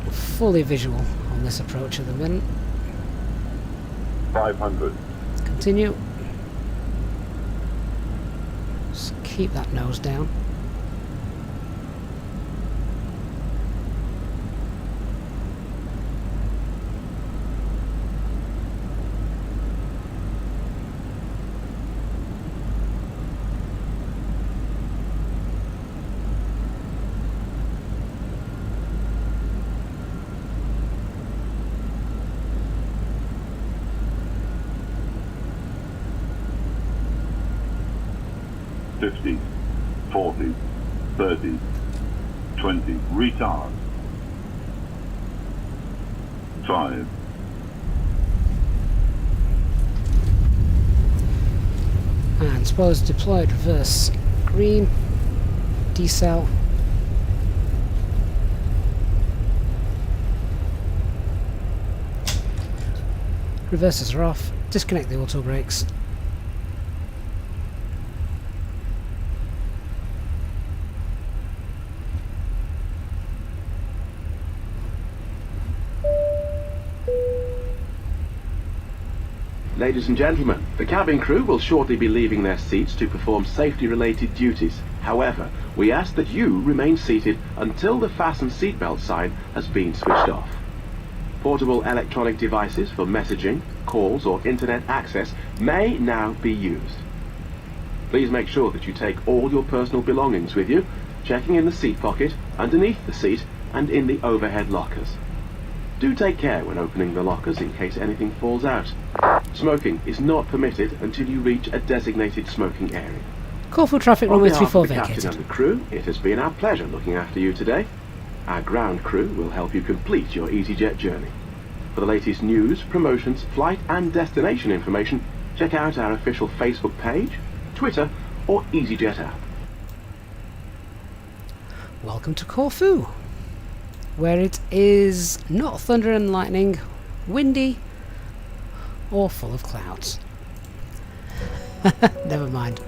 Fully visual on this approach at the minute. 500. Continue. Just keep that nose down. $50, $40, $30, $20, retard. 5. And spoilers deployed. Reverse green. Decel. Reversers are off. Disconnect the auto brakes. Ladies and gentlemen, the cabin crew will shortly be leaving their seats to perform safety-related duties. However, we ask that you remain seated until the fasten seatbelt sign has been switched off. Portable electronic devices for messaging, calls or internet access may now be used. Please make sure that you take all your personal belongings with you, checking in the seat pocket, underneath the seat and in the overhead lockers. Do take care when opening the lockers in case anything falls out. Smoking is not permitted until you reach a designated smoking area. Corfu traffic runway 34 vacated. On behalf of the captain and the crew, it has been our pleasure looking after you today. Our ground crew will help you complete your Easyjet journey. For the latest news, promotions, flight and destination information, check out our official Facebook page, Twitter or Easyjet app. Welcome to Corfu, where it is not thunder and lightning, windy or full of clouds. Never mind.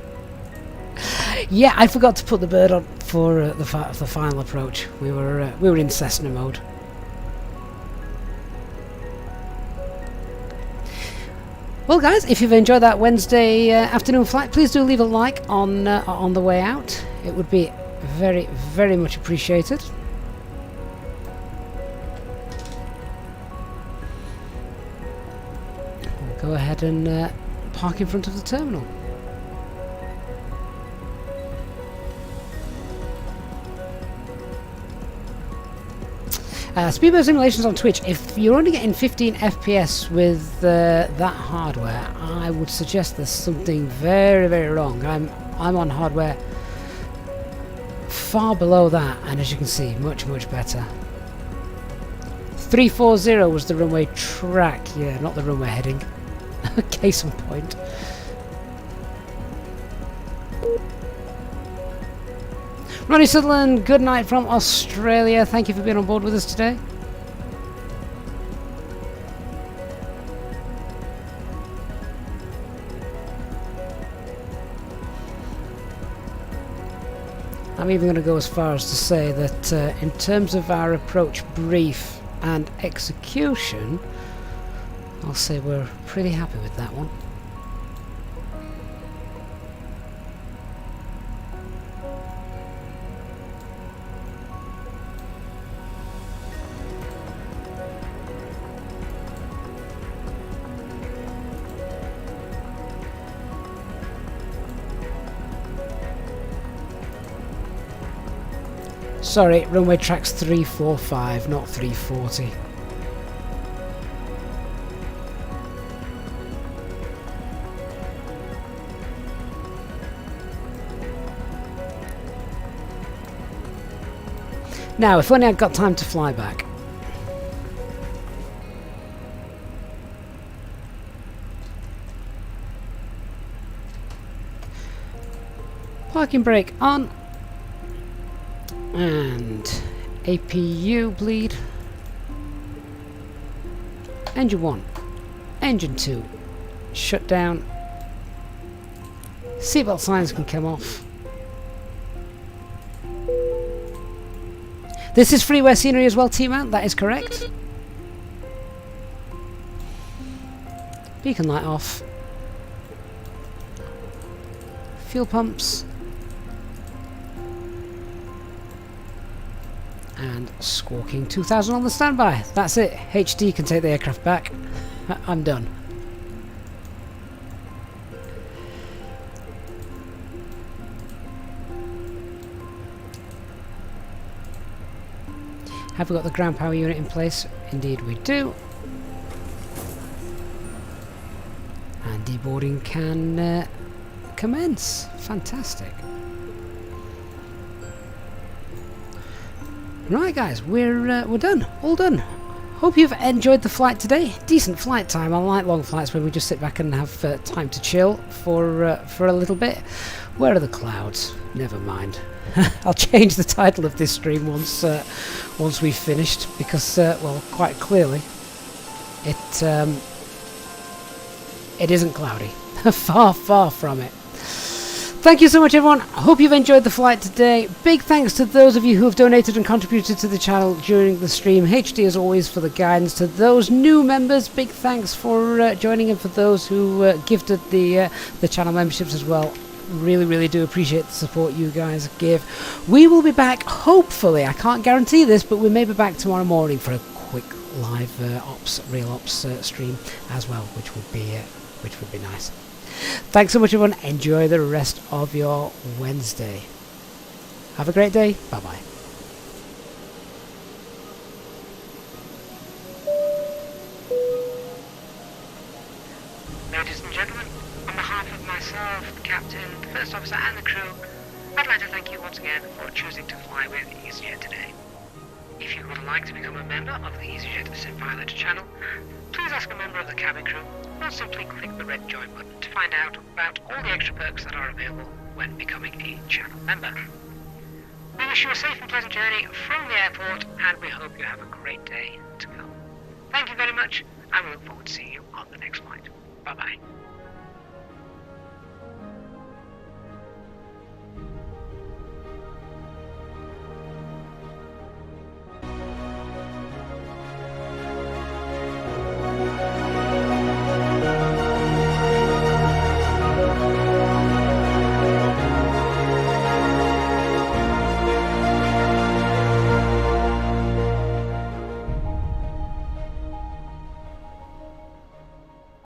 Yeah, I forgot to put the bird on for the final approach. We were in Cessna mode. Well, guys, if you've enjoyed that Wednesday afternoon flight, please do leave a like on the way out. It would be very, very much appreciated. We'll go ahead and park in front of the terminal. Speedboat Simulations on Twitch. If you're only getting 15 FPS with that hardware, I would suggest there's something very, very wrong. I'm on hardware far below that, and as you can see, much, much better. 340 was the runway track, yeah, not the runway heading. Case in point. Ronnie Sutherland, good night from Australia. Thank you for being on board with us today. I'm even going to go as far as to say that in terms of our approach brief and execution, I'll say we're pretty happy with that one. Sorry, runway track's 345, not 340. Now, if only I'd got time to fly back. Parking brake on. And APU bleed. Engine 1. Engine 2. Shut down. Seatbelt signs can come off. This is freeware scenery as well, T-mount, that is correct. Beacon light off. Fuel pumps. And squawking 2000 on the standby. That's it. HD can take the aircraft back. I'm done. Have we got the ground power unit in place? Indeed we do. And deboarding can commence. Fantastic. Right guys, we're done. All done. Hope you've enjoyed the flight today. Decent flight time. I like long flights where we just sit back and have time to chill for a little bit. Where are the clouds? Never mind. I'll change the title of this stream once we've finished, because well, quite clearly it isn't cloudy. far from it. Thank you so much everyone. Hope you've enjoyed the flight today. Big thanks to those of you who have donated and contributed to the channel during the stream. HD as always for the guidance. To those new members, big thanks for joining, and for those who gifted the channel memberships as well. Really do appreciate the support you guys give. We will be back, hopefully, I can't guarantee this, but we may be back tomorrow morning for a quick live real ops stream as well, which would be nice. Thanks so much everyone. Enjoy the rest of your Wednesday. Have a great day. Bye bye. Ladies and gentlemen, on behalf of myself, the captain, the first officer and the crew, I'd like to thank you once again for choosing to fly with Easyjet today. If you would like to become a member of the Easyjet Sim Pilot channel, please ask a member of the cabin crew, or simply click the red join button to find out about all the extra perks that are available when becoming a channel member. We wish you a safe and pleasant journey from the airport, and we hope you have a great day to come. Thank you very much, and we look forward to seeing you on the next flight. Bye bye.